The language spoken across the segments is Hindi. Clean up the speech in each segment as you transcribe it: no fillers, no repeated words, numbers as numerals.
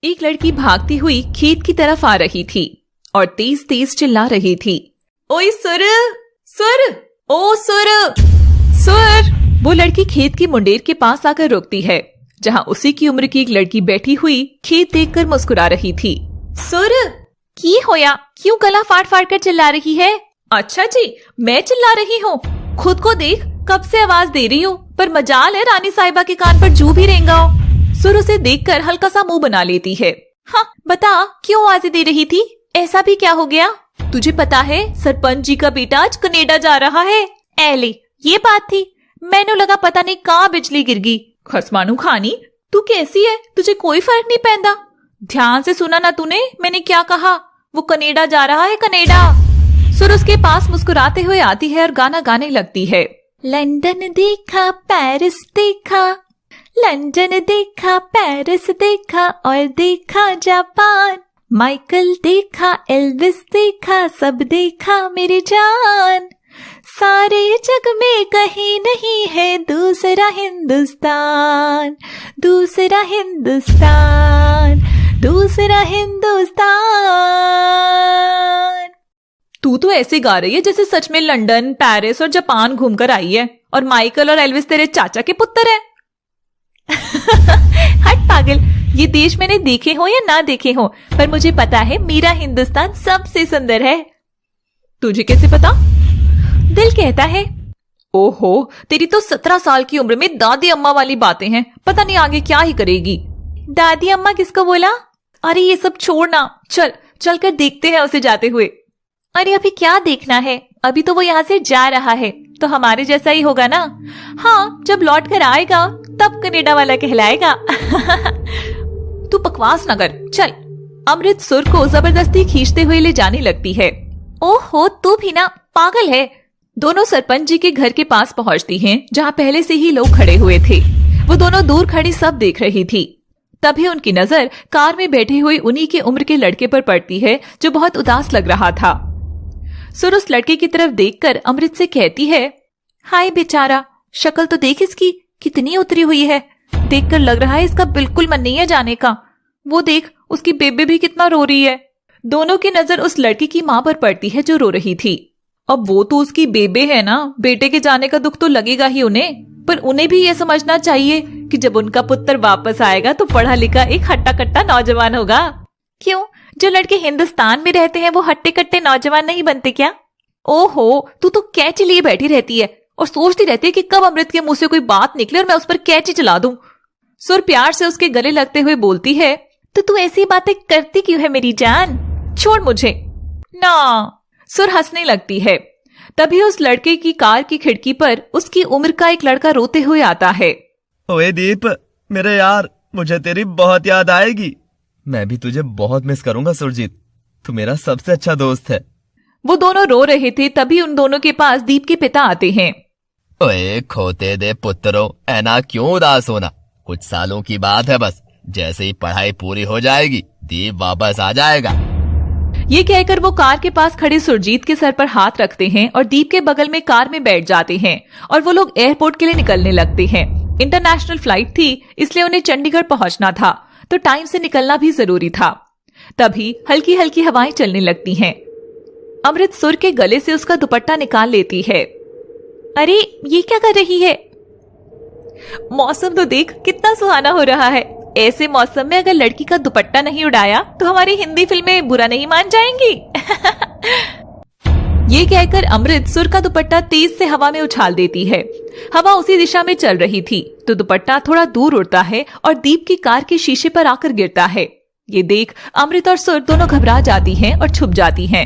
एक लड़की भागती हुई खेत की तरफ आ रही थी और तेज तेज चिल्ला रही थी, ओए सुर, सुर, ओ सुर, सुर। वो लड़की खेत की मुंडेर के पास आकर रुकती है, जहाँ उसी की उम्र की एक लड़की बैठी हुई खेत देखकर मुस्कुरा रही थी। सुर, की होया, क्यों गला फाड़ फाड़ कर चिल्ला रही है? अच्छा जी, मैं चिल्ला रही हूँ, खुद को देख, कब से आवाज दे रही हूँ, पर मजाल है रानी साहिबा के कान पर जू भी रेंगा हो। सुर उसे देखकर हल्का सा मुंह बना लेती है। हाँ बता, क्यों आवाजें दे रही थी? ऐसा भी क्या हो गया? तुझे पता है सरपंच जी का बेटा आज कनेडा जा रहा है। एले, ये बात थी, मैंने लगा पता नहीं कहाँ बिजली गिर गई। खसमानू खानी, तू कैसी है? तुझे कोई फर्क नहीं पैंदा? ध्यान से सुना ना तूने मैंने क्या कहा? वो कनेडा जा रहा है, कनेडा। सुर उसके पास मुस्कुराते हुए आती है और गाना गाने लगती है। लंदन देखा, पेरिस देखा, लंदन देखा, पेरिस देखा और देखा जापान, माइकल देखा, एल्विस देखा, सब देखा मेरी जान, सारे जग में कहीं नहीं है दूसरा हिंदुस्तान, दूसरा हिंदुस्तान, दूसरा हिंदुस्तान। तू तो ऐसे गा रही है जैसे सच में लंदन, पेरिस और जापान घूमकर आई है और माइकल और एल्विस तेरे चाचा के पुत्र है। हट पागल, ये देश मैंने देखे हो या ना देखे हो, पर मुझे पता है मेरा हिंदुस्तान सबसे सुंदर है। तुझे कैसे पता? दिल कहता है। ओहो, तेरी तो 17 साल की उम्र में दादी अम्मा वाली बातें हैं, पता नहीं आगे क्या ही करेगी। दादी अम्मा किसको बोला? अरे ये सब छोड़ना, चल चल कर देखते हैं उसे जाते हुए। अरे अभी क्या देखना है, अभी तो वो यहाँ से जा रहा है, तो हमारे जैसा ही होगा ना। हाँ, जब लौट कर आएगा तब कनेडा वाला कहलाएगा। तू बकवास न कर, चल। अमृत सुर को जबरदस्ती खींचते हुए ले जाने लगती है। ओहो, तू भी ना पागल है। दोनों सरपंच जी के घर के पास पहुंचती हैं, जहाँ पहले से ही लोग खड़े हुए थे। वो दोनों दूर खड़ी सब देख रही थी। तभी उनकी नजर कार में बैठे हुए उन्हीं के उम्र के लड़के पर पड़ती है, जो बहुत उदास लग रहा था। सुर उस लड़के की तरफ देखकर अमृत से कहती है, हाय बेचारा, शक्ल तो देख इसकी कितनी उतरी हुई है, देखकर लग रहा है इसका बिल्कुल मन नहीं है जाने का। वो देख, उसकी बेबे भी कितना रो रही है। दोनों की नजर उस लड़की की माँ पर पड़ती है जो रो रही थी। अब वो तो उसकी बेबे है ना, बेटे के जाने का दुख तो लगेगा ही उन्हें, पर उन्हें भी ये समझना चाहिए कि जब उनका पुत्र वापस आएगा तो पढ़ा लिखा एक हट्टा कट्टा नौजवान होगा। क्यों, जो लड़के हिंदुस्तान में रहते हैं वो हट्टे कट्टे नौजवान नहीं बनते क्या? ओहो, तू तो कैंची लिए बैठी रहती है और सोचती रहती है कि कब अमृत के मुंह से कोई बात निकले और मैं उस पर कैंची चला दूं। सुर प्यार से उसके गले लगते हुए बोलती है, तो तू ऐसी बातें करती क्यों है मेरी जान? छोड़ मुझे ना। सुर हंसने लगती है। तभी उस लड़के की कार की खिड़की पर उसकी उम्र का एक लड़का रोते हुए आता है। ओए दीप, मेरे यार, मुझे तेरी बहुत याद आएगी। मैं भी तुझे बहुत मिस करूंगा सुरजीत, तू मेरा सबसे अच्छा दोस्त है। वो दोनों रो रहे थे, तभी उन दोनों के पास दीप के पिता आते हैं। ओए खोते दे पुत्रों, ऐना क्यों उदास होना, कुछ सालों की बात है बस, जैसे ही पढ़ाई पूरी हो जाएगी दीप वापस आ जाएगा। ये कहकर वो कार के पास खड़े सुरजीत के सर पर हाथ रखते हैं और दीप के बगल में कार में बैठ जाते हैं और वो लोग एयरपोर्ट के लिए निकलने लगते हैं। इंटरनेशनल फ्लाइट थी, इसलिए उन्हें चंडीगढ़ पहुंचना था, तो टाइम से निकलना भी जरूरी था। तभी हल्की हल्की हवाएं चलने लगती हैं। अमृत सुर के गले से उसका दुपट्टा निकाल लेती है। अरे ये क्या कर रही है? मौसम तो देख कितना सुहाना हो रहा है। ऐसे मौसम में अगर लड़की का दुपट्टा नहीं उड़ाया तो हमारी हिंदी फिल्में बुरा नहीं मान जाएंगी। ये कहकर अमृत सुर का दुपट्टा तेज से हवा में उछाल देती है। हवा उसी दिशा में चल रही थी, तो दुपट्टा थोड़ा दूर उड़ता है और दीप की कार के शीशे पर आकर गिरता है। ये देख अमृत और सुर दोनों घबरा जाती हैं और छुप जाती हैं।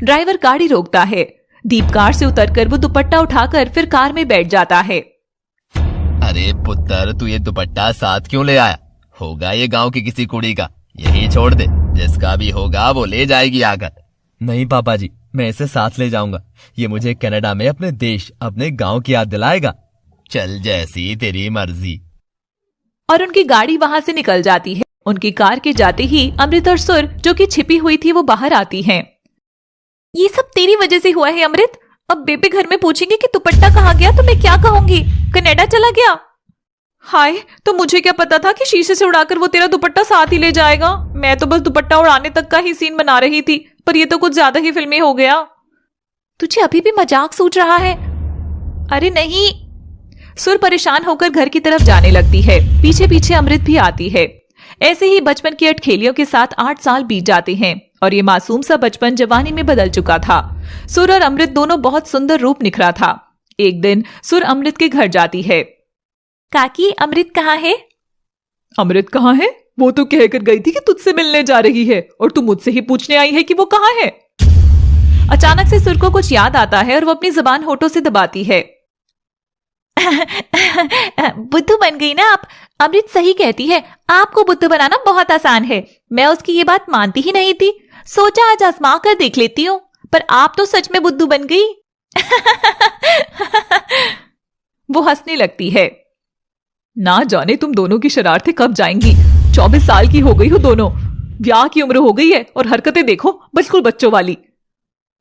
ड्राइवर गाड़ी रोकता है। दीप कार से उतरकर वो दुपट्टा उठाकर फिर कार में बैठ जाता है। अरे पुत्र, तू ये दुपट्टा साथ क्यों ले आया? होगा ये गांव की किसी कुड़ी का, यही छोड़ दे, जिसका भी होगा वो ले जाएगी आकर। नहीं पापा जी, मैं इसे साथ ले जाऊंगा, ये मुझे कनाडा में अपने देश, अपने गांव की याद दिलाएगा। चल जैसी तेरी मर्जी। और उनकी गाड़ी वहां से निकल जाती है। उनकी कार के जाते ही अमृत और सुर, जो कि छिपी हुई थी, वो बाहर आती हैं। ये सब तेरी वजह से हुआ है अमृत, अब बेबे घर में पूछेंगे कि दुपट्टा कहाँ गया तो मैं क्या कहूंगी? कनाडा चला गया। हाय, तो मुझे क्या पता था कि शीशे से उड़ाकर वो तेरा दुपट्टा साथ ही ले जाएगा। मैं तो बस दुपट्टा उड़ाने तक का ही सीन बना रही थी, पर ये तो कुछ ज्यादा ही फिल्मी हो गया। तुझे अभी भी मजाक सूझ रहा है? अरे नहीं। सुर परेशान होकर घर की तरफ जाने लगती है। पीछे पीछे अमृत भी आती है। ऐसे ही बचपन की अटखेलियों के साथ 8 साल बीत जाते हैं और ये मासूम सा बचपन जवानी में बदल चुका था। सुर और अमृत दोनों बहुत सुंदर रूप निखरा था। एक दिन सुर अमृत के घर जाती है। काकी, अमृत कहाँ है? अमृत कहाँ है? वो तो कहकर गई थी कि तुझसे मिलने जा रही है और तू मुझसे ही पूछने आई है कि वो कहाँ है। अचानक से सुर को कुछ याद आता है और वो अपनी जुबान होठों से दबाती है। बुद्धू बन गई ना आप। अमृत सही कहती है, आपको बुद्धू बनाना बहुत आसान है। मैं उसकी ये बात मानती ही नहीं थी। सोचा आज आजमा कर देख लेती हूँ, पर आप तो सच में बुद्धू बन गई। वो हंसने लगती है। ना जाने तुम दोनों की शरारतें कब जाएंगी। 24 साल की हो गई हो दोनों, ब्याह की उम्र हो गई है और हरकतें देखो बिल्कुल बच्चों वाली।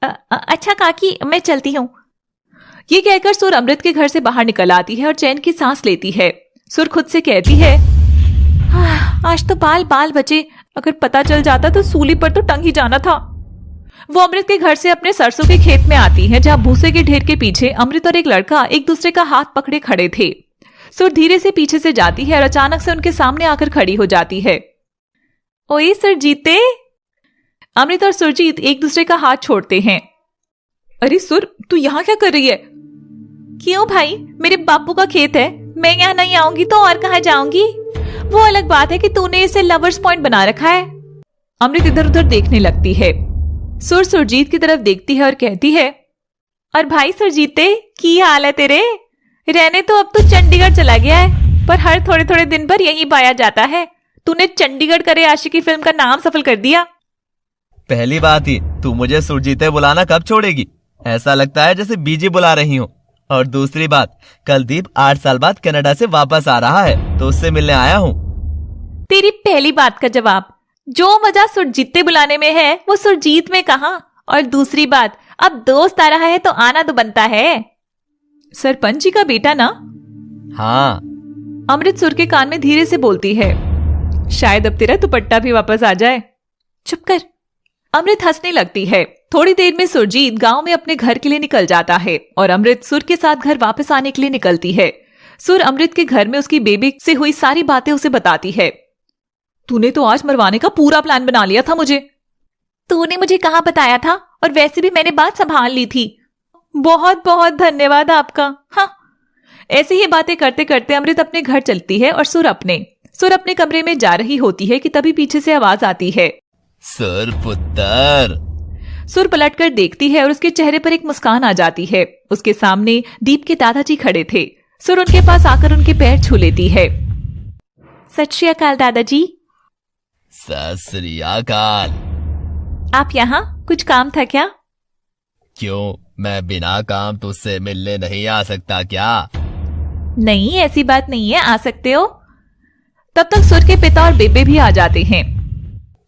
अच्छा काकी, मैं चलती हूँ। ये कहकर सुर अमृत के घर से बाहर निकल आती है और चैन की सांस लेती है। सुर खुद से कहती है, आज तो बाल बाल बचे। अगर पता चल जाता तो सूली पर तो टंग ही जाना था। वो अमृत के घर से अपने सरसों के खेत में आती है, जहाँ भूसे के ढेर के पीछे अमृत और एक लड़का एक दूसरे का हाथ पकड़े खड़े थे। सुर धीरे से पीछे से जाती है और अचानक से उनके सामने आकर खड़ी हो जाती है। ओए सुरजीते। अमृत और सुरजीत एक दूसरे का हाथ छोड़ते हैं। अरे सुर, तू यहाँ क्या कर रही है? क्यों भाई, मेरे बापू का खेत है। मैं यहाँ नहीं आऊंगी तो और कहाँ जाऊंगी? वो अलग बात है कि तूने इसे लवर्स पॉइंट बना रखा है। अमृत इधर उधर देखने लगती है। सुर सुरजीत की तरफ देखती है और कहती है, और भाई सुरजीते, की हाल है तेरे? रहने तो अब तो चंडीगढ़ चला गया है, पर हर थोड़े थोड़े दिन पर यहीं पाया जाता है। तूने चंडीगढ़ करे आशिकी फिल्म का नाम सफल कर दिया। पहली बात ही, तू मुझे सुरजीते बुलाना कब छोड़ेगी? ऐसा लगता है जैसे बीजी बुला रही हो। और दूसरी बात, कल दीप 8 साल बाद कनाडा से वापस आ रहा है, तो उससे मिलने आया हूँ। तेरी पहली बात का जवाब, जो मजा सुरजीते बुलाने में है वो सुरजीत में कहाँ? और दूसरी बात, अब दोस्त आ रहा है तो आना तो बनता है। सरपंच जी का बेटा ना? हाँ। अमृत सुर के कान में धीरे से बोलती है। शायद अब तेरा दुपट्टा भी वापस आ जाए। चुप कर। अमृत हंसने लगती है। थोड़ी देर में सुरजीत गांव में अपने घर के लिए निकल जाता है और अमृत सुर के साथ घर वापस आने के लिए निकलती है। सुर अमृत के घर में उसकी बेबी से हुई सारी बातें उसे बताती है। तूने तो आज मरवाने का पूरा प्लान बना लिया था मुझे। तूने मुझे कहाँ बताया था? और वैसे भी मैंने बात संभाल ली थी। बहुत बहुत धन्यवाद आपका। हाँ। ऐसी ही बातें करते करते अमृत अपने घर चलती है और सुर अपने कमरे में जा रही होती है कि तभी पीछे से आवाज आती है। सुर पुत्र। सुर पलटकर देखती है और उसके चेहरे पर एक मुस्कान आ जाती है। उसके सामने दीप के दादाजी खड़े थे। सुर उनके पास आकर उनके पैर छू लेती है। सत श्री अकाल दादाजी। सत श्री अकाल। आप यहाँ? कुछ काम था क्या? क्यों, मैं बिना काम तुझसे मिलने नहीं आ सकता क्या? नहीं, ऐसी बात नहीं है, आ सकते हो। तब तक सुर के पिता और बेबे भी आ जाते हैं।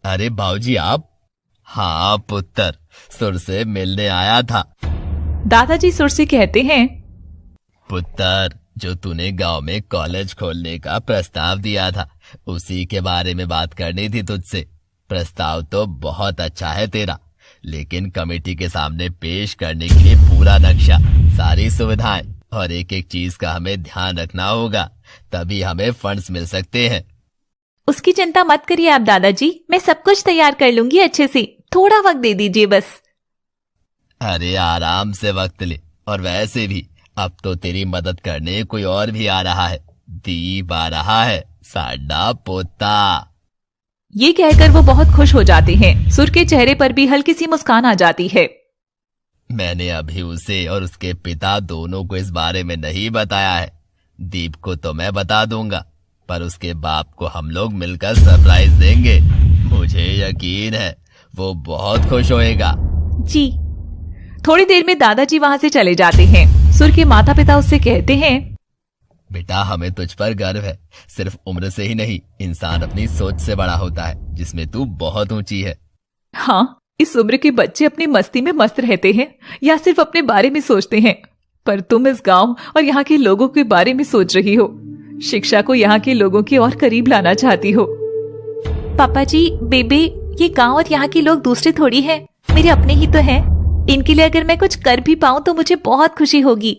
अरे बाबूजी आप? हाँ पुत्र, सुर से मिलने आया था। दादाजी सुर से कहते हैं, पुत्र, जो तूने गांव में कॉलेज खोलने का प्रस्ताव दिया था, उसी के बारे में बात करनी थी तुझसे। प्रस्ताव तो बहुत अच्छा है तेरा, लेकिन कमेटी के सामने पेश करने के लिए पूरा नक्शा, सारी सुविधाएं और एक एक चीज का हमें ध्यान रखना होगा, तभी हमें फंड्स मिल सकते हैं। उसकी चिंता मत करिए आप दादाजी, मैं सब कुछ तैयार कर लूंगी अच्छे से। थोड़ा वक्त दे दीजिए बस। अरे आराम से वक्त ले। और वैसे भी अब तो तेरी मदद करने कोई और भी आ रहा है। दीप आ रहा है, साडा पोता। ये कहकर वो बहुत खुश हो जाते हैं। सुर के चेहरे पर भी हल्की सी मुस्कान आ जाती है। मैंने अभी उसे और उसके पिता दोनों को इस बारे में नहीं बताया है। दीप को तो मैं बता दूंगा, पर उसके बाप को हम लोग मिलकर सरप्राइज देंगे। मुझे यकीन है वो बहुत खुश होएगा। जी। थोड़ी देर में दादाजी वहां से चले जाते हैं। सुर के माता पिता उससे कहते हैं, बेटा हमें तुझ पर गर्व है। सिर्फ उम्र से ही नहीं, इंसान अपनी सोच से बड़ा होता है, जिसमें तू बहुत ऊंची है। हाँ, इस उम्र के बच्चे अपनी मस्ती में मस्त रहते हैं या सिर्फ अपने बारे में सोचते हैं, पर तुम इस गांव और यहाँ के लोगों के बारे में सोच रही हो। शिक्षा को यहाँ के लोगों के और करीब लाना चाहती हो। पापा जी, बेबे, ये गांव और यहाँ के लोग दूसरे थोड़ी हैं, मेरे अपने ही तो हैं। इनके लिए अगर मैं कुछ कर भी पाऊं तो मुझे बहुत खुशी होगी।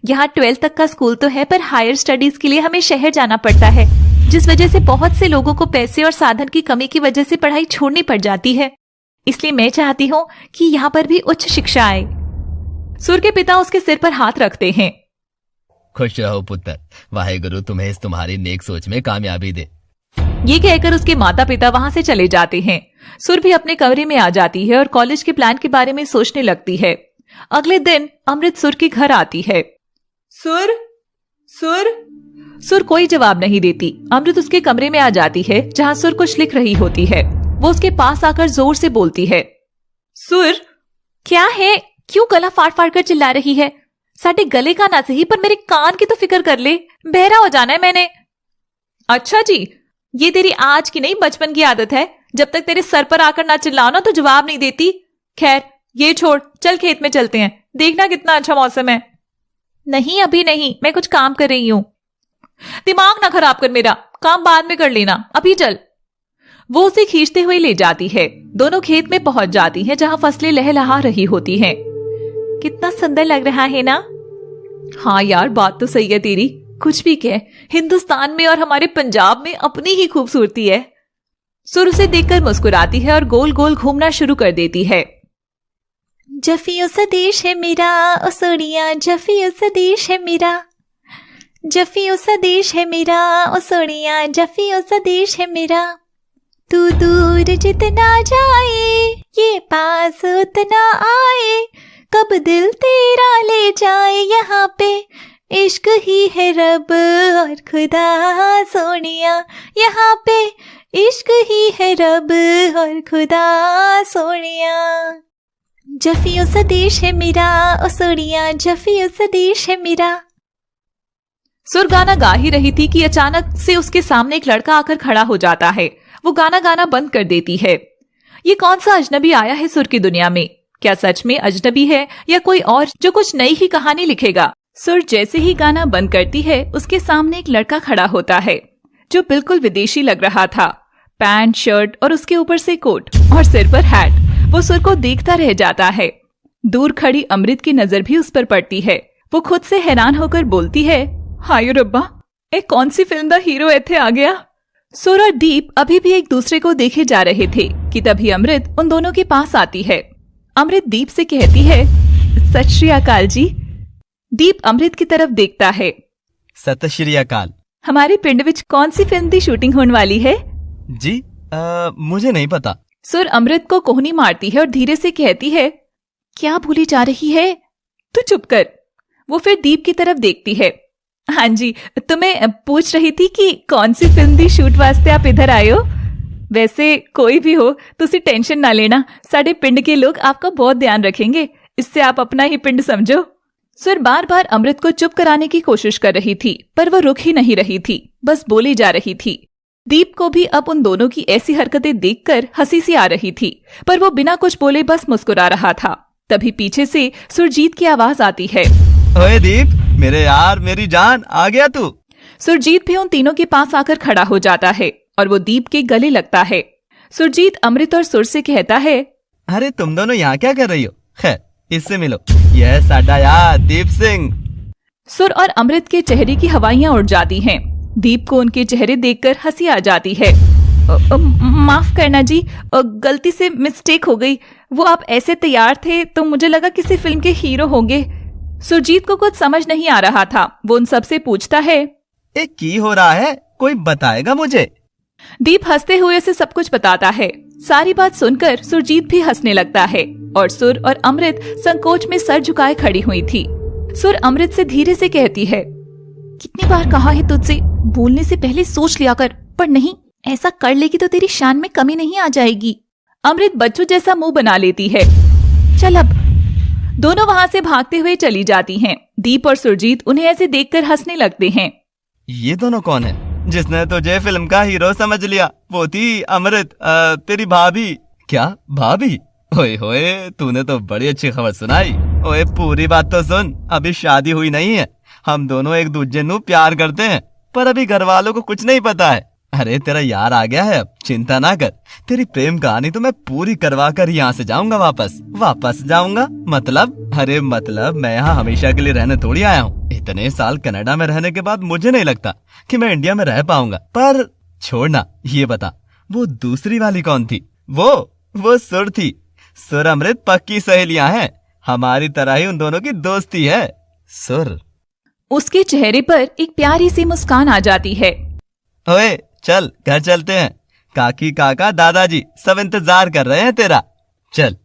यहाँ 12th तक का स्कूल तो है, पर हायर स्टडीज के लिए हमें शहर जाना पड़ता है, जिस वजह से बहुत से लोगों को पैसे और साधन की कमी की वजह से पढ़ाई छोड़नी पड़ जाती है। इसलिए मैं चाहती हूँ कि यहाँ पर भी उच्च शिक्षा आए। सुर के पिता उसके सिर पर हाथ रखते हैं। खुश रहो पुत्र, वाहेगुरु तुम्हें इस तुम्हारी नेक सोच में कामयाबी दे। ये कहकर उसके माता पिता वहां से चले जाते हैं। सुर भी अपने कमरे में आ जाती है और कॉलेज के प्लान के बारे में सोचने लगती है। अगले दिन अमृत सुर के घर आती है। सुर सुर सुर कोई जवाब नहीं देती। अमृत उसके कमरे में आ जाती है जहां सुर कुछ लिख रही होती है। वो उसके पास आकर जोर से बोलती है, सुर क्या है, क्यों गला फाड़ फाड़ कर चिल्ला रही है? साढ़े गले का ना सही पर मेरे कान की तो फिक्र कर ले, बहरा हो जाना है मैंने। अच्छा जी, ये तेरी आज की नहीं बचपन की आदत है, जब तक तेरे सर पर आकर ना चिल्लाओ ना तो जवाब नहीं देती। खैर ये छोड़, चल खेत में चलते हैं, देखना कितना अच्छा मौसम है। नहीं अभी नहीं, मैं कुछ काम कर रही हूं। दिमाग ना खराब कर मेरा, काम बाद में कर लेना, अभी चल। वो उसे खींचते हुए ले जाती है। दोनों खेत में पहुंच जाती हैं जहां फसलें लहलहा रही होती हैं। कितना सुंदर लग रहा है ना? हाँ यार, बात तो सही है तेरी, कुछ भी कह, हिंदुस्तान में और हमारे पंजाब में अपनी ही खूबसूरती है। सुर उसे देखकर मुस्कुराती है और गोल गोल घूमना शुरू कर देती है। जफियों सा देश है मेरा ओ सोनिया, जफियों सा देश है मेरा, जफियों सा देश है मेरा ओ सोनिया, जफियों सा देश है मेरा। तू दूर जितना जाए ये पास उतना आए, कब दिल तेरा ले जाए यहाँ पे, इश्क ही है रब और खुदा सोनिया, यहाँ पे इश्क ही है रब और खुदा सोनिया। जफियों सा देश है मेरा ओ सोनिया, जफियों सा देश है मेरा। सुर गाना गा ही रही थी कि अचानक से उसके सामने एक लड़का आकर खड़ा हो जाता है। वो गाना गाना बंद कर देती है। ये कौन सा अजनबी आया है सुर की दुनिया में? क्या सच में अजनबी है या कोई और जो कुछ नई ही कहानी लिखेगा? सुर जैसे ही गाना बंद करती है, उसके सामने एक लड़का खड़ा होता है जो बिल्कुल विदेशी लग रहा था। पैंट, शर्ट और उसके ऊपर से कोट और सिर पर हैट। वो सुर को देखता रह जाता है। दूर खड़ी अमृत की नजर भी उस पर पड़ती है। वो खुद से हैरान होकर बोलती है, हाय रब्बा, एक कौन सी फिल्म दा हीरो इत्थे आ गया। सुर और दीप अभी भी एक दूसरे को देखे जा रहे थे कि तभी अमृत उन दोनों के पास आती है। अमृत दीप से कहती है, सत श्री अकाल जी। दीप अमृत की तरफ देखता है। सत श्री अकाल। हमारे पिंड विच कौन सी फिल्म की शूटिंग होने वाली है? जी मुझे नहीं पता। सुर अमृत को कोहनी मारती है और धीरे से कहती है, क्या भूली जा रही है? तू चुप कर। वो फिर दीप की तरफ देखती है। हाँ जी, तुम्हें पूछ रही थी कि कौन सी फिल्म दी शूट वास्ते आप इधर आए हो। वैसे कोई भी हो, तुसी टेंशन ना लेना, साडे पिंड के लोग आपका बहुत ध्यान रखेंगे, इससे आप अपना ही पिंड समझो। सुर बार बार अमृत को चुप कराने की कोशिश कर रही थी, पर वो रुक ही नहीं रही थी, बस बोली जा रही थी। दीप को भी अब उन दोनों की ऐसी हरकतें देखकर हंसी सी आ रही थी, पर वो बिना कुछ बोले बस मुस्कुरा रहा था। तभी पीछे से सुरजीत की आवाज आती है, ओए दीप, मेरे यार, मेरी जान, आ गया तू। सुरजीत भी उन तीनों के पास आकर खड़ा हो जाता है और वो दीप के गले लगता है। सुरजीत अमृत और सुर से कहता है, अरे तुम दोनों यहाँ क्या कर रही हो? खैर, इससे मिलो, यह साडा यार दीप सिंह। सुर और अमृत के चेहरे की हवाइयां उड़ जाती हैं। दीप को उनके चेहरे देखकर हंसी आ जाती है। माफ करना जी, गलती से मिस्टेक हो गई। वो आप ऐसे तैयार थे तो मुझे लगा किसी फिल्म के हीरो होंगे। सुरजीत को कुछ समझ नहीं आ रहा था। वो उन सबसे पूछता है, ए की हो रहा है, कोई बताएगा मुझे? दीप हंसते हुए उसे सब कुछ बताता है। सारी बात सुनकर सुरजीत भी हंसने लगता है और सुर और अमृत संकोच में सर झुकाए खड़ी हुई थी। सुर अमृत से धीरे से कहती है, कितनी बार कहा है तुझसे, बोलने से पहले सोच लिया कर, पर नहीं, ऐसा कर लेगी तो तेरी शान में कमी नहीं आ जाएगी। अमृत बच्चों जैसा मुंह बना लेती है। चल अब। दोनों वहां से भागते हुए चली जाती हैं। दीप और सुरजीत उन्हें ऐसे देखकर हंसने लगते हैं। ये दोनों कौन है? जिसने तुझे फिल्म का हीरो समझ लिया वो थी अमृत, तेरी भाभी। क्या भाभी? ओए होए, तूने तो बड़ी अच्छी खबर सुनाई। ओए पूरी बात तो सुन, अभी शादी हुई नहीं है, हम दोनों एक दूसरे नू प्यार करते हैं। पर अभी घर वालों को कुछ नहीं पता है। अरे तेरा यार आ गया है, अब चिंता ना कर। तेरी प्रेम कहानी तो मैं पूरी करवा कर यहाँ से जाऊंगा। वापस जाऊंगा मतलब? अरे मतलब मैं यहाँ हमेशा के लिए रहने थोड़ी आया हूँ। इतने साल कनाडा में रहने के बाद मुझे नहीं लगता कि मैं इंडिया में रह पाऊंगा। पर छोड़ना, ये बता वो दूसरी वाली कौन थी? वो सुर थी। सुर अमृत पक्की सहेलियां हैं, हमारी तरह ही उन दोनों की दोस्ती है। सुर। उसके चेहरे पर एक प्यारी सी मुस्कान आ जाती है। ओए चल घर चलते हैं, काकी काका दादाजी सब इंतजार कर रहे हैं तेरा। चल।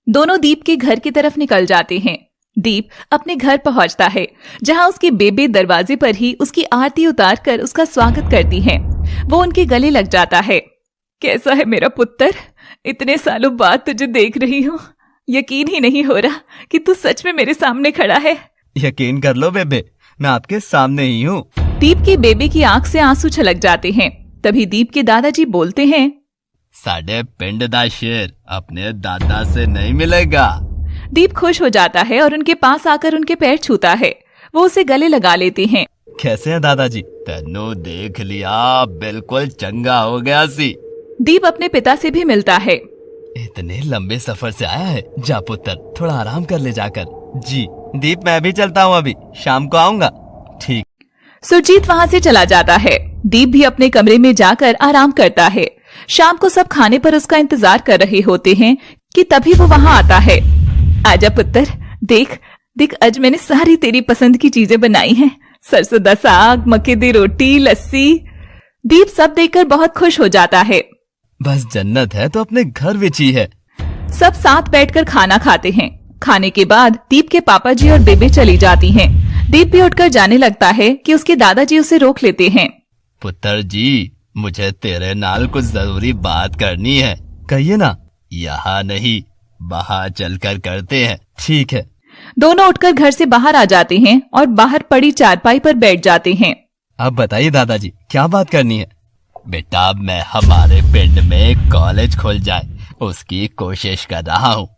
दोनों दीप के घर की तरफ निकल जाते हैं। दीप अपने घर पहुंचता है, जहां उसकी बेबे दरवाजे पर ही उसकी आरती उतार कर उसका स्वागत करती है। वो उनके गले लग जाता है। कैसा है मेरा पुत्र? इतने सालों बाद तुझे देख रही हूँ। यकीन ही नहीं हो रहा कि तू सच में मेरे सामने खड़ा है। यकीन कर लो बेबे, मैं आपके सामने ही हूँ। दीप की बेबे की आंख से आंसू छलक जाते हैं। तभी दीप के दादाजी बोलते हैं, साडे पिंड दा शेर अपने दादा से नहीं मिलेगा। दीप खुश हो जाता है और उनके पास आकर उनके पैर छूता है। वो उसे गले लगा लेते हैं। कैसे हैं दादाजी? तेनू देख लिया, बिल्कुल चंगा हो गया सी। दीप अपने पिता से भी मिलता है। इतने लंबे सफर से आया है, जा पुत्र थोड़ा आराम कर ले जाकर। जी दीप, मैं भी चलता हूँ, अभी शाम को आऊंगा। ठीक। सुरजीत वहाँ से चला जाता है। दीप भी अपने कमरे में जाकर आराम करता है। शाम को सब खाने पर उसका इंतजार कर रहे होते हैं कि तभी वो वहाँ आता है। आजा पुत्र, देख देख, आज मैंने सारी तेरी पसंद की चीजें बनाई हैं। सरसों दा साग, मक्के दी रोटी, लस्सी। दीप सब देखकर बहुत खुश हो जाता है। बस जन्नत है तो अपने घर विच ही है। सब साथ बैठकर खाना खाते हैं। खाने के बाद दीप के पापा जी और बेबे चली जाती हैं। दीप भी उठकर जाने लगता है कि उसके दादाजी उसे रोक लेते हैं। पुत्र जी, मुझे तेरे नाल कुछ जरूरी बात करनी है। कहिए ना। यहाँ नहीं, बाहर चलकर करते हैं। ठीक है। दोनों उठकर घर से बाहर आ जाते हैं और बाहर पड़ी चारपाई पर बैठ जाते हैं। अब बताइए दादाजी, क्या बात करनी है? बेटा, मैं हमारे पिंड में कॉलेज खुल जाए उसकी कोशिश कर रहा हूँ।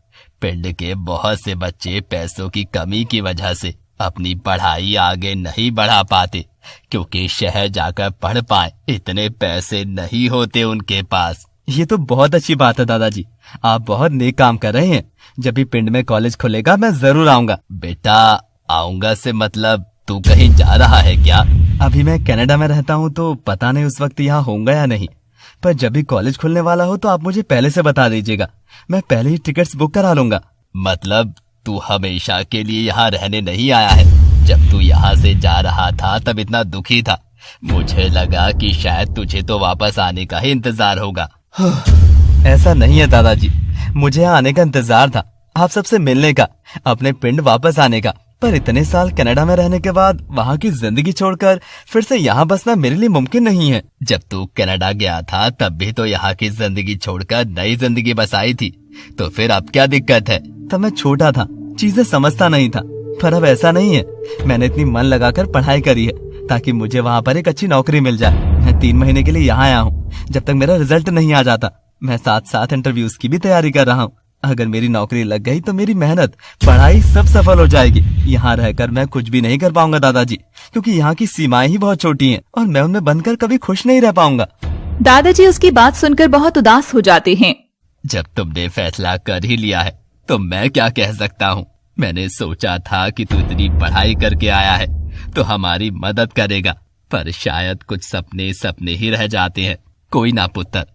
पिंड के बहुत से बच्चे पैसों की कमी की वजह से अपनी पढ़ाई आगे नहीं बढ़ा पाते, क्योंकि शहर जाकर पढ़ पाए इतने पैसे नहीं होते उनके पास। ये तो बहुत अच्छी बात है दादाजी, आप बहुत नेक काम कर रहे हैं। जब भी पिंड में कॉलेज खुलेगा मैं जरूर आऊंगा। बेटा, आऊंगा से मतलब तू कहीं जा रहा है क्या? अभी मैं कनाडा में रहता हूँ तो पता नहीं उस वक्त यहाँ होऊंगा या नहीं, पर जब भी कॉलेज खुलने वाला हो तो आप मुझे पहले से बता दीजिएगा, मैं पहले ही टिकट्स बुक करा लूंगा। मतलब तू हमेशा के लिए यहाँ रहने नहीं आया है? जब तू यहाँ से जा रहा था तब इतना दुखी था, मुझे लगा कि शायद तुझे तो वापस आने का ही इंतजार होगा। ऐसा नहीं है दादाजी, मुझे यहाँ आने का इंतजार था, आप सबसे मिलने का, अपने पिंड वापस आने का। पर इतने साल कनाडा में रहने के बाद वहाँ की जिंदगी छोड़कर फिर से यहाँ बसना मेरे लिए मुमकिन नहीं है। जब तू कनाडा गया था तब भी तो यहाँ की जिंदगी छोड़कर नई जिंदगी बसाई थी, तो फिर अब क्या दिक्कत है? तब मैं छोटा था, चीजें समझता नहीं था, पर अब ऐसा नहीं है। मैंने इतनी मन लगाकर पढ़ाई करी है ताकि मुझे वहाँ पर एक अच्छी नौकरी मिल जाए। मैं 3 महीने के लिए यहाँ आया हूँ, जब तक मेरा रिजल्ट नहीं आ जाता। मैं साथ इंटरव्यूज की भी तैयारी कर रहा हूँ। अगर मेरी नौकरी लग गई तो मेरी मेहनत, पढ़ाई सब सफल हो जाएगी। यहाँ रहकर मैं कुछ भी नहीं कर पाऊंगा दादाजी, क्योंकि यहाँ की सीमाएं ही बहुत छोटी हैं और मैं उनमें बंधकर कभी खुश नहीं रह पाऊंगा। दादाजी उसकी बात सुनकर बहुत उदास हो जाते हैं। जब तुमने फैसला कर ही लिया है तो मैं क्या कह सकता हूँ। मैंने सोचा था कि तू इतनी पढ़ाई करके आया है तो हमारी मदद करेगा, पर शायद कुछ सपने ही रह जाते हैं। कोई ना पुत्र,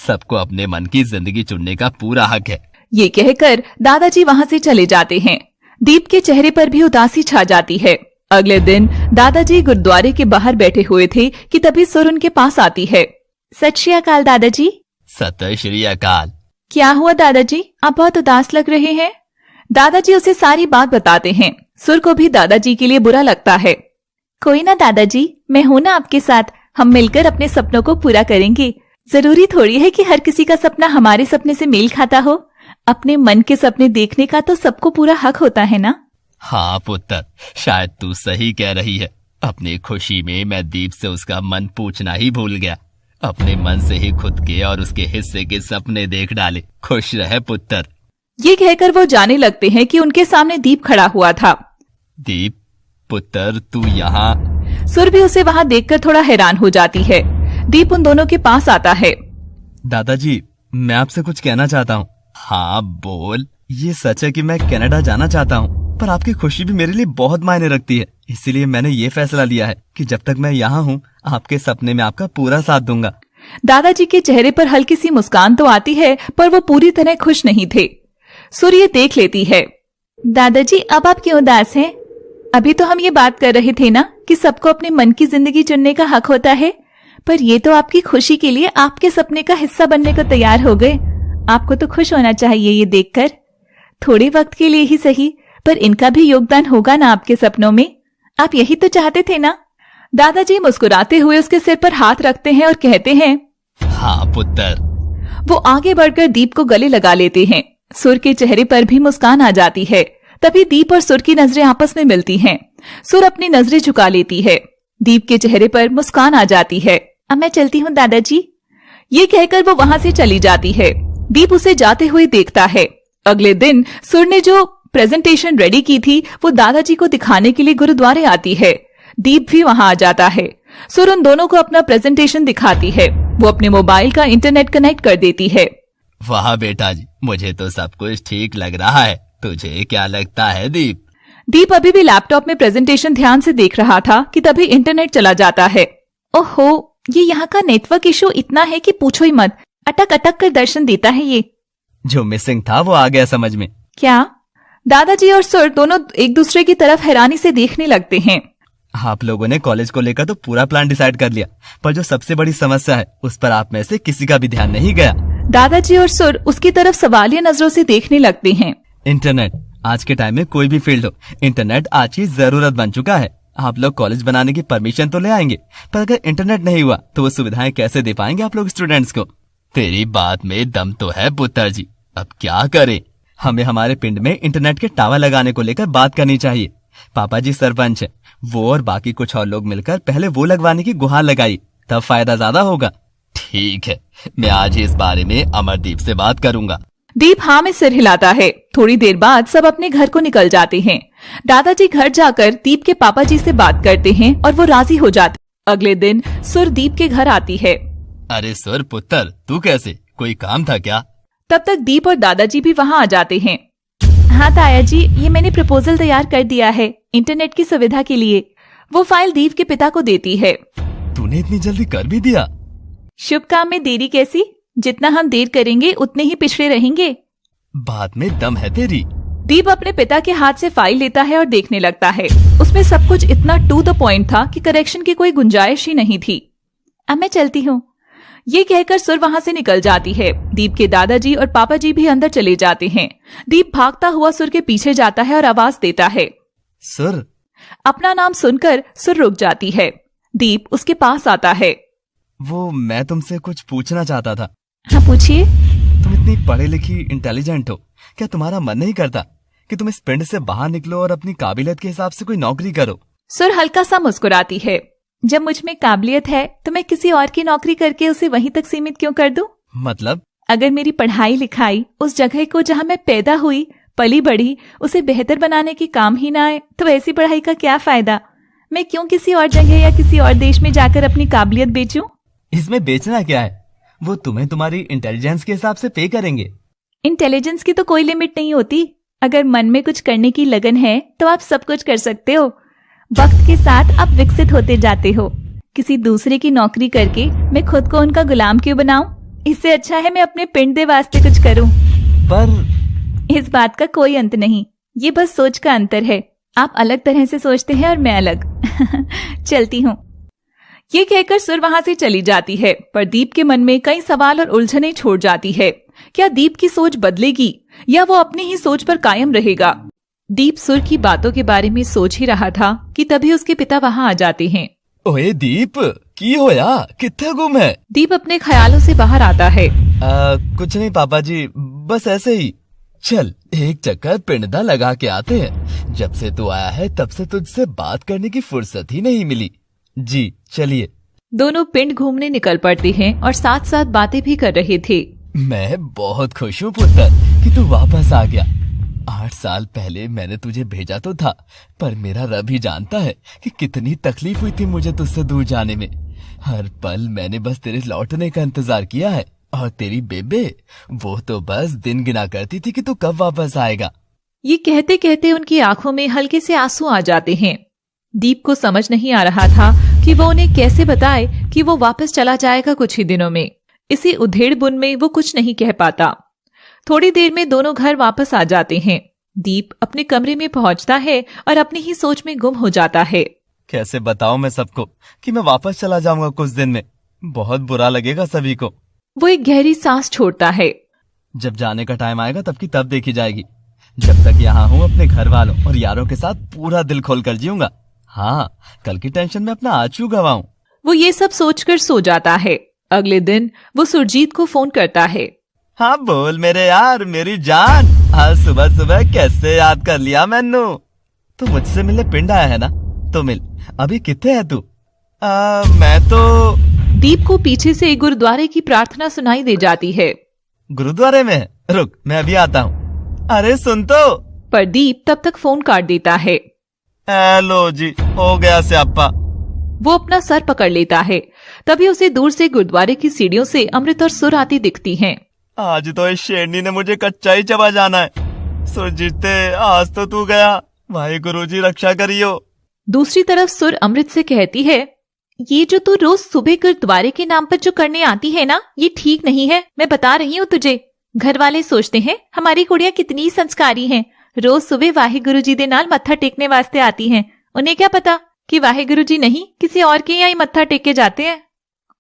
सबको अपने मन की जिंदगी चुनने का पूरा हक है। ये कहकर दादाजी वहाँ से चले जाते हैं। दीप के चेहरे पर भी उदासी छा जाती है। अगले दिन दादाजी गुरुद्वारे के बाहर बैठे हुए थे कि तभी सुर उनके पास आती है। सत श्री अकाल दादाजी। सत श्री अकाल। क्या हुआ दादाजी, आप बहुत उदास लग रहे हैं। दादाजी उसे सारी बात बताते हैं। सुर को भी दादाजी के लिए बुरा लगता है। कोई ना दादाजी, मैं हूँ ना आपके साथ, हम मिलकर अपने सपनों को पूरा करेंगे। जरूरी थोड़ी है कि हर किसी का सपना हमारे सपने से मेल खाता हो। अपने मन के सपने देखने का तो सबको पूरा हक होता है ना। हाँ पुत्र, शायद तू सही कह रही है। अपनी खुशी में मैं दीप से उसका मन पूछना ही भूल गया। अपने मन से ही खुद के और उसके हिस्से के सपने देख डाले। खुश रहे पुत्र। ये कहकर वो जाने लगते हैं कि उनके सामने दीप खड़ा हुआ था। दीप पुत्र, तू यहाँ? सुर भी उसे वहाँ देखकर थोड़ा हैरान हो जाती है। दीप उन दोनों के पास आता है। दादाजी, मैं आपसे कुछ कहना चाहता हूँ। हाँ बोल। ये सच है कि मैं कनाडा जाना चाहता हूँ, पर आपकी खुशी भी मेरे लिए बहुत मायने रखती है। इसीलिए मैंने ये फैसला लिया है कि जब तक मैं यहाँ हूँ, आपके सपने में आपका पूरा साथ दूंगा। दादाजी के चेहरे पर हल्की सी मुस्कान तो आती है, पर वो पूरी तरह खुश नहीं थे। सूर्य देख लेती है। दादाजी, अब आप क्यों उदास हैं? अभी तो हम ये बात कर रहे थे ना कि सबको अपने मन की जिंदगी चुनने का हक होता है, पर ये तो आपकी खुशी के लिए आपके सपने का हिस्सा बनने को तैयार हो गए। आपको तो खुश होना चाहिए ये देखकर। थोड़े वक्त के लिए ही सही, पर इनका भी योगदान होगा ना आपके सपनों में। आप यही तो चाहते थे ना? दादाजी मुस्कुराते हुए उसके सिर पर हाथ रखते हैं और कहते हैं, हाँ पुत्र। वो आगे बढ़कर दीप को गले लगा लेते हैं। सुर के चेहरे पर भी मुस्कान आ जाती है। तभी दीप और सुर की नजरें आपस में मिलती हैं। सुर अपनी नजरें झुका लेती है। दीप के चेहरे पर मुस्कान आ जाती है। अब मैं चलती हूँ दादाजी। ये कहकर वो वहाँ से चली जाती है। दीप उसे जाते हुए देखता है। अगले दिन सुर ने जो प्रेजेंटेशन रेडी की थी वो दादाजी को दिखाने के लिए गुरुद्वारे आती है। दीप भी वहाँ आ जाता है। सुर उन दोनों को अपना प्रेजेंटेशन दिखाती है। वो अपने मोबाइल का इंटरनेट कनेक्ट कर देती है। वाह बेटा जी, मुझे तो सब कुछ ठीक लग रहा है। तुझे क्या लगता है दीप? दीप अभी भी लैपटॉप में प्रेजेंटेशन ध्यान से देख रहा था कि तभी इंटरनेट चला जाता है। ओहो, ये यहाँ का नेटवर्क इशू इतना है कि पूछो ही मत। अटक अटक कर दर्शन देता है ये। जो मिसिंग था वो आ गया समझ में। क्या? दादाजी और सुर दोनों एक दूसरे की तरफ हैरानी से देखने लगते हैं। आप लोगों ने कॉलेज को लेकर तो पूरा प्लान डिसाइड कर लिया, पर जो सबसे बड़ी समस्या है उस पर आप में से किसी का भी ध्यान नहीं गया। दादाजी और सुर उसकी तरफ सवालिया नजरों से देखने लगते हैं। इंटरनेट। आज के टाइम में कोई भी फील्ड हो, इंटरनेट आज की जरूरत बन चुका है। आप लोग कॉलेज बनाने की परमिशन तो ले आएंगे, पर अगर इंटरनेट नहीं हुआ तो वो सुविधाएं कैसे दे पाएंगे आप लोग स्टूडेंट्स को? तेरी बात में दम तो है पुत्र जी, अब क्या करें? हमें हमारे पिंड में इंटरनेट के टावर लगाने को लेकर बात करनी चाहिए। पापा जी सरपंच है, वो और बाकी कुछ और लोग मिलकर पहले वो लगवाने की गुहार लगाई, तब फायदा ज्यादा होगा। ठीक है, मैं आज ही इस बारे में अमरदीप से बात करूंगा। दीप हाँ में सिर हिलाता है। थोड़ी देर बाद सब अपने घर को निकल जाते हैं। दादाजी घर जाकर दीप के पापा जी से बात करते हैं और वो राजी हो जाते। अगले दिन सुर दीप के घर आती है। अरे सुर पुत्र, तू कैसे? कोई काम था क्या? तब तक दीप और दादाजी भी वहाँ आ जाते हैं। हाँ ताया जी, ये मैंने प्रपोजल तैयार कर दिया है इंटरनेट की सुविधा के लिए। वो फाइल दीप के पिता को देती है। तूने इतनी जल्दी कर भी दिया? शुभ काम में देरी कैसी? जितना हम देर करेंगे उतने ही पिछड़े रहेंगे। बात में दम है तेरी। दीप अपने पिता के हाथ से फाइल लेता है और देखने लगता है। उसमें सब कुछ इतना टू द पॉइंट था कि करेक्शन की कोई गुंजाइश ही नहीं थी। अब मैं चलती हूँ, ये कहकर सुर वहाँ से निकल जाती है। दीप के दादाजी और पापा जी भी अंदर चले जाते हैं। दीप भागता हुआ सुर के पीछे जाता है और आवाज देता है, सुर। अपना नाम सुनकर सुर रुक जाती है। दीप उसके पास आता है। वो मैं तुमसे कुछ पूछना चाहता था। हाँ पूछिए। तुम इतनी पढ़ी लिखी इंटेलिजेंट हो, क्या तुम्हारा मन नहीं करता कि तुम इस पिंड से बाहर निकलो और अपनी काबिलियत के हिसाब से कोई नौकरी करो? सुर हल्का सा मुस्कुराती है। जब मुझ में काबिलियत है तो मैं किसी और की नौकरी करके उसे वहीं तक सीमित क्यों कर दूं? मतलब? अगर मेरी पढ़ाई लिखाई उस जगह को जहां मैं पैदा हुई पली बढ़ी उसे बेहतर बनाने की काम ही ना आए तो ऐसी पढ़ाई का क्या फायदा? मैं क्यों किसी और जगह या किसी और देश में जाकर अपनी काबिलियत बेचूं? इसमें बेचना क्या है? वो तुम्हें तुम्हारी इंटेलिजेंस के हिसाब से पे करेंगे। इंटेलिजेंस की तो कोई लिमिट नहीं होती। अगर मन में कुछ करने की लगन है तो आप सब कुछ कर सकते हो। वक्त के साथ आप विकसित होते जाते हो। किसी दूसरे की नौकरी करके मैं खुद को उनका गुलाम क्यों बनाऊं? इससे अच्छा है मैं अपने पिंड दे वास्ते कुछ करूं। पर इस बात का कोई अंत नहीं, ये बस सोच का अंतर है। आप अलग तरह से सोचते हैं और मैं अलग। चलती हूँ। ये कहकर सुर वहां से चली जाती है, पर दीप के मन में कई सवाल और उलझनें छोड़ जाती है। क्या दीप की सोच बदलेगी या वो अपनी ही सोच पर कायम रहेगा? दीप सुर की बातों के बारे में सोच ही रहा था कि तभी उसके पिता वहां आ जाते हैं। ओए दीप, की होया? कित्थे गुम है? दीप अपने ख्यालों से बाहर आता है। कुछ नहीं पापा जी, बस ऐसे ही। चल एक चक्कर पिंडदा लगा के आते हैं। जब से तू आया है तब से तुझसे बात करने की फुर्सत ही नहीं मिली। जी चलिए। दोनों पिंड घूमने निकल पड़ते हैं और साथ साथ बातें भी कर रहे थे। मैं बहुत खुश हूँ पुत्र कि तू वापस आ गया। 8 साल पहले मैंने तुझे भेजा तो था, पर मेरा रब ही जानता है कि कितनी तकलीफ हुई थी मुझे तुझसे दूर जाने में। हर पल मैंने बस तेरे लौटने का इंतजार किया है, और तेरी बेबे वो तो बस दिन गिना करती थी कि तू कब वापस आएगा। ये कहते कहते उनकी आंखों में हल्के से आंसू आ जाते हैं। दीप को समझ नहीं आ रहा था कि वो उन्हें कैसे बताए कि वो वापस चला जाएगा कुछ ही दिनों में। इसी उधेड़-बुन में वो कुछ नहीं कह पाता। थोड़ी देर में दोनों घर वापस आ जाते हैं। दीप अपने कमरे में पहुंचता है और अपनी ही सोच में गुम हो जाता है। कैसे बताऊं मैं सबको कि मैं वापस चला जाऊंगा कुछ दिन में? बहुत बुरा लगेगा सभी को। वो एक गहरी सांस छोड़ता है। जब जाने का टाइम आएगा तब की तब देखी जाएगी। जब तक यहाँ हूँ अपने घर वालों और यारों के साथ पूरा दिल खोल कर जीऊंगा। हाँ, कल की टेंशन में अपना आज क्यों गवाऊं? वो ये सब सोचकर सो जाता है। अगले दिन वो सुरजीत को फोन करता है। हाँ बोल मेरे यार, मेरी जान, आज सुबह सुबह कैसे याद कर लिया मैनू? तू मुझसे मिलने पिंड आया है ना, तो मिल। अभी कितने है तू? मैं तो दीप को पीछे से गुरुद्वारे की प्रार्थना सुनाई दे जाती है। गुरुद्वारे में है, रुक मैं अभी आता हूँ। अरे सुन तो। पर दीप तब तक फोन काट देता है। हेलो जी, हो गया स्यापा। वो अपना सर पकड़ लेता है। तभी उसे दूर से गुरुद्वारे की सीढ़ियों से अमृत और सुर आती दिखती हैं। आज तो इस शेरनी ने मुझे कच्चा ही चबा जाना है। सुरजीते, आज तो तू गया, भाई गुरुजी रक्षा करियो। दूसरी तरफ सुर अमृत से कहती है, ये जो तू रोज सुबह गुरुद्वारे के नाम पर जो करने आती है ना, ये ठीक नहीं है। मैं बता रही हूँ तुझे। घर वाले सोचते हैं हमारी कुड़ियां कितनी संस्कारी हैं। रोज सुबह वाहिगुरु जी दे नाल मत्था टेकने वास्ते आती हैं। उन्हें क्या पता कि वाहिगुरु जी नहीं किसी और के यहाँ ही मत्था टेक के जाते हैं।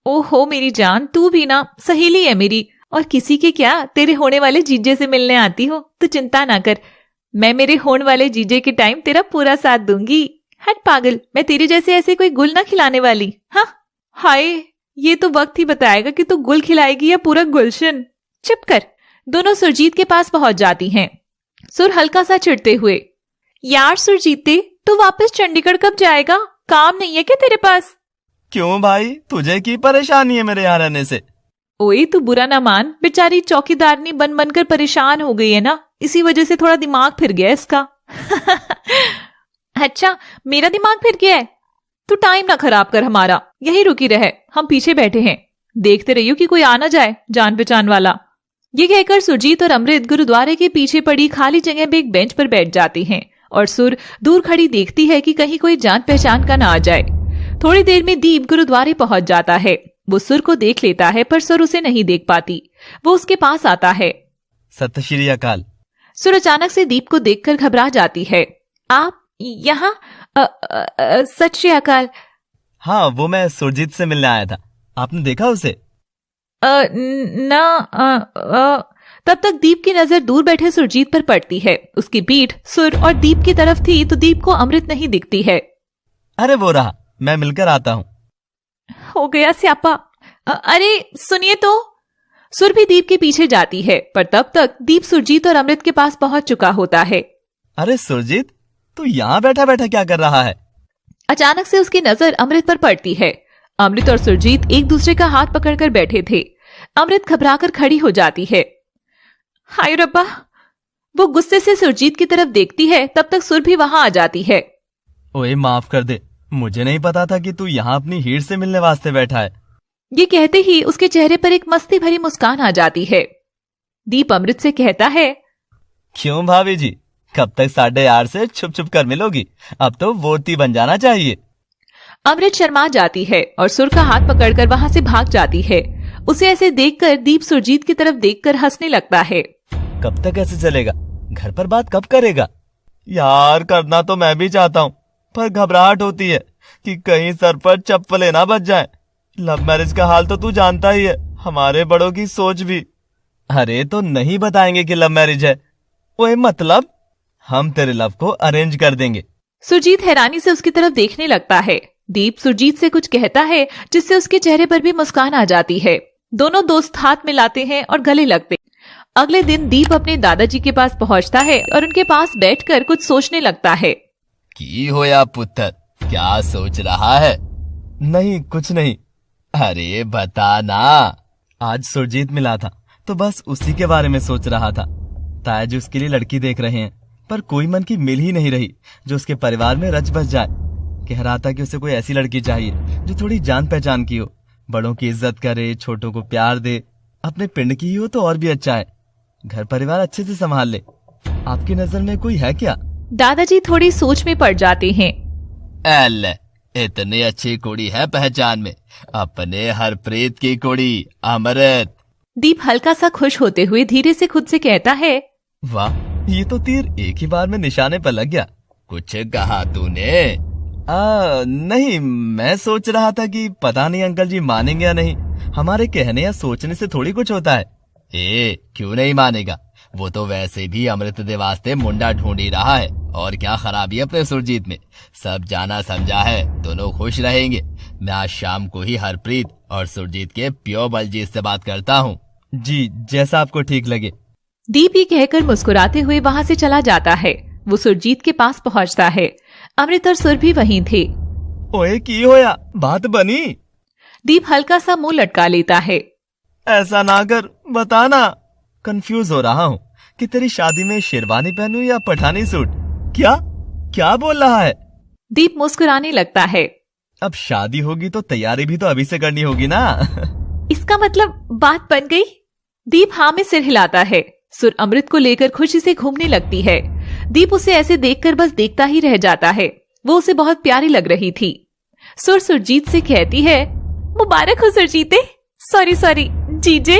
ओहो मेरी जान, तू भी ना सहेली है मेरी, और किसी के क्या तेरे होने वाले जीजे से मिलने आती हो। तू चिंता ना कर, मैं मेरे होने वाले जीजे के टाइम तेरा पूरा साथ दूंगी। हट पागल, मैं तेरे जैसे ऐसे कोई गुल ना खिलाने वाली। हाँ हाय, ये तो वक्त ही बताएगा कि तू गुल खिलाएगी या पूरा गुलशन। चुप कर। दोनों सुरजीत के पास पहुंच जाती हैं। सुर हल्का सा चिढ़ते हुए, यार सुरजीते, तू वापस चंडीगढ़ कब जाएगा? काम नहीं है क्या तेरे पास? क्यों भाई, तुझे की परेशानी है मेरे यहाँ रहने से? ओए तू बुरा ना मान, बेचारी चौकीदारनी बन बनकर परेशान हो गई है ना, इसी वजह से थोड़ा दिमाग फिर गया इसका। अच्छा, मेरा दिमाग फिर गया है? तू टाइम ना खराब कर हमारा, यही रुकी रहे, हम पीछे बैठे हैं, देखते रहियो कि कोई आ ना जाए जान पहचान वाला। ये कहकर सुरजीत और अमृत गुरुद्वारे के पीछे पड़ी खाली जगह में एक बेंच पर बैठ जाती हैं और सुर दूर खड़ी देखती है कि कहीं कोई जान पहचान का ना आ जाए। थोड़ी देर में दीप गुरुद्वारे पहुंच जाता है। वो सुर को देख लेता है पर सुर उसे नहीं देख पाती। वो उसके पास आता है। सत श्री अकाल। सुर अचानक से दीप को देखकर घबरा जाती है। आप यहाँ? सत श्री अकाल। हाँ, वो मैं सुरजीत से मिलने आया था, आपने देखा उसे? तब तक दीप की नजर दूर बैठे सुरजीत पर पड़ती है। उसकी पीठ सुर और दीप की तरफ थी तो दीप को अमृत नहीं दिखती है। अरे वो रहा, मैं मिलकर आता हूँ। हो गया स्यापा। अरे सुनिए तो। सुर भी दीप के पीछे जाती है पर तब तक दीप सुरजीत और अमृत के पास पहुंच चुका होता है। अरे सुरजीत, तू यहाँ बैठा बैठा क्या कर रहा है? अचानक से उसकी नजर अमृत पर पड़ती है। अमृत और सुरजीत एक दूसरे का हाथ पकड़कर बैठे थे। अमृत घबराकर खड़ी हो जाती है। हाय रब्बा। वो गुस्से से सुरजीत की तरफ देखती है, तब तक सुर भी वहां आ जाती है। ओए माफ कर दे, मुझे नहीं पता था कि तू यहाँ अपनी हीर से मिलने वास्ते बैठा है। ये कहते ही उसके चेहरे पर एक मस्ती भरी मुस्कान आ जाती है। दीप अमृत से कहता है, क्यों भाभी जी, कब तक साढ़े यार से छुप छुप कर मिलोगी? अब तो वोटी बन जाना चाहिए। अमृत शर्मा जाती है और सुर का हाथ पकड़कर वहां से भाग जाती है। उसे ऐसे देखकर दीप सुरजीत की तरफ देखकर हंसने लगता है। कब तक ऐसे चलेगा? घर पर बात कब करेगा? यार करना तो मैं भी चाहता हूँ, पर घबराहट होती है कि कहीं सर पर चप्पलें ना बच जाएं। लव मैरिज का हाल तो तू जानता ही है, हमारे बड़ों की सोच भी। अरे तो नहीं बताएंगे कि लव मैरिज है। ओए मतलब हम तेरे लव को अरेंज कर देंगे। सुरजीत हैरानी से उसकी तरफ देखने लगता है। दीप सुरजीत से कुछ कहता है जिससे उसके चेहरे पर भी मुस्कान आ जाती है। दोनों दोस्त हाथ मिलाते हैं और गले लगते। अगले दिन दीप अपने दादाजी के पास पहुंचता है और उनके पास बैठकर कुछ सोचने लगता है। की होया पुत्र, क्या सोच रहा है? नहीं कुछ नहीं। अरे बता ना। आज सुरजीत मिला था तो बस उसी के बारे में सोच रहा था। ताया जी उसके लिए लड़की देख रहे हैं। पर कोई मन की मिल ही नहीं रही जो उसके परिवार में रच बस जाए। कह रहा था कि उसे कोई ऐसी लड़की चाहिए जो थोड़ी जान पहचान की हो, बड़ों की इज्जत करे, छोटों को प्यार दे, अपने पिंड की ही हो तो और भी अच्छा है, घर परिवार अच्छे से संभाल ले। आपकी नजर में कोई है क्या? दादाजी थोड़ी सोच में पड़ जाते हैं। एल, इतनी अच्छी कुड़ी है पहचान में, अपने हरप्रीत की कुड़ी अमृत। दीप हल्का सा खुश होते हुए धीरे से खुद से कहता है, वाह, ये तो तीर एक ही बार में निशाने पर लग गया। कुछ कहा तूने? नहीं, मैं सोच रहा था कि पता नहीं अंकल जी मानेंगे या नहीं। हमारे कहने या सोचने से थोड़ी कुछ होता है। क्यों नहीं मानेगा? वो तो वैसे भी अमृत दे वास्ते मुंडा ढूंढ ही रहा है, और क्या खराबी अपने सुरजीत में? सब जाना समझा है, दोनों खुश रहेंगे। मैं आज शाम को ही हरप्रीत और सुरजीत के प्यो बलजीत से बात करता हूँ। जी, जैसा आपको ठीक लगे। दीप ये कहकर मुस्कुराते हुए वहाँ से चला जाता है। वो सुरजीत के पास पहुँचता है। अमृत और सुर भी वहीं थे। ओए, की होया? बात बनी? दीप हल्का सा मुंह लटका लेता है। ऐसा ना कर, बताना। कंफ्यूज हो रहा हूँ कि तेरी शादी में शेरवानी पहनूं या पठानी सूट। क्या क्या बोल रहा है? दीप मुस्कुराने लगता है। अब शादी होगी तो तैयारी भी तो अभी से करनी होगी ना। इसका मतलब बात बन गई? दीप हाँ में सिर हिलाता है। सुर अमृत को लेकर खुशी से घूमने लगती है। दीप उसे ऐसे देखकर बस देखता ही रह जाता है। वो उसे बहुत प्यारी लग रही थी। सुर सुरजीत से कहती है, मुबारक हो सुरजीते। सॉरी जीजे।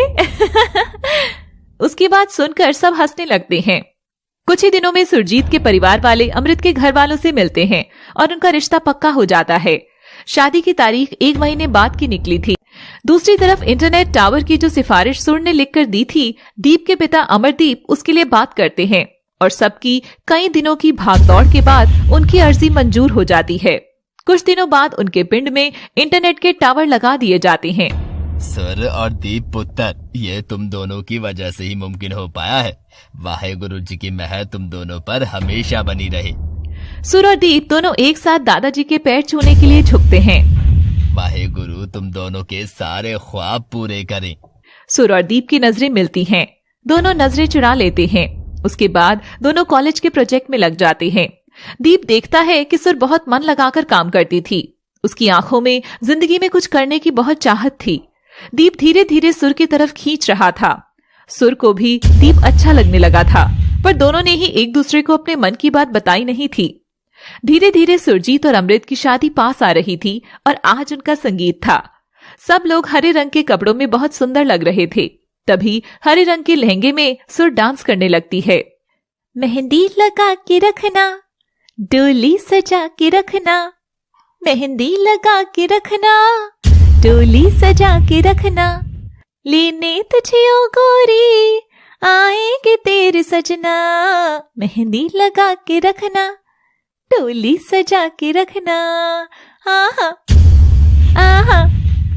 उसकी बात सुनकर सब हंसने लगते हैं। कुछ ही दिनों में सुरजीत के परिवार वाले अमृत के घर वालों से मिलते हैं और उनका रिश्ता पक्का हो जाता है। शादी की तारीख 1 महीने बाद की निकली थी। दूसरी तरफ इंटरनेट टावर की जो सिफारिश सुर ने लिखकर दी थी, दीप के पिता अमरदीप उसके लिए बात करते हैं और सबकी कई दिनों की भागदौड़ के बाद उनकी अर्जी मंजूर हो जाती है। कुछ दिनों बाद उनके पिंड में इंटरनेट के टावर लगा दिए जाते हैं। सुर और दीप पुत्र, ये तुम दोनों की वजह से ही मुमकिन हो पाया है। वाहेगुरु जी की मेहर तुम दोनों पर हमेशा बनी रहे। सुर और दीप दोनों एक साथ दादाजी के पैर छूने के लिए झुकते हैं। वाहेगुरु तुम दोनों के सारे ख्वाब पूरे करें। सुर और दीप की नजरें मिलती हैं। दोनों नजरें चुरा लेते हैं। उसके बाद दोनों कॉलेज के प्रोजेक्ट में लग जाते हैं। दीप देखता है कि सुर बहुत मन लगाकर काम करती थी। उसकी आंखों में जिंदगी में कुछ करने की बहुत चाहत थी। दीप धीरे धीरे सुर की तरफ खींच रहा था। सुर को भी दीप अच्छा लगने लगा था, पर दोनों ने ही एक दूसरे को अपने मन की बात बताई नहीं थी। धीरे धीरे सुरजीत और अमृत की शादी पास आ रही थी और आज उनका संगीत था। सब लोग हरे रंग के कपड़ों में बहुत सुंदर लग रहे थे। तभी हरे रंग के लहंगे में सुर डांस करने लगती है। मेहंदी लगा के रखना, डोली सजा के रखना, मेहंदी लगा के रखना, डोली सजा के रखना, लेने तुझे ओ गोरी आएंगे तेरे सजना, मेहंदी लगा के रखना, डोली सजा के रखना। आहा आहा।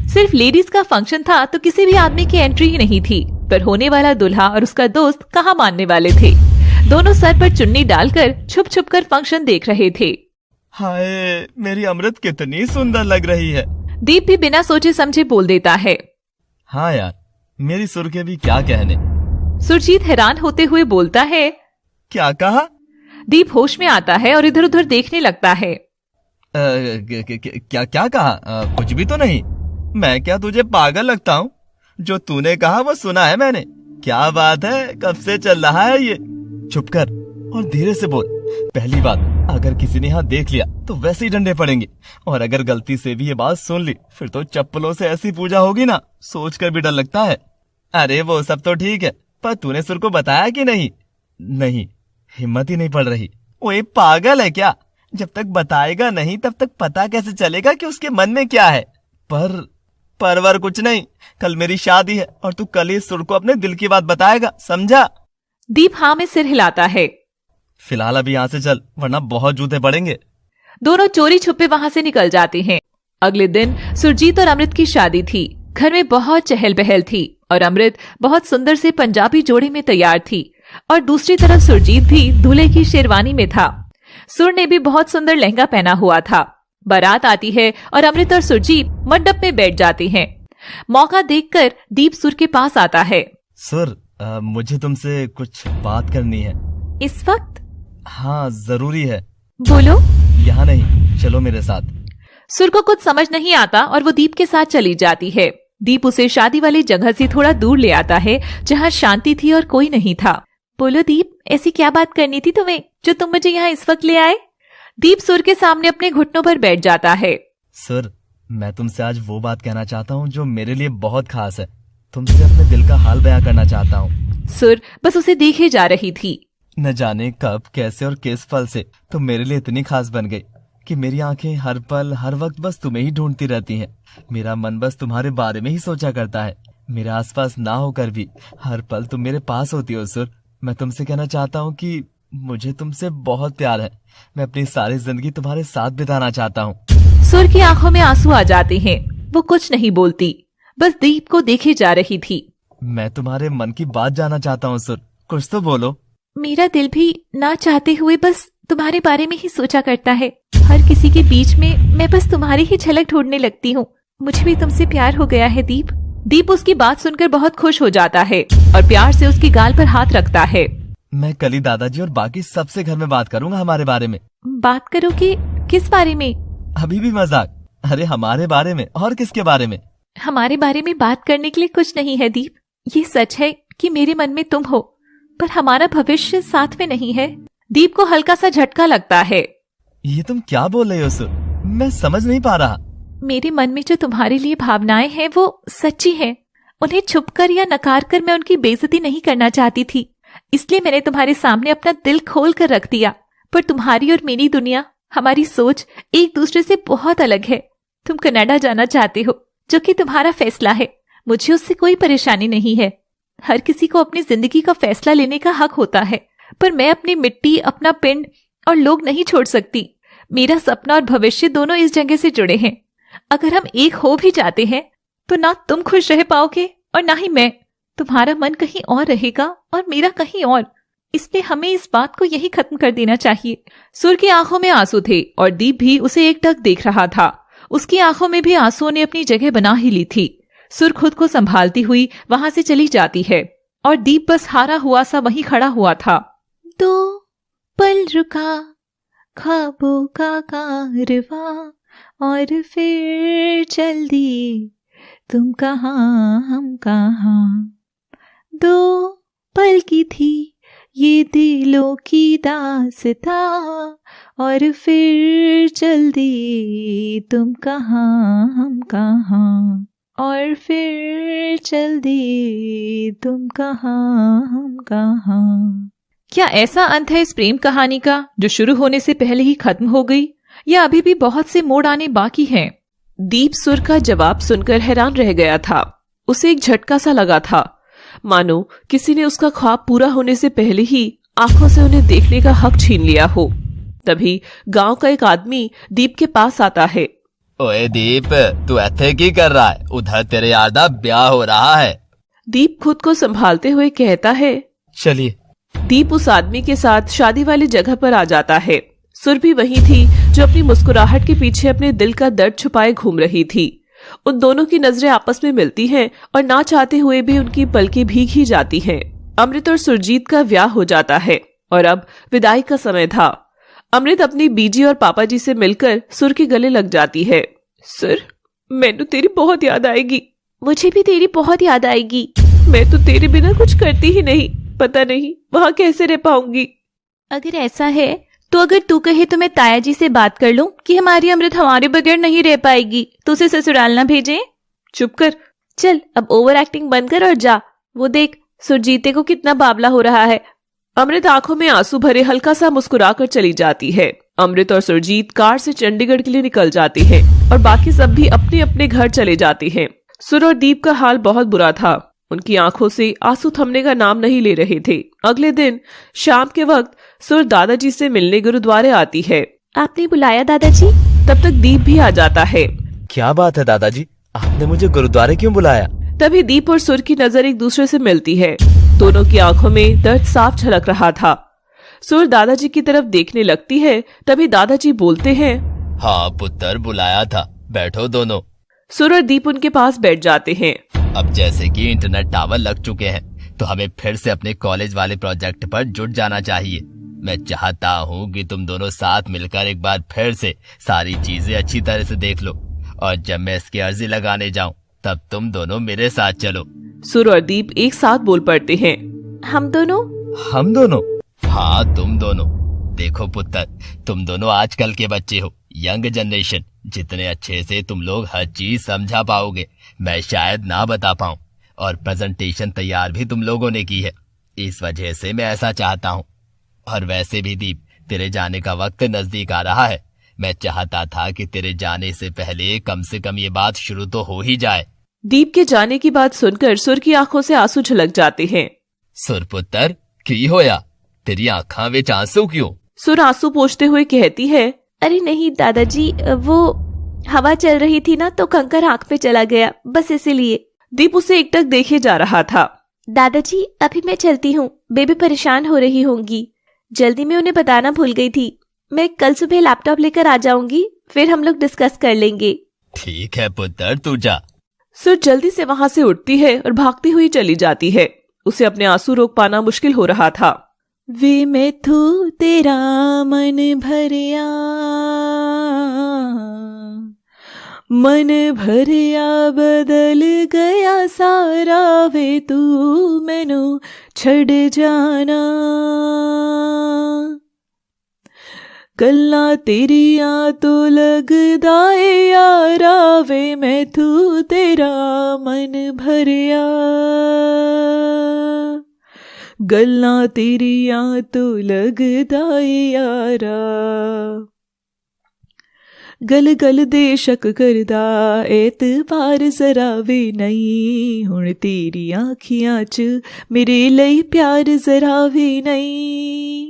सिर्फ लेडीज का फंक्शन था तो किसी भी आदमी की एंट्री ही नहीं थी, पर होने वाला दूल्हा और उसका दोस्त कहाँ मानने वाले थे। दोनों सर पर चुन्नी डालकर छुप छुप कर फंक्शन देख रहे थे। हाय, मेरी अमृत कितनी सुंदर लग रही है। दीप भी बिना सोचे समझे बोल देता है। हाँ यार, मेरी सुर के भी क्या कहने। सुरजीत हैरान होते हुए बोलता है। क्या कहा? दीप होश में आता है और इधर उधर देखने लगता है। क्या कहा? कुछ भी तो नहीं। मैं क्या तुझे पागल लगता हूँ? जो तूने कहा वो सुना है मैंने। क्या बात है, कब से चल रहा है ये? चुप कर और धीरे से बोल। पहली बात, अगर किसी ने यहाँ देख लिया तो वैसे ही डंडे पड़ेंगे, और अगर गलती से भी ये बात सुन ली फिर तो चप्पलों से ऐसी पूजा होगी ना, सोचकर भी डर लगता है। अरे वो सब तो ठीक है, पर तूने सुर को बताया कि नहीं? नहीं, हिम्मत ही नहीं पड़ रही। ओए पागल है क्या? जब तक बताएगा नहीं तब तक पता कैसे चलेगा कि उसके मन में क्या है? परवर कुछ नहीं, कल मेरी शादी है और तू कल ही सुर को अपने दिल की बात बताएगा, समझा? दीप हाँ में सिर हिलाता है। फिलहाल अभी यहाँ से चल, वरना बहुत जूते पड़ेंगे। दोनों चोरी छुपे वहाँ से निकल जाते हैं। अगले दिन सुरजीत और अमृत की शादी थी। घर में बहुत चहल पहल थी और अमृत बहुत सुंदर से पंजाबी जोड़े में तैयार थी, और दूसरी तरफ सुरजीत भी दूल्हे की शेरवानी में था। सुर ने भी बहुत सुंदर लहंगा पहना हुआ था। बारात आती है और अमृत और सुरजीत मंडप में बैठ जाते हैं। मौका देखकर दीप सुर के पास आता है। सुर, मुझे तुमसे कुछ बात करनी है। इस वक्त? हाँ जरूरी है। बोलो। यहाँ नहीं, चलो मेरे साथ। सुर को कुछ समझ नहीं आता और वो दीप के साथ चली जाती है। दीप उसे शादी वाली जगह से थोड़ा दूर ले आता है जहाँ शांति थी और कोई नहीं था। बोलो दीप, ऐसी क्या बात करनी थी तुम्हें जो तुम मुझे यहाँ इस वक्त ले आए? दीप सुर के सामने अपने घुटनों पर बैठ जाता है। सुर, मैं तुमसे आज वो बात कहना चाहता हूँ जो मेरे लिए बहुत खास है। तुमसे अपने दिल का हाल बयां करना चाहता हूँ। सुर बस उसे देखे जा रही थी। न जाने कब, कैसे और किस पल से तुम मेरे लिए इतनी खास बन गई कि मेरी आंखें हर पल हर वक्त बस तुम्हें ही ढूंढती रहती हैं। मेरा मन बस तुम्हारे बारे में ही सोचा करता है। मेरे आसपास ना होकर भी हर पल तुम मेरे पास होती हो। सुर, मैं तुमसे कहना चाहता हूँ कि मुझे तुमसे बहुत प्यार है। मैं अपनी सारी जिंदगी तुम्हारे साथ बिताना चाहता हूँ। सुर की आंखों में आंसू आ जाते हैं। वो कुछ नहीं बोलती, बस दीप को देखे जा रही थी। मैं तुम्हारे मन की बात जानना चाहता हूँ सुर, कुछ तो बोलो। मेरा दिल भी ना चाहते हुए बस तुम्हारे बारे में ही सोचा करता है। हर किसी के बीच में मैं बस तुम्हारी ही झलक ढूंढने लगती हूँ। मुझे भी तुमसे प्यार हो गया है दीप। दीप उसकी बात सुनकर बहुत खुश हो जाता है और प्यार से उसकी गाल पर हाथ रखता है। मैं कल ही दादाजी और बाकी सबसे घर में बात करूंगा हमारे बारे में। बात करोगे? किस बारे में? अभी भी मजाक? अरे हमारे बारे में, और किसके बारे में? हमारे बारे में बात करने के लिए कुछ नहीं है दीप। ये सच है कि मेरे मन में तुम हो, पर हमारा भविष्य साथ में नहीं है। दीप को हल्का सा झटका लगता है। ये तुम क्या बोल रही हो सुर? मैं समझ नहीं पा रहा। मेरे मन में जो तुम्हारे लिए भावनाएं हैं वो सच्ची हैं। उन्हें छुपकर या नकार कर मैं उनकी बेइज्जती नहीं करना चाहती थी, इसलिए मैंने तुम्हारे सामने अपना दिल खोल कर रख दिया। पर तुम्हारी और मेरी दुनिया, हमारी सोच एक दूसरे से बहुत अलग है। तुम कनाडा जाना चाहते हो, जो कि तुम्हारा फैसला है। मुझे उससे कोई परेशानी नहीं है। हर किसी को अपनी जिंदगी का फैसला लेने का हक होता है, पर मैं अपनी मिट्टी, अपना पिंड और लोग नहीं छोड़ सकती। मेरा सपना और भविष्य दोनों इस जगह से जुड़े हैं। अगर हम एक हो भी जाते हैं तो ना तुम खुश रह पाओगे और ना ही मैं। तुम्हारा मन कहीं और रहेगा और मेरा कहीं और। इसलिए हमें इस बात को यही खत्म कर देना चाहिए। सुर की आंखों में आंसू थे और दीप भी उसे एकटक देख रहा था। उसकी आंखों में भी आंसुओं ने अपनी जगह बना ही ली थी। सुर खुद को संभालती हुई वहां से चली जाती है और दीप बस हारा हुआ सा वहीं खड़ा हुआ था। दो पल रुका ख्वाबों का कारवां और फिर चल दी, तुम कहाँ हम कहाँ। दो पल की थी ये दिलों की दास्तां और फिर चल दी, तुम कहाँ हम कहाँ। और फिर चल दी, तुम कहाँ हम कहाँ। क्या ऐसा अंत है इस प्रेम कहानी का जो शुरू होने से पहले ही खत्म हो गई, या अभी भी बहुत से मोड़ आने बाकी हैं? दीप सुर का जवाब सुनकर हैरान रह गया था। उसे एक झटका सा लगा था, मानो किसी ने उसका ख्वाब पूरा होने से पहले ही आंखों से उन्हें देखने का हक छीन लिया हो। तभी गांव का एक आदमी दीप के पास आता है। ओए दीप, तू ऐसे की कर रहा है? उधर तेरे यार दा ब्याह हो रहा है। दीप खुद को संभालते हुए कहता है। चलिए। दीप उस आदमी के साथ शादी वाली जगह पर आ जाता है। सुर भी वही थी जो अपनी मुस्कुराहट के पीछे अपने दिल का दर्द छुपाए घूम रही थी। उन दोनों की नजरें आपस में मिलती हैं और ना चाहते हुए भी उनकी पलकें भीग ही जाती हैं। अमृत और सुरजीत का ब्याह हो जाता है और अब विदाई का समय था। अमृत अपनी बीजी और पापा जी से मिलकर सुर के गले लग जाती है। सुर, मैनू तेरी बहुत याद आएगी। मुझे भी तेरी बहुत याद आएगी। मैं तो तेरे बिना कुछ करती ही नहीं। पता नहीं वहाँ कैसे रह पाऊंगी। अगर ऐसा है तो अगर तू कहे तो मैं ताया जी से बात कर लूं कि हमारी अमृत हमारे बगैर नहीं रह पाएगी, तो उसे ससुराल ना भेजें। चुप कर। चल अब ओवर एक्टिंग बंद कर और जा। वो देख सुरजीते को कितना बावला हो रहा है। अमृत आंखों में आंसू भरे हल्का सा मुस्कुराकर चली जाती है। अमृत और सुरजीत कार से चंडीगढ़ के लिए निकल जाती हैं और बाकी सब भी अपने अपने घर चले जाते हैं। सुर और दीप का हाल बहुत बुरा था। उनकी आंखों से आंसू थमने का नाम नहीं ले रहे थे। अगले दिन शाम के वक्त सुर दादाजी से मिलने गुरुद्वारे आती है। आपने बुलाया दादाजी? तब तक दीप भी आ जाता है। क्या बात है दादाजी, आपने मुझे गुरुद्वारे क्यों बुलाया? तभी दीप और सुर की नजर एक दूसरे से मिलती है। दोनों की आंखों में दर्द साफ झलक रहा था। सुर दादाजी की तरफ देखने लगती है, तभी दादाजी बोलते हैं। हाँ पुत्र, बुलाया था, बैठो दोनों। सुर और दीप उनके पास बैठ जाते हैं। अब जैसे कि इंटरनेट टावर लग चुके हैं तो हमें फिर से अपने कॉलेज वाले प्रोजेक्ट पर जुट जाना चाहिए। मैं चाहता हूँ कि तुम दोनों साथ मिलकर एक बार फिर से सारी चीजें अच्छी तरह से देख लो, और जब मैं इसकी अर्जी लगाने जाऊं तब तुम दोनों मेरे साथ चलो। सुर और दीप एक साथ बोल पड़ते हैं। हम दोनों? हम दोनों? हाँ, तुम दोनों। देखो पुत्र, तुम दोनों आजकल के बच्चे हो, यंग जनरेशन। जितने अच्छे से तुम लोग हर चीज समझा पाओगे मैं शायद ना बता पाऊं, और प्रेजेंटेशन तैयार भी तुम लोगों ने की है, इस वजह से मैं ऐसा चाहता हूं। और वैसे भी दीप, तेरे जाने का वक्त नजदीक आ रहा है। मैं चाहता था कि तेरे जाने से पहले कम से कम ये बात शुरू तो हो ही जाए। दीप के जाने की बात सुनकर सुर की आंखों से आंसू झलक जाते हैं। सुर पुत्र, की होया? तेरी आंखां विच आंसू क्यों? सुर आंसू पोंछते हुए कहती है, अरे नहीं दादाजी, वो हवा चल रही थी ना तो कंकर आंख पे चला गया, बस इसीलिए। दीप उसे एकटक देखे जा रहा था। दादाजी अभी मैं चलती हूँ, बेबी परेशान हो रही होंगी। जल्दी में उन्हें बताना भूल गई थी। मैं कल सुबह लैपटॉप लेकर आ जाऊंगी, फिर हम लोग डिस्कस कर लेंगे। ठीक है पुत्र, तू जा। सुर जल्दी से वहां से उठती है और भागती हुई चली जाती है। उसे अपने आंसू रोक पाना मुश्किल हो रहा था। वे मैं थू तेरा मन भरिया, मन भरिया बदल गया सारा, वे तू मैनू छड़ जाना। गल्लां तेरियां तो लगदा ए यारा, वे मैं तू तेरा मन भरिया। गल्लां तेरियां तो लगदा ए यारा, गल गल दे शक करदा एतबार जरा वे नहीं। हुण तेरियां अखियां च मेरे लई प्यार जरा वे नहीं।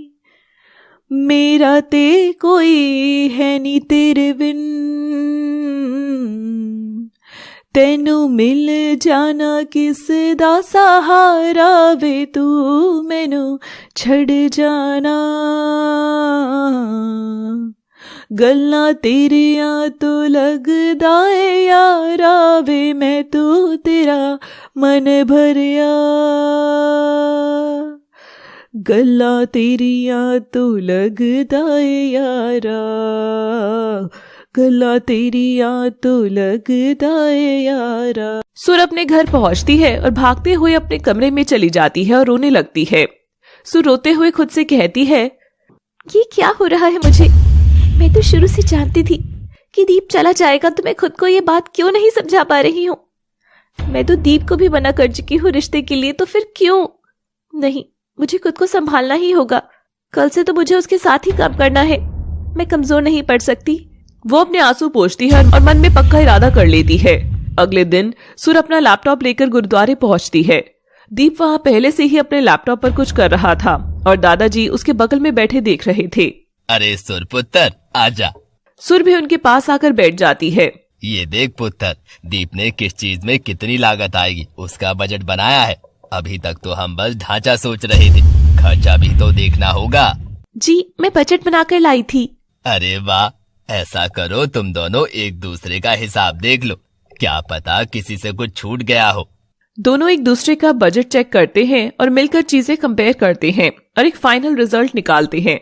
मेरा ते कोई है नी तेरे बिन, तेनू मिल जाना किस दा सहारा, वे तू मैनू छड़ जाना। गल्लां तेरियां तो लगदा ए यारा, वे मैं तू तेरा मन भरिया। गल्लां तेरियां तो लगदा ए यारा, गल्लां तेरियां तो लगदा ए यारा। सुर अपने घर पहुंचती है और भागते हुए अपने कमरे में चली जाती है और रोने लगती है। सुर रोते हुए खुद से कहती है, ये क्या हो रहा है मुझे? मैं तो शुरू से जानती थी कि दीप चला जाएगा, तो मैं खुद को ये बात क्यों नहीं समझा पा रही हूँ। मैं तो दीप को भी मना कर चुकी हूँ रिश्ते के लिए, तो फिर क्यों? नहीं, मुझे खुद को संभालना ही होगा। कल से तो मुझे उसके साथ ही काम करना है। मैं कमजोर नहीं पड़ सकती। वो अपने आंसू पोंछती है और मन में पक्का इरादा कर लेती है। अगले दिन सुर अपना लैपटॉप लेकर गुरुद्वारे पहुंचती है। दीप वहां पहले से ही अपने लैपटॉप पर कुछ कर रहा था और दादाजी उसके बगल में बैठे देख रहे थे। अरे सुर पुत्र, आजा। सुर भी उनके पास आकर बैठ जाती है। ये देख पुत्र, दीप ने किस चीज में कितनी लागत आएगी उसका बजट बनाया है। अभी तक तो हम बस ढांचा सोच रहे थे, खर्चा भी तो देखना होगा। जी, मैं बजट बनाकर लाई थी। अरे वाह, ऐसा करो तुम दोनों एक दूसरे का हिसाब देख लो, क्या पता किसी से कुछ छूट गया हो। दोनों एक दूसरे का बजट चेक करते हैं और मिलकर चीजें कंपेयर करते हैं और एक फाइनल रिजल्ट निकालते हैं।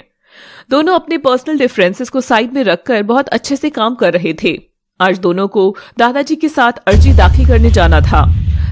दोनों अपने पर्सनल डिफरेंसेस को साइड में रखकर बहुत अच्छे से काम कर रहे थे। आज दोनों को दादाजी के साथ अर्जी दाखिल करने जाना था।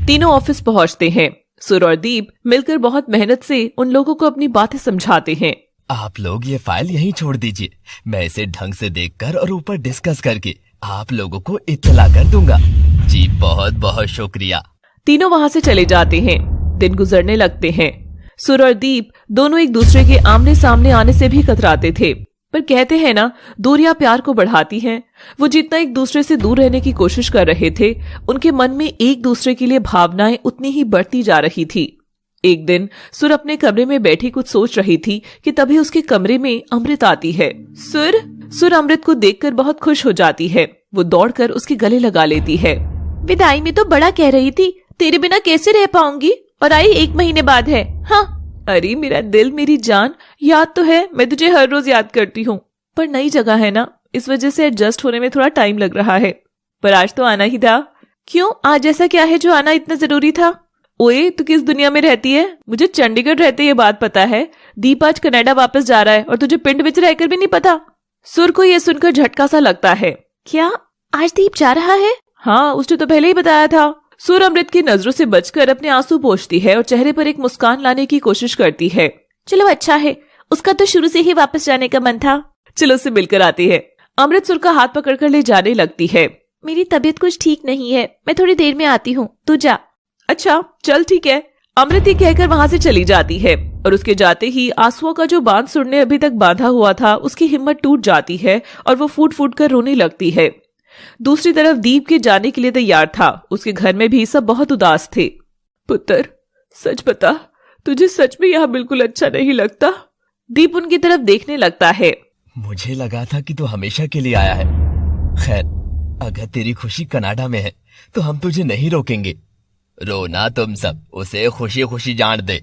तीनों ऑफिस पहुंचते हैं। सुर और दीप मिलकर बहुत मेहनत से उन लोगों को अपनी बातें समझाते हैं। आप लोग ये फाइल यहीं छोड़ दीजिए, मैं इसे ढंग से देखकर और ऊपर डिस्कस करके आप लोगों को इत्तला कर दूंगा। जी बहुत बहुत शुक्रिया। तीनों वहां से चले जाते हैं। दिन गुजरने लगते हैं। सुर और दीप दोनों एक दूसरे के आमने सामने आने से भी कतराते थे, पर कहते हैं ना, दूरियां प्यार को बढ़ाती हैं। वो जितना एक दूसरे से दूर रहने की कोशिश कर रहे थे, उनके मन में एक दूसरे के लिए भावनाएं उतनी ही बढ़ती जा रही थी। एक दिन सुर अपने कमरे में बैठी कुछ सोच रही थी कि तभी उसके कमरे में अमृत आती है। सुर अमृत को देखकर बहुत खुश हो जाती है। वो दौड़कर उसके गले लगा लेती है। विदाई में तो बड़ा कह रही थी, तेरे बिना कैसे रह पाऊंगी, और आई 1 महीने बाद है। हाँ, अरे मेरा दिल, मेरी जान, याद तो है, मैं तुझे हर रोज याद करती हूँ, पर नई जगह है ना, इस वजह से एडजस्ट होने में थोड़ा टाइम लग रहा है। पर आज तो आना ही था। क्यों, आज ऐसा क्या है जो आना इतना जरूरी था? ओए, तू किस दुनिया में रहती है? मुझे चंडीगढ़ रहते ये बात पता है। दीप आज कनाडा वापस जा रहा है और तुझे पिंड विच रहकर भी नहीं पता। सुर को यह सुनकर झटका सा लगता है। क्या आज दीप जा रहा है? हाँ, उसने तो पहले ही बताया था। सुर अमृत की नजरों से बचकर अपने आंसू पोंछती है और चेहरे पर एक मुस्कान लाने की कोशिश करती है। चलो अच्छा है, उसका तो शुरू से ही वापस जाने का मन था। चलो उससे मिलकर आती है। अमृत सुर का हाथ पकड़कर ले जाने लगती है। मेरी तबीयत कुछ ठीक नहीं है, मैं थोड़ी देर में आती हूँ, तू जा। अच्छा चल ठीक है। अमृत ये कहकर वहां से चली जाती है और उसके जाते ही आंसुओं का जो बांध सुर ने अभी तक बांधा हुआ था उसकी हिम्मत टूट जाती है और वो फूट फूट कर रोने लगती है। दूसरी तरफ दीप के जाने के लिए तैयार था। उसके घर में भी सब बहुत उदास थे। पुत्र, सच बता, तुझे सच में यहाँ बिल्कुल अच्छा नहीं लगता? दीप उनकी तरफ देखने लगता है। मुझे लगा था कि तू हमेशा के लिए आया है। खैर, अगर तेरी खुशी कनाडा में है तो हम तुझे नहीं रोकेंगे। रोना तुम सब, उसे खुशी खुशी जान दे।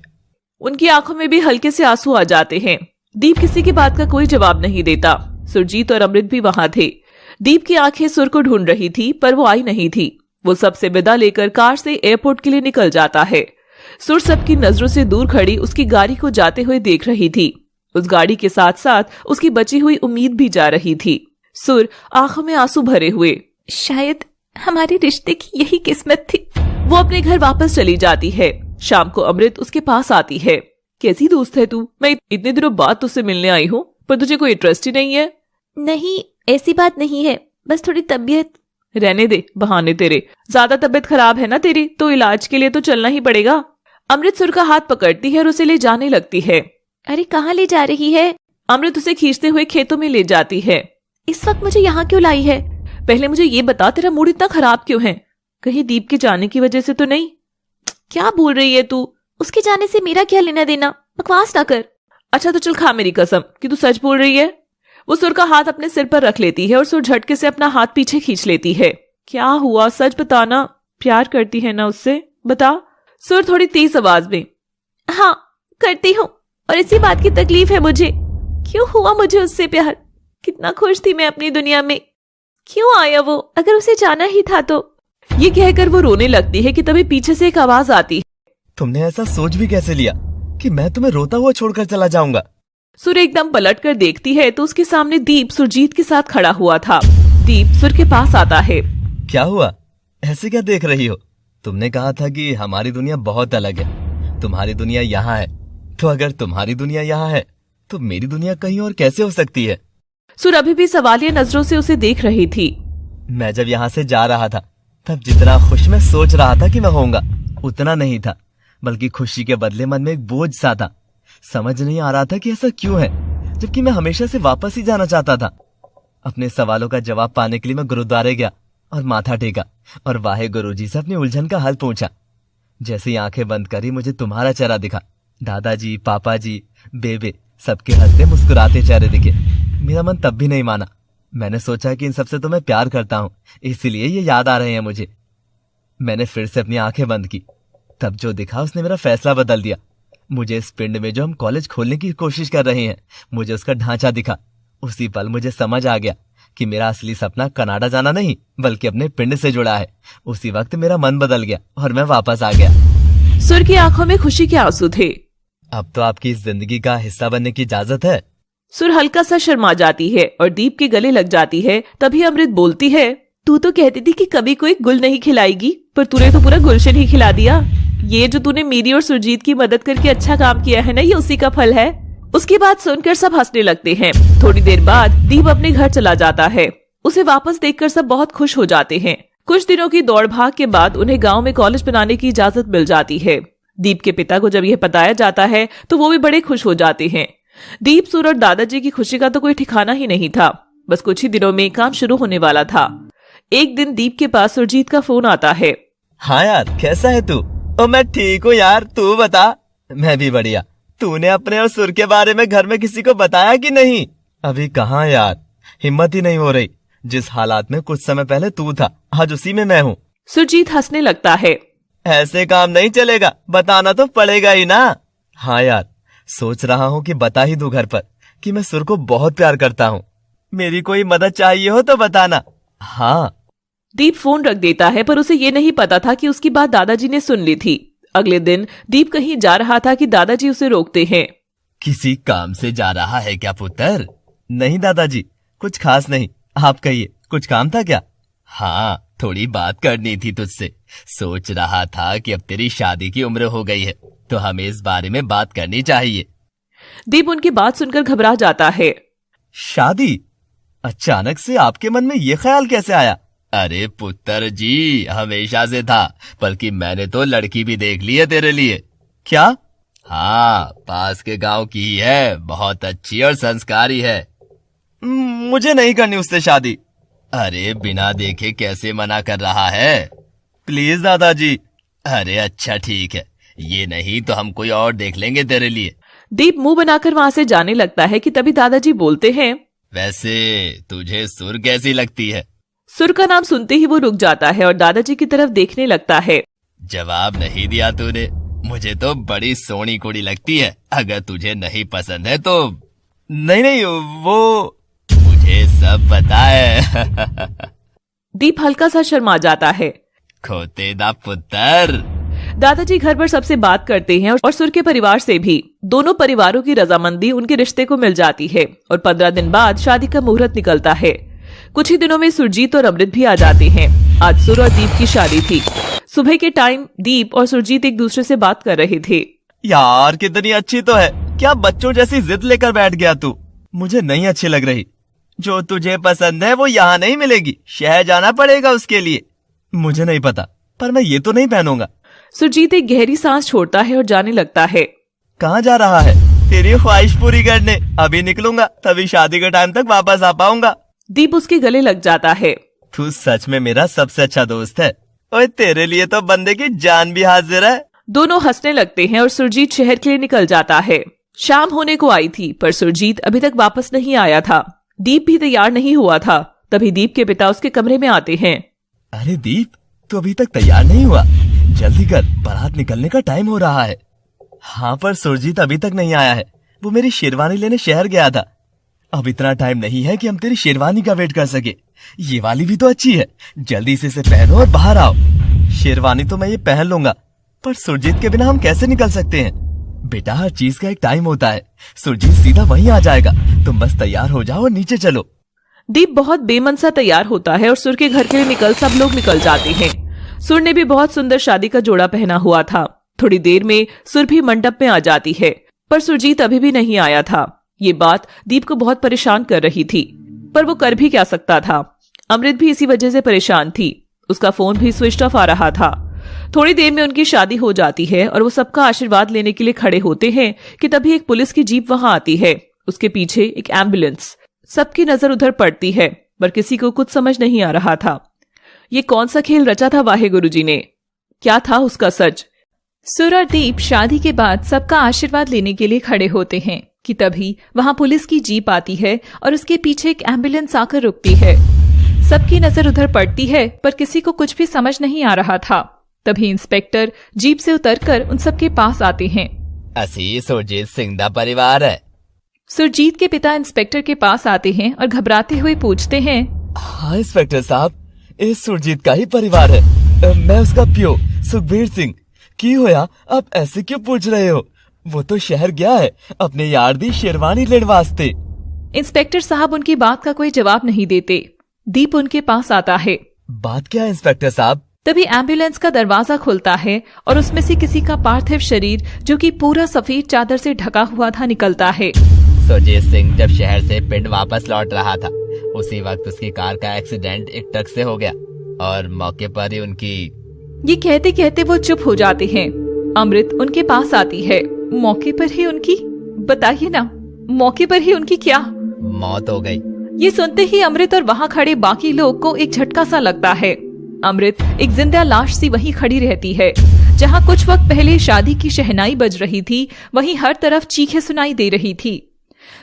उनकी आंखों में भी हल्के से आंसू आ जाते हैं। दीप किसी की बात का कोई जवाब नहीं देता। सुरजीत और अमृत भी वहां थे। दीप की आंखें सुर को ढूंढ रही थी पर वो आई नहीं थी। वो सबसे विदा लेकर कार से एयरपोर्ट के लिए निकल जाता है। सुर सबकी नजरों से दूर खड़ी उसकी गाड़ी को जाते हुए देख रही थी। उस गाड़ी के साथ साथ उसकी बची हुई उम्मीद भी जा रही थी। सुर आंखों में आंसू भरे हुए, शायद हमारे रिश्ते की यही किस्मत थी। वो अपने घर वापस चली जाती है। शाम को अमृत उसके पास आती है। कैसी दोस्त है तू? मैं इतने दिनों बाद तुझसे मिलने आई हूँ पर तुझे कोई इंटरेस्ट ही नहीं है। नहीं, ऐसी बात नहीं है, बस थोड़ी तबीयत। रहने दे बहाने तेरे। ज्यादा तबीयत खराब है ना तेरी, तो इलाज के लिए तो चलना ही पड़ेगा। अमृत सुर का हाथ पकड़ती है और उसे ले जाने लगती है। अरे कहाँ ले जा रही है? अमृत उसे खींचते हुए खेतों में ले जाती है। इस वक्त मुझे यहाँ क्यों लाई है? पहले मुझे ये बता, तेरा मूड इतना खराब क्यों है? कहीं दीप के जाने की वजह से तो नहीं? क्या बोल रही है तू? उसके जाने से मेरा क्या लेना देना? बकवास ना कर। अच्छा तो चल खा मेरी कसम कि तू सच बोल रही है। वो सुर का हाथ अपने सिर पर रख लेती है और सुर झटके से अपना हाथ पीछे खींच लेती है। क्या हुआ, सच बताना। प्यार करती है ना उससे? बता। सुर थोड़ी तेज आवाज में। हाँ करती हूँ, और इसी बात की तकलीफ है मुझे। क्यों हुआ मुझे उससे प्यार? कितना खुश थी मैं अपनी दुनिया में। क्यों आया वो? अगर उसे जाना ही था तो। ये कहकर वो रोने लगती है कि तभी पीछे से एक आवाज आती है। तुमने ऐसा सोच भी कैसे लिया कि मैं तुम्हें रोता हुआ छोड़कर चला जाऊंगा? सुर एकदम पलट कर देखती है तो उसके सामने दीप सुरजीत के साथ खड़ा हुआ था। दीप सुर के पास आता है। क्या हुआ? ऐसे क्या देख रही हो? तुमने कहा था कि हमारी दुनिया बहुत अलग है, तुम्हारी दुनिया यहाँ है। तो अगर तुम्हारी दुनिया यहाँ है तो मेरी दुनिया कहीं और कैसे हो सकती है? सुर अभी भी सवालिया नजरों से उसे देख रही थी। मैं जब यहाँ से जा रहा था तब जितना खुश मैं सोच रहा था कि मैं होऊंगा उतना नहीं था, बल्कि खुशी के बदले मन में एक बोझ सा था। समझ नहीं आ रहा था कि ऐसा क्यों है, जबकि मैं हमेशा से वापस ही जाना चाहता था। अपने सवालों का जवाब पाने के लिए मैं गुरुद्वारे गया और माथा टेका और वाहे गुरुजी से अपनी उलझन का हल पूछा। जैसे ही आंखें बंद करी मुझे तुम्हारा चेहरा दिखा। दादाजी, पापा जी, बेबे सबके हंसते मुस्कुराते चेहरे दिखे। मेरा मन तब भी नहीं माना। मैंने सोचा कि इन सबसे तो मैं प्यार करता हूँ, इसलिए ये याद आ रहे हैं मुझे। मैंने फिर से अपनी आंखें बंद की। तब जो दिखा उसने मेरा फैसला बदल दिया। मुझे इस पिंड में जो हम कॉलेज खोलने की कोशिश कर रहे हैं, मुझे उसका ढांचा दिखा। उसी पल मुझे समझ आ गया कि मेरा असली सपना कनाडा जाना नहीं बल्कि अपने पिंड से जुड़ा है। उसी वक्त मेरा मन बदल गया और मैं वापस आ गया। सुर की आंखों में खुशी के आंसू थे। अब तो आपकी इस जिंदगी का हिस्सा बनने की इजाजत है। सुर हल्का सा शर्मा जाती है और दीप के गले लग जाती है। तभी अमृत बोलती है, तू तो कहती थी कि कभी कोई गुल नहीं खिलाएगी, पर तूने तो पूरा गुलशन ही खिला दिया। ये जो तूने मेरी और सुरजीत की मदद करके अच्छा काम किया है ना, ये उसी का फल है। उसकी बात सुनकर सब हंसने लगते हैं। थोड़ी देर बाद दीप अपने घर चला जाता है। उसे वापस देखकर सब बहुत खुश हो जाते हैं। कुछ दिनों की दौड़ भाग के बाद उन्हें गांव में कॉलेज बनाने की इजाजत मिल जाती है। दीप के पिता को जब यह बताया जाता है तो वो भी बड़े खुश हो जाते हैं। दीप, सुर और दादाजी की खुशी का तो कोई ठिकाना ही नहीं था। बस कुछ ही दिनों में काम शुरू होने वाला था। एक दिन दीप के पास सुरजीत का फोन आता है। हाँ यार, कैसा है तू? ओ मैं ठीक हूँ यार, तू बता। मैं भी बढ़िया। तूने अपने और सुर के बारे में घर में किसी को बताया कि नहीं? अभी कहाँ यार, हिम्मत ही नहीं हो रही। जिस हालात में कुछ समय पहले तू था, आज उसी में मैं हूँ। सुरजीत हंसने लगता है। ऐसे काम नहीं चलेगा, बताना तो पड़ेगा ही ना। हाँ यार, सोच रहा हूँ कि बता ही दूं घर पर कि मैं सुर को बहुत प्यार करता हूँ। मेरी कोई मदद चाहिए हो तो बताना। हाँ। दीप फोन रख देता है, पर उसे ये नहीं पता था कि उसकी बात दादाजी ने सुन ली थी। अगले दिन दीप कहीं जा रहा था कि दादाजी उसे रोकते हैं। किसी काम से जा रहा है क्या पुत्र? नहीं दादाजी, कुछ खास नहीं। आप कहिए, कुछ काम था क्या? हाँ, थोड़ी बात करनी थी तुझसे। सोच रहा था कि अब तेरी शादी की उम्र हो गई है, तो हमें इस बारे में बात करनी चाहिए। दीप उनकी बात सुनकर घबरा जाता है। शादी? अचानक से आपके मन में ये ख्याल कैसे आया? अरे पुत्र जी, हमेशा से था, बल्कि मैंने तो लड़की भी देख ली है तेरे लिए। क्या? हाँ, पास के गांव की ही है, बहुत अच्छी और संस्कारी है। मुझे नहीं करनी उससे शादी। अरे बिना देखे कैसे मना कर रहा है? प्लीज दादाजी। अरे अच्छा ठीक है, ये नहीं तो हम कोई और देख लेंगे तेरे लिए। दीप मुंह बनाकर वहां से जाने लगता है कि तभी दादाजी बोलते हैं, वैसे तुझे सुर कैसी लगती है? सुर का नाम सुनते ही वो रुक जाता है और दादाजी की तरफ देखने लगता है। जवाब नहीं दिया तूने। मुझे तो बड़ी सोनी कुड़ी लगती है, अगर तुझे नहीं पसंद है तो। नहीं, वो मुझे सब पता है। दीप हल्का सा शर्मा जाता है। खोते दा पुत्र। दादाजी घर पर सबसे बात करते हैं और सुर के परिवार से भी। दोनों परिवारों की रजामंदी उनके रिश्ते को मिल जाती है और 15 दिन बाद शादी का मुहूर्त निकलता है। कुछ ही दिनों में सुरजीत और अमृत भी आ जाते हैं। आज सुर और दीप की शादी थी। सुबह के टाइम दीप और सुरजीत एक दूसरे से बात कर रहे थे। यार कितनी अच्छी तो है, क्या बच्चों जैसी जिद लेकर बैठ गया तू? मुझे नहीं अच्छी लग रही। जो तुझे पसंद है वो यहाँ नहीं मिलेगी, शहर जाना पड़ेगा उसके लिए। मुझे नहीं पता, पर मैं ये तो नहीं पहनूंगा। सुरजीत एक गहरी सांस छोड़ता है और जाने लगता है। कहाँ जा रहा है? तेरी ख्वाहिश पूरी करने। अभी निकलूंगा, तभी शादी के टाइम तक वापस आ पाऊंगा। दीप उसके गले लग जाता है। तू सच में मेरा सबसे अच्छा दोस्त है। ओए तेरे लिए तो बंदे की जान भी हाजिर है। दोनों हंसने लगते हैं और सुरजीत शहर के लिए निकल जाता है। शाम होने को आई थी पर सुरजीत अभी तक वापस नहीं आया था। दीप भी तैयार नहीं हुआ था। तभी दीप के पिता उसके कमरे में आते हैं। अरे दीप, तू अभी तक तैयार नहीं हुआ? जल्दी कर, बारात निकलने का टाइम हो रहा है। हाँ, पर सुरजीत अभी तक नहीं आया है। वो मेरी शेरवानी लेने शहर गया था। अब इतना टाइम नहीं है कि हम तेरी शेरवानी का वेट कर सके। ये वाली भी तो अच्छी है, जल्दी से इसे पहनो और बाहर आओ। शेरवानी तो मैं ये पहन लूंगा, पर सुरजीत के बिना हम कैसे निकल सकते हैं? बेटा, हर चीज का एक टाइम होता है। सुरजीत सीधा वहीं आ जाएगा, तुम बस तैयार हो जाओ और नीचे चलो। दीप बहुत बेमन सा तैयार होता है और सुर के घर के लिए सब लोग निकल जाते हैं। सुर ने भी बहुत सुंदर शादी का जोड़ा पहना हुआ था। थोड़ी देर में सुर भी मंडप में आ जाती है, पर सुरजीत अभी भी नहीं आया था। ये बात दीप को बहुत परेशान कर रही थी, पर वो कर भी क्या सकता था। अमृत भी इसी वजह से परेशान थी। उसका फोन भी स्विच ऑफ आ रहा था। थोड़ी देर में उनकी शादी हो जाती है और वो सबका आशीर्वाद लेने के लिए खड़े होते हैं कि तभी एक पुलिस की जीप वहां आती है। उसके पीछे एक एम्बुलेंस। सबकी नजर उधर पड़ती है, पर किसी को कुछ समझ नहीं आ रहा था। ये कौन सा खेल रचा था वाहेगुरु जी ने? क्या था उसका सच? सुर और दीप शादी के बाद सबका आशीर्वाद लेने के लिए खड़े होते हैं कि तभी वहां पुलिस की जीप आती है और उसके पीछे एक एम्बुलेंस आकर रुकती है। सबकी नजर उधर पड़ती है, पर किसी को कुछ भी समझ नहीं आ रहा था। तभी इंस्पेक्टर जीप से उतरकर उन सबके पास आते हैं। असी सुरजीत सिंह दा परिवार है। सुरजीत के पिता इंस्पेक्टर के पास आते हैं और घबराते हुए पूछते हैं, हाँ इंस्पेक्टर साहब, इस सुरजीत का ही परिवार है। मैं उसका प्यो सुखबीर सिंह। की होया, आप ऐसे क्यों पूछ रहे हो? वो तो शहर गया है अपने यार दी शेरवानी लेने वास्ते। इंस्पेक्टर साहब उनकी बात का कोई जवाब नहीं देते। दीप उनके पास आता है। बात क्या है इंस्पेक्टर साहब? तभी एम्बुलेंस का दरवाजा खुलता है और उसमें से किसी का पार्थिव शरीर, जो कि पूरा सफेद चादर से ढका हुआ था, निकलता है। सुरजीत सिंह जब शहर से पिंड वापस लौट रहा था, उसी वक्त उसकी कार का एक्सीडेंट एक ट्रक से हो गया और मौके पर ही उनकी। ये कहते कहते वो चुप हो जाते हैं। अमृत उनके पास आती है। मौके पर ही उनकी? बताइए ना, मौके पर ही उनकी क्या मौत हो गई? ये सुनते ही अमृत और वहाँ खड़े बाकी लोग को एक झटका सा लगता है। अमृत एक जिंदा लाश सी वहीं खड़ी रहती है। जहाँ कुछ वक्त पहले शादी की शहनाई बज रही थी, वहीं हर तरफ चीखें सुनाई दे रही थी।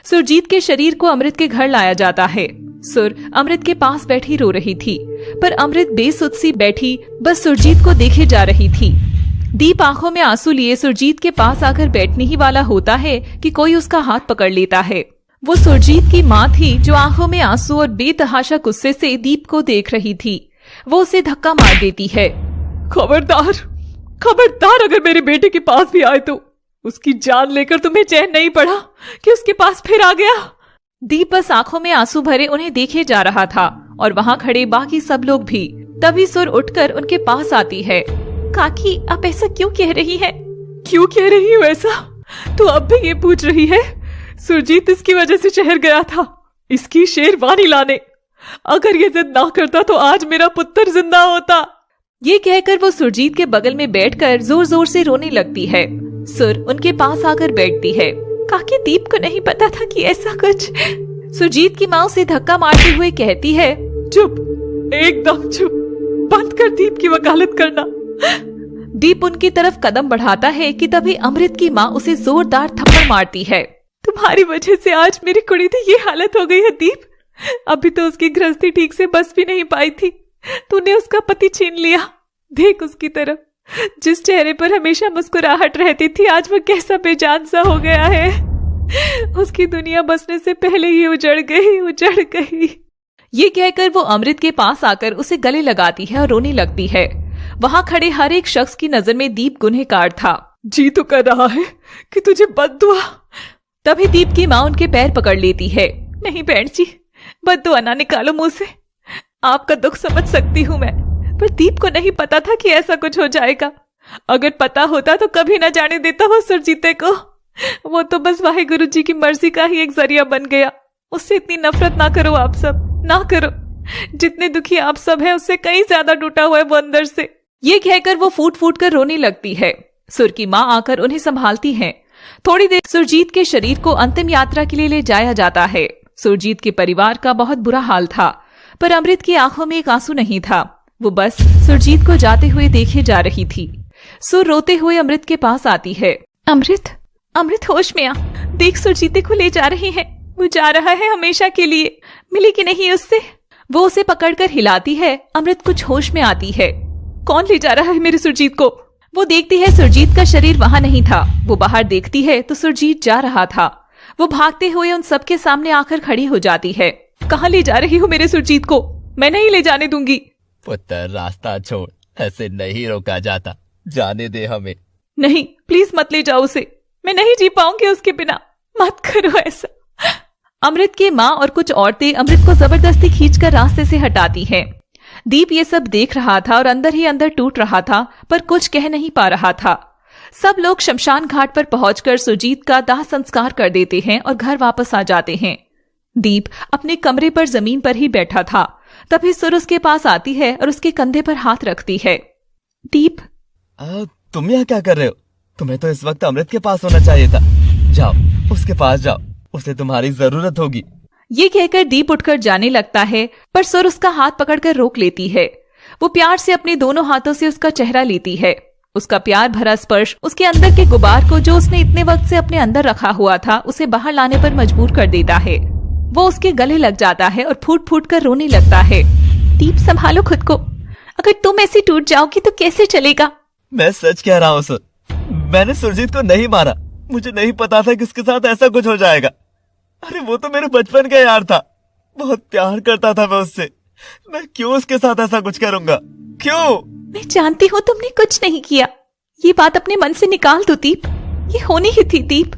सुरजीत के शरीर को अमृत के घर लाया जाता है। सुर अमृत के पास बैठी रो रही थी, पर अमृत बेसुध सी बैठी बस सुरजीत को देखे जा रही थी। दीप आंखों में आंसू लिए सुरजीत के पास आकर बैठने ही वाला होता है कि कोई उसका हाथ पकड़ लेता है। वो सुरजीत की माँ थी, जो आंखों में आंसू और बेतहाशा गुस्से से दीप को देख रही थी। वो उसे धक्का मार देती है। खबरदार, खबरदार अगर मेरे बेटे के पास भी आए तो उसकी जान लेकर तुम्हें चैन नहीं पड़ा कि उसके पास फिर आ गया। दीप बस आंखों में आंसू भरे उन्हें देखे जा रहा था और वहाँ खड़े बाकी सब लोग भी। तभी सुर उठकर उनके पास आती है। काकी, आप ऐसा क्यों कह रही हैं? क्यों कह रही हूँ ऐसा? तू अब भी ये पूछ रही है? सुरजीत इसकी वजह से शहर गया था इसकी शेरवानी लाने। अगर ये जिद ना करता तो आज मेरा पुत्र जिंदा होता। ये कहकर वो सुरजीत के बगल में बैठकर जोर जोर से रोने लगती है। सुर उनके पास आकर बैठती है। काकी, दीप को नहीं पता था कि ऐसा कुछ। सुरजीत की माँ उसे धक्का मारते हुए कहती है, चुप, एकदम चुप, बंद कर दीप की वकालत करना। दीप उनकी तरफ कदम बढ़ाता है कि तभी अमृत की माँ उसे जोरदार थप्पड़ मारती है। तुम्हारी वजह से आज मेरी कुड़ी की ये हालत हो गई है दीप। अभी तो उसकी गृहस्थी ठीक से बस भी नहीं पाई थी, तूने उसका पति छीन लिया। देख उसकी तरफ, जिस चेहरे पर हमेशा मुस्कुराहट रहती थी आज वो कैसा बेजान सा हो गया है। उसकी दुनिया बसने से पहले ही उजड़ गई। ये कहकर वो अमृत के पास आकर उसे गले लगाती है और रोने लगती है। वहाँ खड़े हर एक शख्स की नजर में दीप गुनहगार था। जी तो कर रहा है कि तुझे बद्दुआ। तभी दीप की माँ उनके पैर पकड़ लेती है। नहीं बहन जी, बद्दुआ ना निकालो मुंह से। आपका दुख समझ सकती हूँ मैं, पर दीप को नहीं पता था कि ऐसा कुछ हो जाएगा। अगर पता होता तो कभी ना जाने देता वो सुरजीते को। वो तो बस वाहिगुरु जी की मर्जी का ही एक जरिया बन गया। उससे इतनी नफरत ना करो आप सब, ना करो। जितने दुखी आप सब हैं उससे कहीं ज्यादा टूटा हुआ है वो अंदर से। ये कहकर वो फूट फूट कर रोने लगती है। सुर की माँ आकर उन्हें संभालती है। थोड़ी देर सुरजीत के शरीर को अंतिम यात्रा के लिए ले जाया जाता है। सुरजीत के परिवार का बहुत बुरा हाल था, पर अमृत की आंखों में एक आंसू नहीं था। वो बस सुरजीत को जाते हुए देखे जा रही थी। सुर रोते हुए अमृत के पास आती है। अमृत होश में आ, देख सुरजीते को ले जा रहे हैं। वो जा रहा है हमेशा के लिए, मिली कि नहीं उससे। वो उसे पकड़कर हिलाती है। अमृत कुछ होश में आती है। कौन ले जा रहा है मेरे सुरजीत को? वो देखती है सुरजीत का शरीर वहां नहीं था। वो बाहर देखती है तो सुरजीत जा रहा था। वो भागते हुए उन सबके सामने आकर खड़ी हो जाती है। कहाँ ले जा रही हो मेरे सुरजीत को? मैं नहीं ले जाने दूंगी। पुत्र, रास्ता छोड़, ऐसे नहीं रोका जाता, जाने दे हमें। नहीं, प्लीज मत ले जाओ उसे, मैं नहीं जी पाऊंगी उसके बिना। मत करो ऐसा। अमृत की माँ और कुछ औरतें अमृत को जबरदस्ती खींचकर रास्ते से हटाती हैं। दीप ये सब देख रहा था और अंदर ही अंदर टूट रहा था, पर कुछ कह नहीं पा रहा था। सब लोग शमशान घाट पर पहुंचकर सुरजीत का दाह संस्कार कर देते हैं और घर वापस आ जाते हैं। दीप अपने कमरे पर जमीन पर ही बैठा था। तभी सुर उसके पास आती है और उसके कंधे पर हाथ रखती है। दीप, तुम यहाँ क्या कर रहे हो? तुम्हें तो इस वक्त अमृत के पास होना चाहिए था। जाओ, उसके पास जाओ, उसे तुम्हारी जरूरत होगी। ये कहकर दीप उठकर जाने लगता है, पर सुर उसका हाथ पकड़कर रोक लेती है। वो प्यार से अपने दोनों हाथों से उसका चेहरा लेती है। उसका प्यार भरा स्पर्श उसके अंदर के गुबार को, जो उसने इतने वक्त से अपने अंदर रखा हुआ था, उसे बाहर लाने पर मजबूर कर देता है। वो उसके गले लग जाता है और फूट फूट कर रोने लगता है। दीप, संभालो खुद को, अगर तुम ऐसे टूट जाओगी तो कैसे चलेगा? मैं सच कह रहा हूँ सुर, मैंने सुरजीत को नहीं मारा। मुझे नहीं पता था कि उसके साथ ऐसा कुछ हो जाएगा। अरे वो तो मेरे बचपन का यार था, बहुत प्यार करता था मैं उससे। मैं क्यों उसके साथ ऐसा कुछ करूंगा? क्यों? मैं जानती हूँ तुमने कुछ नहीं किया, ये बात अपने मन से निकाल दो दीप। ये होनी ही थी दीप,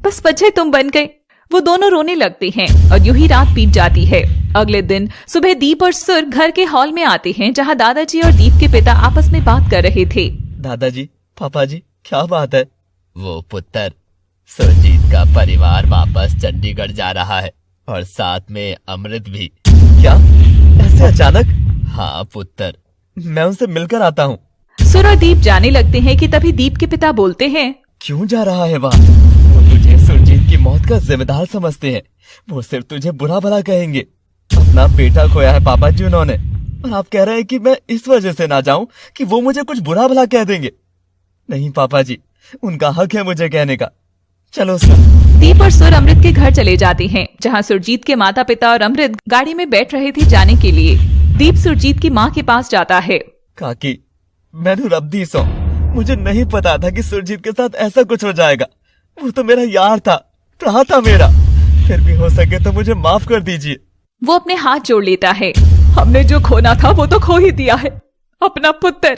बस वजह तुम बन गए। वो दोनों रोने लगते हैं और यूं ही रात बीत जाती है। अगले दिन सुबह दीप और सुर घर के हॉल में आते हैं, जहाँ दादाजी और दीप के पिता आपस में बात कर रहे थे। दादाजी, पापा जी, क्या बात है? वो पुत्र, सुरजीत का परिवार वापस चंडीगढ़ जा रहा है और साथ में अमृत भी। क्या? ऐसे अचानक? हाँ पुत्र, मैं उनसे मिलकर आता हूँ। सुर और दीप जाने लगते हैं कि तभी दीप के पिता बोलते हैं, क्यों जा रहा है वहाँ? वो तुझे सुरजीत की मौत का जिम्मेदार समझते हैं। वो सिर्फ तुझे बुरा भला कहेंगे। अपना बेटा खोया है पापा जी उन्होंने, और आप कह रहे हैं कि मैं इस वजह से ना जाऊं कि वो मुझे कुछ बुरा भला कह देंगे। नहीं पापा जी, उनका हक है मुझे कहने का। चलो सुर। दीप और सुर अमृत के घर चले जाते हैं, जहाँ सुरजीत के माता पिता और अमृत गाड़ी में बैठ रहे थे जाने के लिए। दीप सुरजीत की माँ के पास जाता है। काकी, मैंने रब्दी सो, मुझे नहीं पता था कि सुरजीत के साथ ऐसा कुछ हो जाएगा। वो तो मेरा यार था, प्यार था मेरा। फिर भी हो सके तो मुझे माफ कर दीजिए। वो अपने हाथ जोड़ लेता है। हमने जो खोना था वो तो खो ही दिया है, अपना पुत्र।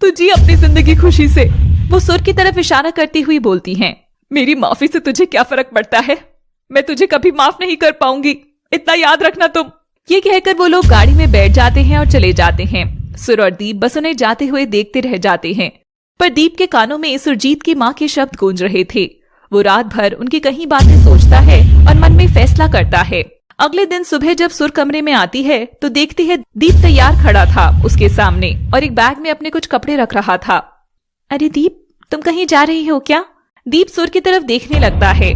तू जी अपनी जिंदगी खुशी से। वो सुर की तरफ इशारा करती हुई बोलती हैं। मेरी माफी से तुझे क्या फर्क पड़ता है? मैं तुझे कभी माफ नहीं कर पाऊंगी, इतना याद रखना तुम। ये कहकर वो लोग गाड़ी में बैठ जाते हैं और चले जाते हैं। सुर और दीप बस उन्हें जाते हुए देखते रह जाते हैं। पर दीप के कानों में सुरजीत की माँ के शब्द गूंज रहे थे। वो रात भर उनकी कहीं बातें सोचता है और मन में फैसला करता है। अगले दिन सुबह जब सुर कमरे में आती है तो देखती है दीप तैयार खड़ा था उसके सामने और एक बैग में अपने कुछ कपड़े रख रहा था। अरे दीप, तुम कहीं जा रही हो क्या? दीप सुर की तरफ देखने लगता है।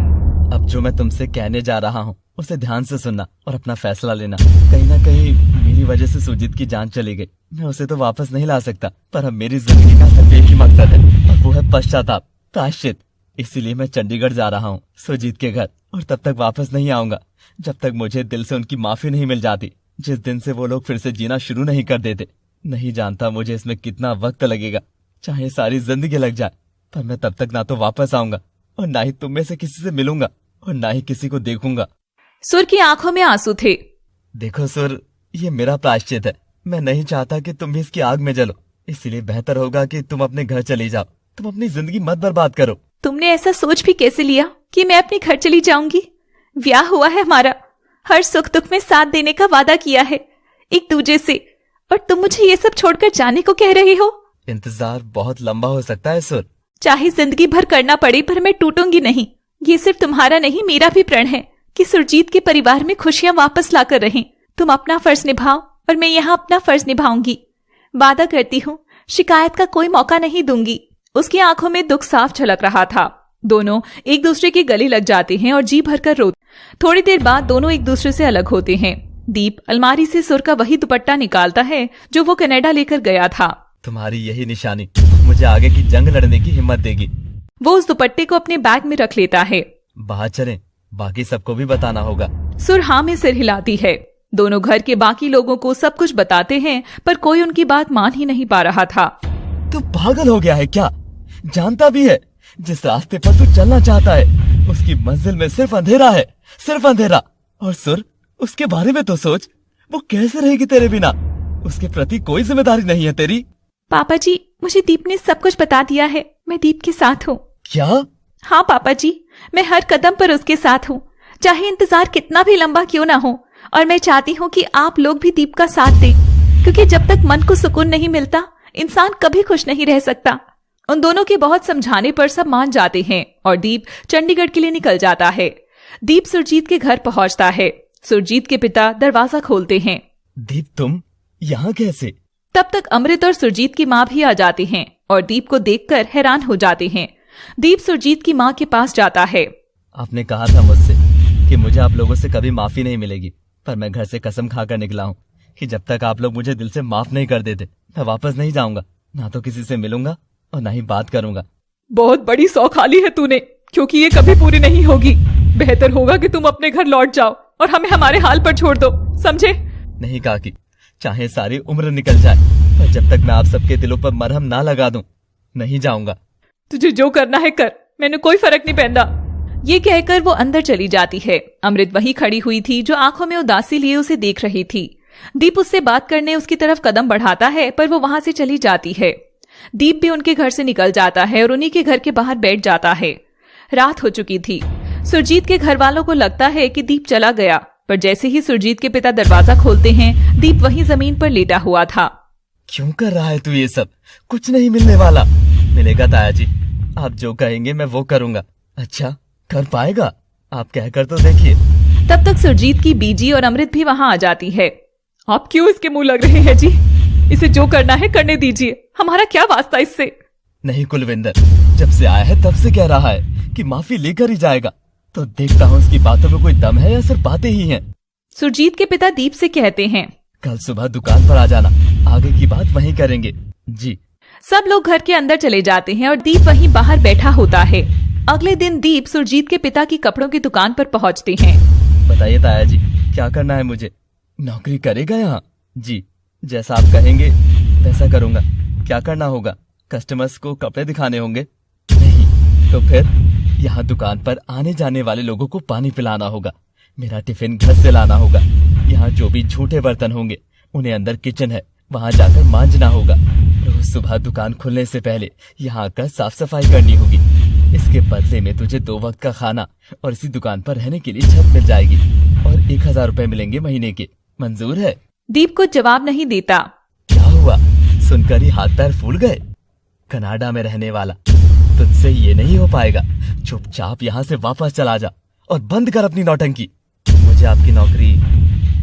अब जो मैं तुमसे कहने जा रहा हूँ उसे ध्यान से सुनना और अपना फैसला लेना। कहीं ना कहीं मेरी वजह से सुरजीत की जान चली गई। मैं उसे तो वापस नहीं ला सकता, पर अब मेरी जिंदगी का सिर्फ एक ही मकसद है और वो है पश्चाताप, प्रायश्चित। इसीलिए मैं चंडीगढ़ जा रहा हूँ सुरजीत के घर, और तब तक वापस नहीं आऊंगा जब तक मुझे दिल से उनकी माफी नहीं मिल जाती। जिस दिन से वो लोग फिर से जीना शुरू नहीं कर देते। नहीं जानता मुझे इसमें कितना वक्त लगेगा, चाहे सारी जिंदगी लग जाए, पर मैं तब तक ना तो वापस आऊंगा और ना ही तुम में से किसी से मिलूंगा और ना ही किसी को देखूंगा। सुर की आंखों में आंसू थे। देखो सुर, ये मेरा प्रायश्चित है। मैं नहीं चाहता कि तुम भी इसकी आग में जलो, इसीलिए बेहतर होगा कि तुम अपने घर चली जाओ। तुम अपनी जिंदगी मत बर्बाद करो। तुमने ऐसा सोच भी कैसे लिया कि मैं अपने घर चली जाऊंगी? ब्याह हुआ है हमारा, हर सुख दुख में साथ देने का वादा किया है एक दूजे से, और तुम मुझे ये सब छोड़कर जाने को कह रहे हो? इंतजार बहुत लंबा हो सकता है सुर। चाहे जिंदगी भर करना पड़े, पर मैं टूटूंगी नहीं। ये सिर्फ तुम्हारा नहीं, मेरा भी प्रण है कि सुरजीत के परिवार में खुशियां वापस लाकर रहें। तुम अपना फर्ज निभाओ और मैं यहाँ अपना फर्ज निभाऊंगी। वादा करती हूँ, शिकायत का कोई मौका नहीं दूंगी। उसकी आंखों में दुख साफ झलक रहा था। दोनों एक दूसरे के गले लग जाते हैं और जी भरकर रोते। थोड़ी देर बाद दोनों एक दूसरे से अलग होते हैं। दीप अलमारी से सुर का वही दुपट्टा निकालता है जो वो कनाडा लेकर गया था। तुम्हारी यही निशानी मुझे आगे की जंग लड़ने की हिम्मत देगी। वो उस दुपट्टे को अपने बैग में रख लेता है। बाहर चलें, बाकी सबको भी बताना होगा। सुर हाँ में सिर हिलाती है। दोनों घर के बाकी लोगों को सब कुछ बताते हैं, पर कोई उनकी बात मान ही नहीं पा रहा था। तू पागल हो गया है क्या? जानता भी है जिस रास्ते पर तू चलना चाहता है उसकी मंजिल में सिर्फ अंधेरा है, सिर्फ अंधेरा। और सुर, उसके बारे में तो सोच, वो कैसे रहेगी तेरे बिना? उसके प्रति कोई जिम्मेदारी नहीं है तेरी। पापा जी, मुझे दीप ने सब कुछ बता दिया है। मैं दीप के साथ हूँ। क्या? हाँ पापा जी, मैं हर कदम पर उसके साथ हूँ, चाहे इंतजार कितना भी लंबा क्यों ना हो। और मैं चाहती हूँ कि आप लोग भी दीप का साथ दें, क्योंकि जब तक मन को सुकून नहीं मिलता, इंसान कभी खुश नहीं रह सकता। उन दोनों के बहुत समझाने पर सब मान जाते हैं और दीप चंडीगढ़ के लिए निकल जाता है। दीप सुरजीत के घर पहुंचता है। सुरजीत के पिता दरवाजा खोलते हैं। दीप, तुम यहाँ कैसे? तब तक अमृत और सुरजीत की माँ भी आ जाती हैं और दीप को देखकर हैरान हो जाते हैं। दीप सुरजीत की माँ के पास जाता है। आपने कहा था मुझसे कि मुझे आप लोगों से कभी माफी नहीं मिलेगी, पर मैं घर से कसम खाकर निकला हूँ कि जब तक आप लोग मुझे दिल से माफ नहीं कर देते मैं वापस नहीं जाऊंगा। ना तो किसी से मिलूंगा और ना ही बात करूंगा। बहुत बड़ी सौ खाली है तूने, क्योंकि ये कभी पूरी नहीं होगी। बेहतर होगा कि तुम अपने घर लौट जाओ और हमें हमारे हाल पर छोड़ दो, समझे? नहीं काकी, चाहे सारी उम्र निकल जाए, पर जब तक मैं आप सबके दिलों पर मरहम ना लगा दूं, नहीं जाऊंगा। तुझे जो करना है कर, मैंने कोई फर्क नहीं पहनता। ये कहकर वो अंदर चली जाती है। अमृत वहीं खड़ी हुई थी, जो आंखों में उदासी लिए उसे देख रही थी। दीप उससे बात करने उसकी तरफ कदम बढ़ाता है, पर वो वहां से चली जाती है। दीप भी उनके घर से निकल जाता है और उन्हीं के घर के बाहर बैठ जाता है। रात हो चुकी थी। सुरजीत के घर वालों को लगता है कि दीप चला गया, पर जैसे ही सुरजीत के पिता दरवाजा खोलते हैं, दीप वहीं जमीन पर लेटा हुआ था। क्यों कर रहा है तू ये सब? कुछ नहीं मिलने वाला। मिलेगा ताया जी, आप जो कहेंगे मैं वो करूंगा। अच्छा, कर पाएगा? आप कहकर तो देखिए। तब तक सुरजीत की बीजी और अमृत भी वहां आ जाती है। आप क्यों इसके मुंह लग रहे हैं जी? इसे जो करना है करने दीजिए, हमारा क्या वास्ता इससे। नहीं कुलविंदर, जब से आया है तब से कह रहा है कि माफी लेकर ही जाएगा, तो देखता हूँ उसकी बातों में कोई दम है या सिर्फ बातें ही हैं। सुरजीत के पिता दीप से कहते हैं, कल सुबह दुकान पर आ जाना, आगे की बात वहीं करेंगे। जी। सब लोग घर के अंदर चले जाते हैं और दीप वहीं बाहर बैठा होता है। अगले दिन दीप सुरजीत के पिता की कपड़ों की दुकान पर पहुंचते हैं। बताइए ताया जी, क्या करना है मुझे? नौकरी करेगा यहाँ? जी, जैसा आप कहेंगे वैसा करूंगा। क्या करना होगा? कस्टमर्स को कपड़े दिखाने होंगे? नहीं तो फिर यहाँ दुकान पर आने जाने वाले लोगों को पानी पिलाना होगा। मेरा टिफिन घर से लाना होगा। यहाँ जो भी झूठे बर्तन होंगे उन्हें अंदर किचन है, वहाँ जाकर मांजना होगा। रोज सुबह दुकान खुलने से पहले यहाँ आकर साफ सफाई करनी होगी। इसके बदले में तुझे 2 वक्त का खाना और इसी दुकान पर रहने के लिए छत मिल जाएगी और 1000 रुपए मिलेंगे महीने के। मंजूर है? दीप कुछ जवाब नहीं देता। क्या हुआ, सुनकर ही हाथ पैर फूल गए? कनाडा में रहने वाला, तुझसे ये नहीं हो पाएगा। चुपचाप यहाँ से वापस चला जा और बंद कर अपनी नौटंकी। मुझे आपकी नौकरी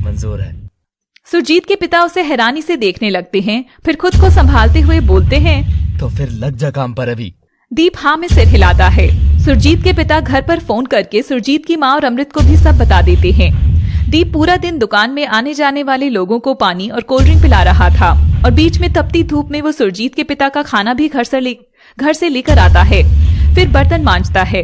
मंजूर है। सुरजीत के पिता उसे हैरानी से देखने लगते हैं, फिर खुद को संभालते हुए बोलते हैं, तो फिर लग जा काम पर अभी। दीप हाँ में सिर हिलाता है। सुरजीत के पिता घर पर फोन करके सुरजीत की माँ और अमृत को भी सब बता देते हैं। दीप पूरा दिन दुकान में आने जाने वाले लोगों को पानी और कोल्ड ड्रिंक पिला रहा था और बीच में तपती धूप में वो सुरजीत के पिता का खाना भी घर से लेकर आता है, फिर बर्तन मांजता है।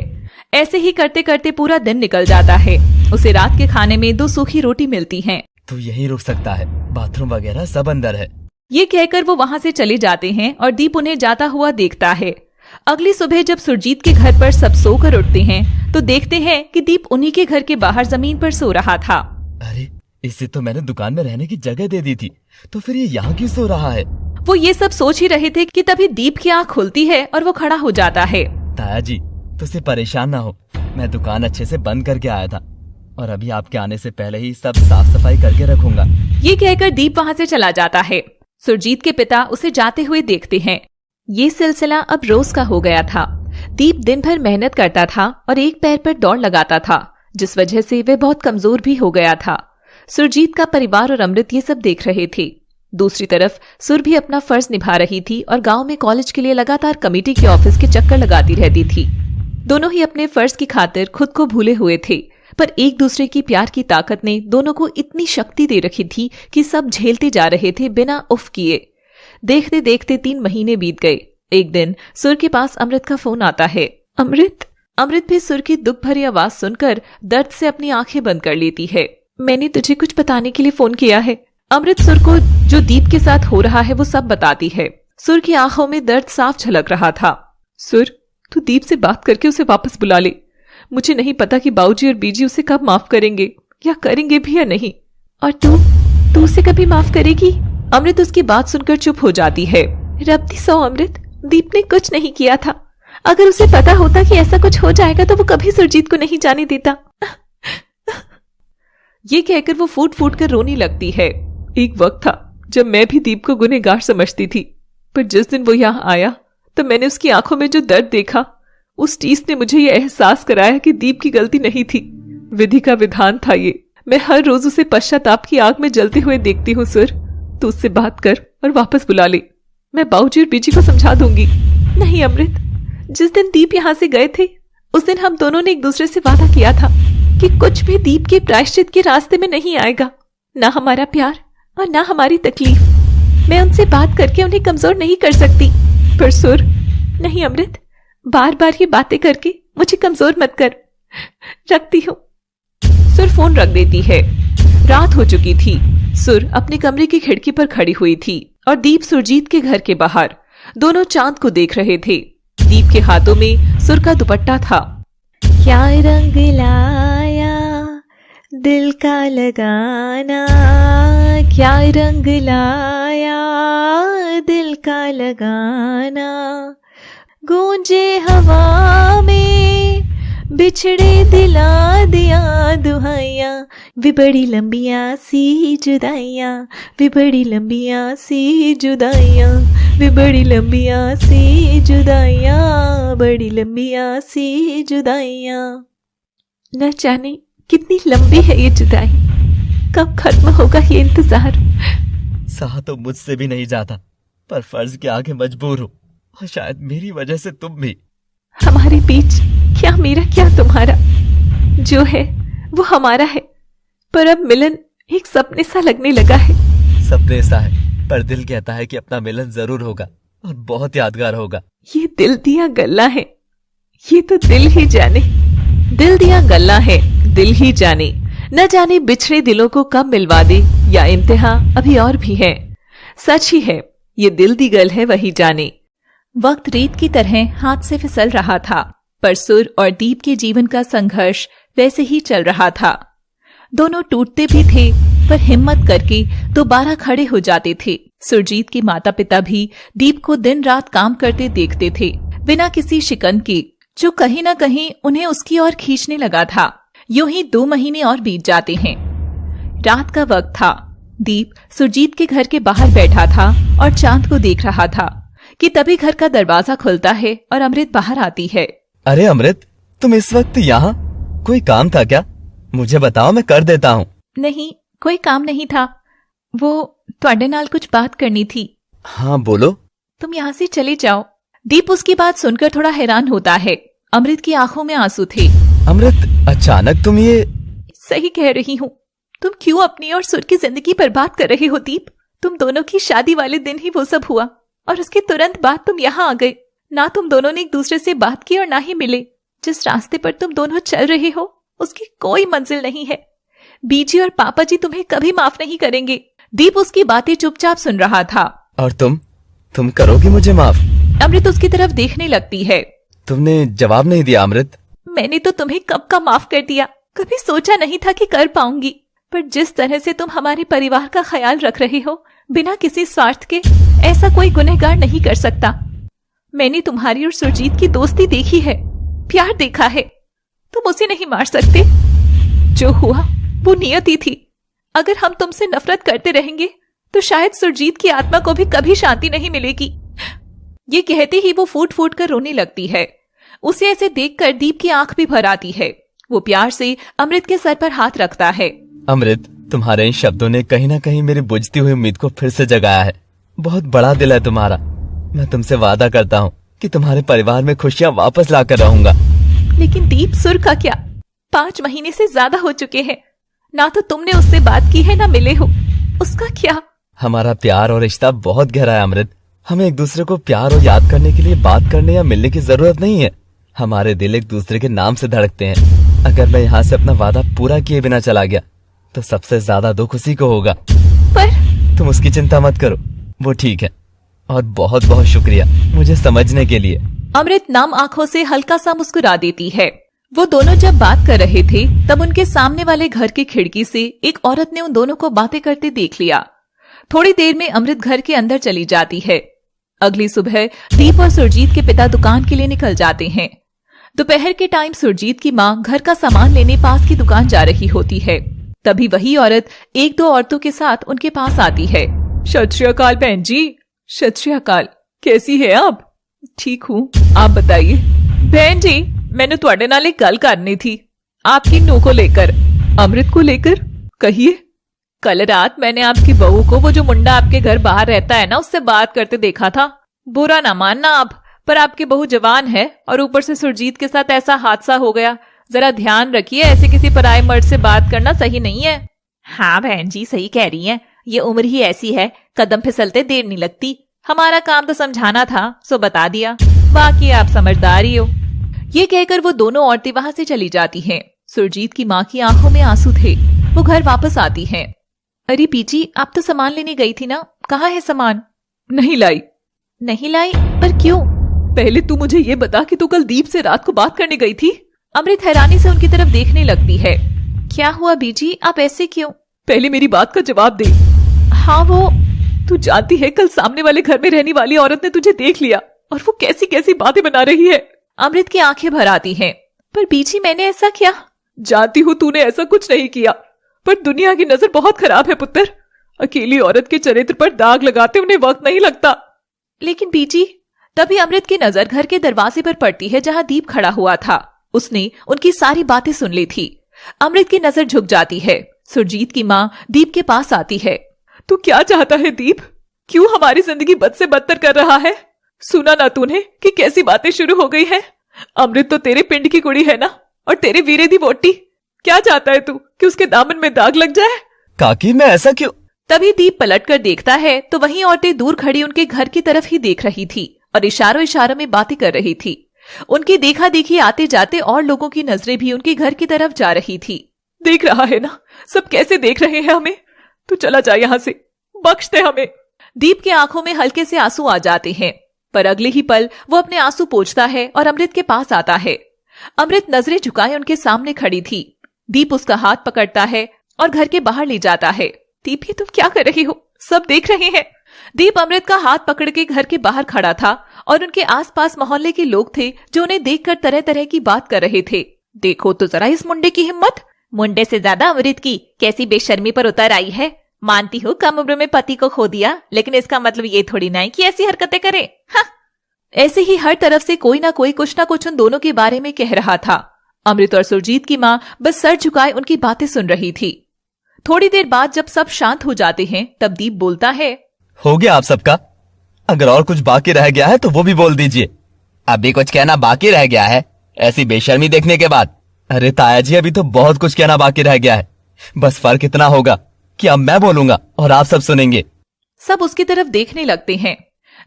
ऐसे ही करते करते पूरा दिन निकल जाता है। उसे रात के खाने में 2 सूखी रोटी मिलती हैं। तू यहीं रुक सकता है, बाथरूम वगैरह सब अंदर है। ये कहकर वो वहाँ से चले जाते हैं और दीप उन्हें जाता हुआ देखता है। अगली सुबह जब सुरजीत के घर पर सब सोकर उठते हैं तो देखते हैं कि दीप उन्हीं के घर के बाहर जमीन पर सो रहा था। अरे, इसे तो मैंने दुकान में रहने की जगह दे दी थी, तो फिर ये यहाँ क्यों सो रहा है? वो ये सब सोच ही रहे थे कि तभी दीप की आँख खुलती है और वो खड़ा हो जाता है। ताया जी, तुझसे परेशान ना हो, मैं दुकान अच्छे से बंद करके आया था और अभी आपके आने से पहले ही सब साफ सफाई करके रखूंगा। ये कहकर दीप वहाँ से चला जाता है। सुरजीत के पिता उसे जाते हुए देखते हैं। ये सिलसिला अब रोज का हो गया था। दीप दिन भर मेहनत करता था और एक पैर पर दौड़ लगाता था, जिस वजह से वह बहुत कमजोर भी हो गया था। सुरजीत का परिवार और अमृत ये सब देख रहे थे। दूसरी तरफ सुर भी अपना फर्ज निभा रही थी और गांव में कॉलेज के लिए लगातार कमेटी के ऑफिस के चक्कर लगाती रहती थी। दोनों ही अपने फर्ज की खातिर खुद को भूले हुए थे, पर एक दूसरे की प्यार की ताकत ने दोनों को इतनी शक्ति दे रखी थी कि सब झेलते जा रहे थे बिना उफ किए। देखते देखते 3 महीने बीत गए। एक दिन सुर के पास अमृत का फोन आता है। अमृत भी सुर की दुख भरी आवाज सुनकर दर्द से अपनी आंखें बंद कर लेती है। मैंने तुझे कुछ बताने के लिए फोन किया है। अमृत सुर को जो दीप के साथ हो रहा है वो सब बताती है। सुर की आंखों में दर्द साफ झलक रहा था। सुर, तू दीप से बात करके उसे वापस बुला ले। मुझे नहीं पता कि बाबूजी और बीजी उसे कब माफ करेंगे या करेंगे भी या नहीं। और तू उसे कभी माफ करेगी? अमृत उसकी बात सुनकर चुप हो जाती है। रब दी सौ अमृत, दीप ने कुछ नहीं किया था। अगर उसे पता होता कि ऐसा कुछ हो जाएगा तो वो कभी सुरजीत को नहीं जाने देता। ये कहकर वो फूट फूट कर रोने लगती है। एक वक्त था जब मैं भी दीप को गुनहगार समझती थी, पर जिस दिन वो यहाँ आया तो मैंने उसकी आंखों में जो दर्द देखा, उस चीज ने मुझे ये एहसास कराया कि दीप की गलती नहीं थी, विधि का विधान था ये। मैं हर रोज उसे पश्चाताप की आग में जलते हुए देखती हूँ। सुर, तू उससे बात कर और वापस बुला ले। मैं बाबूजी और बीजी को समझा दूंगी। नहीं अमृत, जिस दिन दीप यहाँ से गए थे उस दिन हम दोनों ने एक दूसरे से वादा किया था कि कुछ भी दीप के प्रायश्चित के रास्ते में नहीं आएगा, ना हमारा प्यार और ना हमारी तकलीफ। मैं उनसे बात करके उन्हें कमजोर नहीं कर सकती। पर सुर, नहीं अमृत, बार बार ये बातें करके मुझे कमजोर मत कर। रखती हूँ। सुर फोन रख देती है। रात हो चुकी थी। सुर अपने कमरे की खिड़की पर खड़ी हुई थी और दीप सुरजीत के घर के बाहर। दोनों चांद को देख रहे थे। दीप के हाथों में सुर का दुपट्टा था। क्या रंग लाया दिल का लगाना, क्या रंग लाया दिल का लगाना, गूंजे हवा में बिछड़े दिला दिया दुहाइया, वे बड़ी लंबिया सी जुदाइयाँ, वे बड़ी लंबिया सी जुदाइयाँ, वे बड़ी लंबिया सी जुदाइयाँ, बड़ी लंबिया सी जुदाइयाँ। न जाने कितनी लंबी है ये जुदाई, कब खत्म होगा ये इंतजार। सहा तो मुझसे भी नहीं जाता, पर फर्ज के आगे मजबूर हूँ और शायद मेरी वजह से तुम भी। हमारे बीच क्या मेरा क्या तुम्हारा, जो है वो हमारा है, पर अब मिलन एक सपने सा लगने लगा है। सपने सा है, पर दिल कहता है कि अपना मिलन जरूर होगा और बहुत यादगार होगा। ये दिल दिया गल्ला है, ये तो दिल ही जाने। दिल दिया गल्ला है, दिल ही जाने। न जाने बिछड़े दिलों को कब मिलवा दे, या इम्तिहा अभी और भी है। सच ही है, ये दिल दी गल है वही जाने। वक्त रेत की तरह हाथ से फिसल रहा था, पर सुर और दीप के जीवन का संघर्ष वैसे ही चल रहा था। दोनों टूटते भी थे, पर हिम्मत करके दोबारा खड़े हो जाते थे। सुरजीत के माता पिता भी दीप को दिन रात काम करते देखते थे, बिना किसी शिकन के, जो कहीं ना कहीं उन्हें उसकी ओर खींचने लगा था। यूं ही 2 महीने और बीत जाते हैं। रात का वक्त था। दीप सुरजीत के घर के बाहर बैठा था और चांद को देख रहा था कि तभी घर का दरवाजा खुलता है और अमृत बाहर आती है। अरे अमृत, तुम इस वक्त यहाँ? कोई काम था क्या? मुझे बताओ, मैं कर देता हूँ। नहीं, कोई काम नहीं था। वो ਤੁਹਾਡੇ नाल कुछ बात करनी थी। हाँ बोलो। तुम यहाँ से चले जाओ। दीप उसकी बात सुनकर थोड़ा हैरान होता है। अमृत की आंखों में आंसू थे। अमृत, अचानक तुम ये? सही कह रही हूँ। तुम क्यों अपनी और सुर की जिंदगी बर्बाद कर रहे हो दीप? तुम दोनों की शादी वाले दिन ही वो सब हुआ और उसके तुरंत बाद तुम यहाँ आ गए। ना तुम दोनों ने एक दूसरे से बात की और ना ही मिले। जिस रास्ते पर तुम दोनों चल रहे हो उसकी कोई मंजिल नहीं है। बीजी और पापा जी तुम्हें कभी माफ नहीं करेंगे। दीप उसकी बातें चुपचाप सुन रहा था। और तुम करोगी मुझे माफ? अमृत उसकी तरफ देखने लगती है। तुमने जवाब नहीं दिया अमृत। मैंने तो तुम्हें कब का माफ कर दिया। कभी सोचा नहीं था कि कर पाऊंगी, पर जिस तरह से तुम हमारे परिवार का ख्याल रख रहे हो बिना किसी स्वार्थ के, ऐसा कोई गुनहगार नहीं कर सकता। मैंने तुम्हारी और सुरजीत की दोस्ती देखी है, प्यार देखा है। तुम उसे नहीं मार सकते। जो हुआ वो नियति थी। अगर हम तुमसे नफरत करते रहेंगे तो शायद सुरजीत की आत्मा को भी कभी शांति नहीं मिलेगी। ये कहते ही वो फूट फूट कर रोने लगती है। उसे ऐसे देखकर दीप की आंख भी भर आती है। वो प्यार से अमृत के सर पर हाथ रखता है। अमृत, तुम्हारे इन शब्दों ने कहीं ना कहीं मेरी बुझती हुई उम्मीद को फिर से जगाया है। बहुत बड़ा दिल है तुम्हारा। मैं तुमसे वादा करता हूँ कि तुम्हारे परिवार में खुशियाँ वापस लाकर रहूंगा। लेकिन दीप, सुर का क्या? 5 महीने से ज्यादा हो चुके हैं। ना तो तुमने उससे बात की है ना मिले हो। उसका क्या? हमारा प्यार और रिश्ता बहुत गहरा है अमृत। हमें एक दूसरे को प्यार और याद करने के लिए बात करने या मिलने की जरूरत नहीं है। हमारे दिल एक दूसरे के नाम से धड़कते हैं। अगर मैं यहाँ से अपना वादा पूरा किए बिना चला गया तो सबसे ज्यादा दुख उसी को होगा। पर तुम उसकी चिंता मत करो, वो ठीक है। और बहुत बहुत शुक्रिया मुझे समझने के लिए। अमृत नम आंखों से हल्का सा मुस्कुरा देती है। वो दोनों जब बात कर रहे थे तब उनके सामने वाले घर की खिड़की से एक औरत ने उन दोनों को बातें करते देख लिया। थोड़ी देर में अमृत घर के अंदर चली जाती है। अगली सुबह दीप और सुरजीत के पिता दुकान के लिए निकल जाते हैं। दोपहर के टाइम सुरजीत की माँ घर का सामान लेने पास की दुकान जा रही होती है। तभी वही औरत 1-2 औरतों के साथ उनके पास आती है। सत श्री अकाल बहन जी। सत श्री अकाल। कैसी है आप? ठीक हूँ, आप बताइए। बहन जी, मैंने ਤੁਹਾਡੇ ਨਾਲ एक गल करनी थी, आपकी नू को लेकर। अमृत को लेकर? कहिए। कल रात मैंने आपकी बहू को, वो जो मुंडा आपके घर बाहर रहता है ना, उससे बात करते देखा था। बुरा ना मानना आप, पर आपकी बहू जवान है और ऊपर से सुरजीत के साथ ऐसा हादसा हो गया। जरा ध्यान रखिए, ऐसे किसी पराये मर्द से बात करना सही नहीं है। हाँ बहन जी, सही कह रही हैं। ये उम्र ही ऐसी है, कदम फिसलते देर नहीं लगती। हमारा काम तो समझाना था, सो बता दिया। बाकी आप समझदार ही हो। ये कहकर वो दोनों औरतें वहां से चली जाती हैं। सुरजीत की माँ की आंखों में आंसू थे। वो घर वापस आती हैं। अरे पीची, आप तो सामान लेने गई थी ना, कहाँ है सामान? नहीं लाई। नहीं लाई? पर क्यों? पहले तू मुझे ये बता कि तू कल दीप से रात को बात करने गई थी। अमृत हैरानी से उनकी तरफ देखने लगती है। क्या हुआ बीजी, आप ऐसे क्यों? पहले मेरी बात का जवाब दे। हाँ वो, तू जानती है कल सामने वाले घर में रहने वाली औरत ने तुझे देख लिया और वो कैसी कैसी बातें बना रही है। अमृत की आंखें भर आती हैं। पर बीजी, मैंने ऐसा क्या? जानती हूँ तूने ऐसा कुछ नहीं किया, पर दुनिया की नजर बहुत खराब है पुत्र। अकेली औरत के चरित्र पर दाग लगाते उन्हें वक्त नहीं लगता। लेकिन बीजी, तभी अमृत की नजर घर के दरवाजे पर पड़ती है जहाँ दीप खड़ा हुआ था। उसने उनकी सारी बातें सुन ली थी। अमृत की नजर झुक जाती है। सुरजीत की माँ दीप के पास आती है। तू क्या चाहता है दीप? क्यों हमारी जिंदगी बद से बदतर कर रहा है? सुना ना तूने कि कैसी बातें शुरू हो गई है? अमृत तो तेरे पिंड की कुड़ी है ना, और तेरे वीरे दी वोटी। क्या चाहता है तू कि उसके दामन में दाग लग जाए? काकी, मैं ऐसा क्यों? तभी दीप पलटकर देखता है तो वहीं औरतें दूर खड़ी उनके घर की तरफ ही देख रही थी और इशारों इशारों में बातें कर रही थी। उनकी देखा देखी आते जाते और लोगों की नजरें भी उनके घर की तरफ जा रही थी। देख रहा है ना, सब कैसे देख रहे हैं हमें। तू चला जा यहाँ से, बख्श दे हमें। दीप की आंखों में हल्के से आंसू आ जाते हैं, पर अगले ही पल वो अपने आंसू पोंछता है और अमृत के पास आता है। अमृत नजरें झुकाए उनके सामने खड़ी थी। दीप उसका हाथ पकड़ता है और घर के बाहर ले जाता है। दीप, ये तुम क्या कर रही हो? सब देख रहे हैं। दीप अमृत का हाथ पकड़ के घर के बाहर खड़ा था और उनके आसपास मोहल्ले के लोग थे जो उन्हें देखकर तरह तरह की बात कर रहे थे। देखो तो जरा इस मुंडे की हिम्मत, मुंडे से ज्यादा अमृत की कैसी बेशर्मी पर उतर आई है। मानती हूँ कम उम्र में पति को खो दिया, लेकिन इसका मतलब ये थोड़ी ना है कि ऐसी हरकतें करे। हाँ। ऐसे ही हर तरफ से कोई ना कुछ उन दोनों के बारे में कह रहा था। अमृत और सुरजीत की माँ बस सर झुकाए उनकी बातें सुन रही थी। थोड़ी देर बाद जब सब शांत हो जाते हैं तब दीप बोलता है, हो गया आप सबका? अगर और कुछ बाकी रह गया है तो वो भी बोल दीजिए। अभी कुछ कहना बाकी रह गया है ऐसी बेशर्मी देखने के बाद? अरे ताया जी, अभी तो बहुत कुछ कहना बाकी रह गया है। बस फर्क इतना होगा कि अब मैं बोलूंगा और आप सब सुनेंगे। सब उसकी तरफ देखने लगते हैं।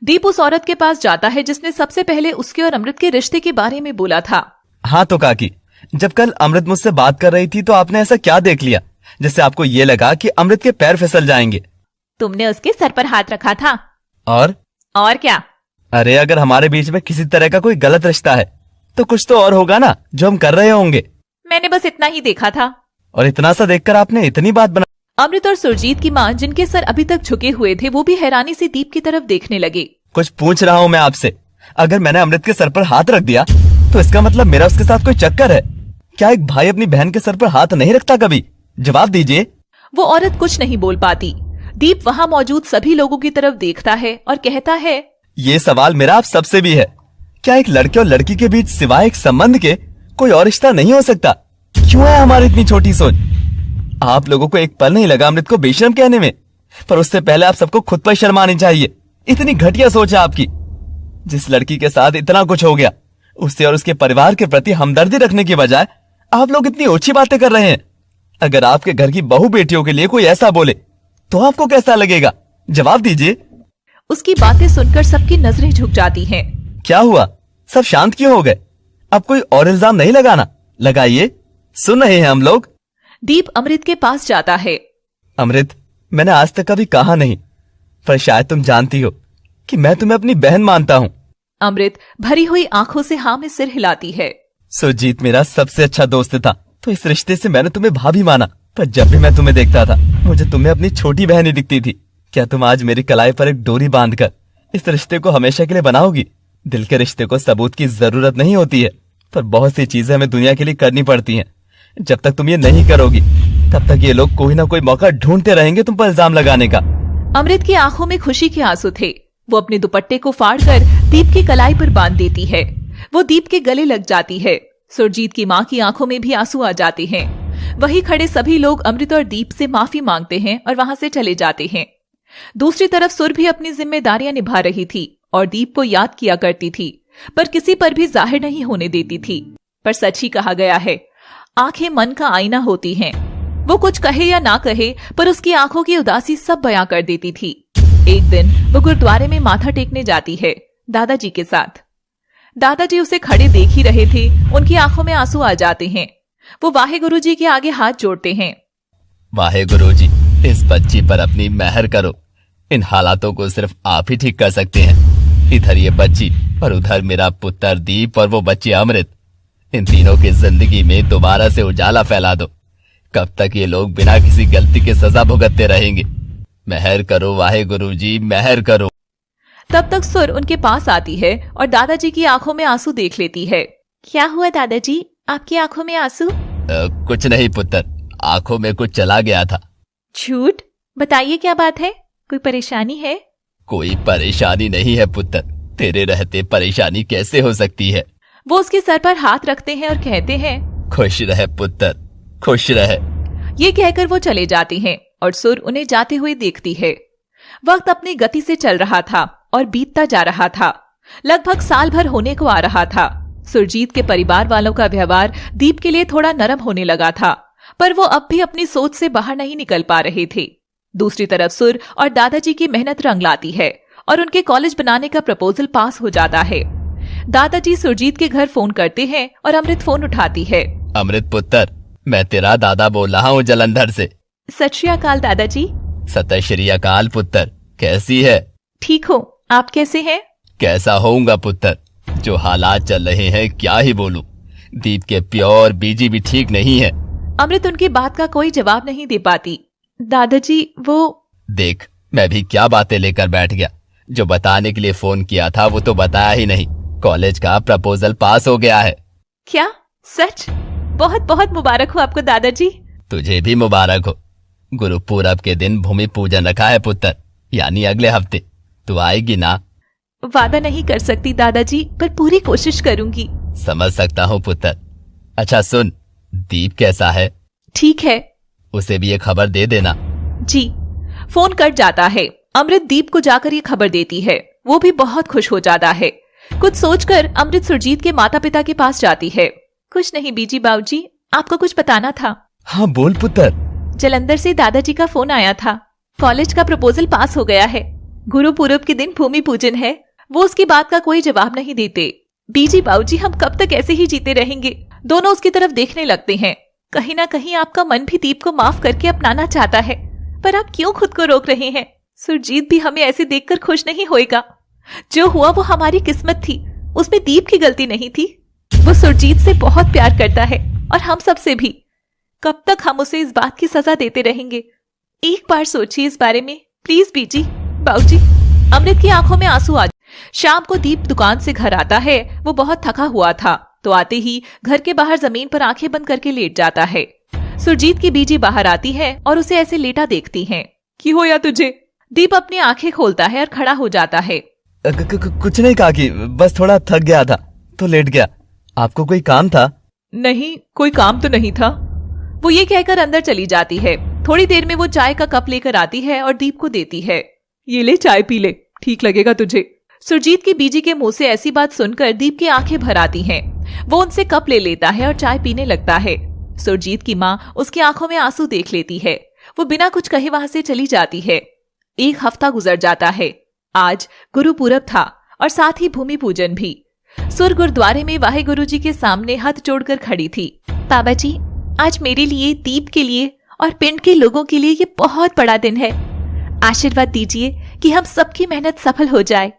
दीप उस औरत के पास जाता है जिसने सबसे पहले उसके और अमृत के रिश्ते के बारे में बोला था। हाँ तो काकी, जब कल अमृत मुझसे बात कर रही थी तो आपने ऐसा क्या देख लिया जिससे आपको ये लगा कि अमृत के पैर फिसल जाएंगे? तुमने उसके सर पर हाथ रखा था। और क्या? अरे अगर हमारे बीच में किसी तरह का कोई गलत रिश्ता है तो कुछ तो और होगा ना जो हम कर रहे होंगे। मैंने बस इतना ही देखा था। और इतना सा देखकर आपने इतनी बात बना। अमृत और सुरजीत की माँ जिनके सर अभी तक झुके हुए थे वो भी हैरानी से दीप की तरफ देखने लगे। कुछ पूछ रहा हूँ मैं आपसे, अगर मैंने अमृत के सर पर हाथ रख दिया तो इसका मतलब मेरा उसके साथ कोई चक्कर है क्या? एक भाई अपनी बहन के सर पर हाथ नहीं रखता कभी? जवाब दीजिए। वो औरत कुछ नहीं बोल पाती। दीप वहाँ मौजूद सभी लोगों की तरफ देखता है और कहता है, ये सवाल मेरा आप सबसे भी है, क्या एक लड़के और लड़की के बीच सिवाय एक संबंध के कोई और रिश्ता नहीं हो सकता? क्यों है हमारी इतनी छोटी सोच? आप लोगों को एक पल नहीं लगा अमृत को बेशर्म कहने में, पर उससे पहले आप सबको खुद पर शर्म आनी चाहिए। इतनी घटिया सोच है आपकी। जिस लड़की के साथ इतना कुछ हो गया उससे और उसके परिवार के प्रति हमदर्दी रखने की बजाय आप लोग इतनी ओछी बातें कर रहे हैं। अगर आपके घर की बहू बेटियों के लिए कोई ऐसा बोले तो आपको कैसा लगेगा? जवाब दीजिए। उसकी बातें सुनकर सबकी नजरें झुक जाती हैं। क्या हुआ, सब शांत क्यों हो गए? अब कोई और इल्जाम नहीं लगाना। लगाइए, सुन रहे हैं हम लोग। दीप अमृत के पास जाता है। अमृत, मैंने आज तक कभी कहा नहीं, पर शायद तुम जानती हो कि मैं तुम्हें अपनी बहन मानता हूँ। अमृत भरी हुई आंखों से हाँ में सिर हिलाती है। सुरजीत मेरा सबसे अच्छा दोस्त था, तो इस रिश्ते से मैंने तुम्हें भाभी माना, पर जब भी मैं तुम्हें देखता था मुझे तुम्हें अपनी छोटी बहन ही दिखती थी। क्या तुम आज मेरी कलाई पर एक डोरी बांधकर इस रिश्ते को हमेशा के लिए बनाओगी? दिल के रिश्ते को सबूत की जरूरत नहीं होती है, पर बहुत सी चीजें हमें दुनिया के लिए करनी पड़ती हैं। जब तक तुम ये नहीं करोगी तब तक ये लोग कोई ना कोई मौका ढूंढते रहेंगे तुम पर इल्जाम लगाने का। अमृत की आंखों में खुशी के आंसू थे। वो अपने दुपट्टे को फाड़कर दीप की कलाई पर बांध देती है। वो दीप के गले लग जाती है। सुरजीत की माँ की आंखों में भी आंसू आ जाते हैं। वहीं खड़े सभी लोग अमृत और दीप से माफी मांगते हैं और वहां से चले जाते हैं। दूसरी तरफ सुर भी अपनी जिम्मेदारियां निभा रही थी और दीप को याद किया करती थी, पर किसी पर भी जाहिर नहीं होने देती थी। पर सच ही कहा गया है, आंखें मन का आईना होती हैं। वो कुछ कहे या ना कहे, पर उसकी आंखों की उदासी सब बयां कर देती थी। एक दिन वो गुरुद्वारे में माथा टेकने जाती है दादाजी के साथ। दादाजी उसे खड़े देख ही रहे थे। उनकी आंखों में आंसू आ जाते हैं। वो वाहे गुरुजी के आगे हाथ जोड़ते हैं। वाहे गुरुजी, इस बच्ची पर अपनी मेहर करो। इन हालातों को सिर्फ आप ही ठीक कर सकते हैं। इधर ये बच्ची और उधर मेरा पुत्र दीप और वो बच्ची अमृत, इन तीनों की जिंदगी में दोबारा से उजाला फैला दो। कब तक ये लोग बिना किसी गलती के सजा भुगतते रहेंगे? मेहर करो वाहे गुरुजी, मेहर करो। तब तक सुर उनके पास आती है और दादाजी की आंखों में आंसू देख लेती है। क्या हुआ दादाजी, आपकी आंखों में आंसू? कुछ नहीं पुत्र, आंखों में कुछ चला गया था। झूठ, बताइए क्या बात है? कोई परेशानी है? कोई परेशानी नहीं है पुत्र, तेरे रहते परेशानी कैसे हो सकती है? वो उसके सर पर हाथ रखते हैं और कहते हैं, खुश रहे पुत्र, खुश रहे। ये कहकर वो चले जाते हैं और सुर उन्हें जाते हुए देखती है। वक्त अपनी गति से चल रहा था और बीतता जा रहा था। लगभग साल भर होने को आ रहा था। सुरजीत के परिवार वालों का व्यवहार दीप के लिए थोड़ा नरम होने लगा था, पर वो अब भी अपनी सोच से बाहर नहीं निकल पा रहे थे। दूसरी तरफ सुर और दादाजी की मेहनत रंग लाती है और उनके कॉलेज बनाने का प्रपोजल पास हो जाता है। दादाजी सुरजीत के घर फोन करते हैं और अमृत फोन उठाती है। अमृत पुत्र, मैं तेरा दादा बोल रहा हूँ जलंधर से। सत श्री अकाल दादाजी। सत श्री अकाल पुत्र, कैसी है? ठीक हो, आप कैसे हैं? कैसा होऊंगा पुत्र, जो हालात चल रहे हैं क्या ही बोलूं। दीप के प्योर बीजी भी ठीक नहीं है। अमृत उनकी बात का कोई जवाब नहीं दे पाती। दादाजी वो देख, मैं भी क्या बातें लेकर बैठ गया। जो बताने के लिए फोन किया था वो तो बताया ही नहीं। कॉलेज का प्रपोजल पास हो गया है। क्या सच? बहुत बहुत मुबारक हो आपको दादाजी। तुझे भी मुबारक हो। गुरु पूरब के दिन भूमि पूजन रखा है पुत्र, यानी अगले हफ्ते। तू आएगी ना? वादा नहीं कर सकती दादाजी, पर पूरी कोशिश करूंगी। समझ सकता हूँ पुत्र। अच्छा सुन, दीप कैसा है? ठीक है। उसे भी ये खबर दे देना। जी। फोन कट जाता है। अमृत दीप को जाकर ये खबर देती है। वो भी बहुत खुश हो जाता है। कुछ सोचकर अमृत सुरजीत के माता पिता के पास जाती है। कुछ नहीं बीजी बाबूजी, आपको कुछ बताना था। हाँ बोल पुत्र। जलंधर से दादाजी का फोन आया था। कॉलेज का प्रपोजल पास हो गया है। गुरु पूरब के दिन भूमि पूजन है। वो उसकी बात का कोई जवाब नहीं देते। बीजी बाबूजी, हम कब तक ऐसे ही जीते रहेंगे? दोनों उसकी तरफ देखने लगते हैं। कहीं ना कहीं आपका मन भी दीप को माफ करके अपनाना चाहता है, पर आप क्यों खुद को रोक रहे हैं? सुरजीत भी हमें ऐसे देखकर खुश नहीं होएगा। जो हुआ वो हमारी किस्मत थी, उसमें दीप की गलती नहीं थी। वो सुरजीत से बहुत प्यार करता है और हम सबसे भी। कब तक हम उसे इस बात की सजा देते रहेंगे? एक बार सोचिए इस बारे में प्लीज बीजी बाबूजी। अमृत की आंखों में आंसू आ। शाम को दीप दुकान से घर आता है। वो बहुत थका हुआ था, तो आते ही घर के बाहर जमीन पर आंखें बंद करके लेट जाता है। सुरजीत की बीजी बाहर आती है और उसे ऐसे लेटा देखती है। कि हो या तुझे? दीप अपनी आंखें खोलता है और खड़ा हो जाता है। कुछ नहीं काकी, बस थोड़ा थक गया था तो लेट गया। आपको कोई काम था? नहीं, कोई काम तो नहीं था। वो ये कहकर अंदर चली जाती है। थोड़ी देर में वो चाय का कप लेकर आती है और दीप को देती है। ये ले चाय पी ले, ठीक लगेगा तुझे। सुरजीत की बीजी के मुंह से ऐसी बात सुनकर दीप की आंखें भर आती हैं। वो उनसे कप ले लेता है और चाय पीने लगता है। सुरजीत की माँ उसकी आंखों में आंसू देख लेती है। वो बिना कुछ कहे वहां से चली जाती है। एक हफ्ता गुजर जाता है। आज गुरु पूरब था और साथ ही भूमि पूजन भी। सुर गुरुद्वारे में वाहे गुरु जी के सामने हाथ जोड़कर खड़ी थी। बाबा जी, आज मेरे लिए, दीप के लिए और पिंड के लोगों के लिए ये बहुत बड़ा दिन है। आशीर्वाद दीजिए कि हम सबकी मेहनत सफल हो जाए।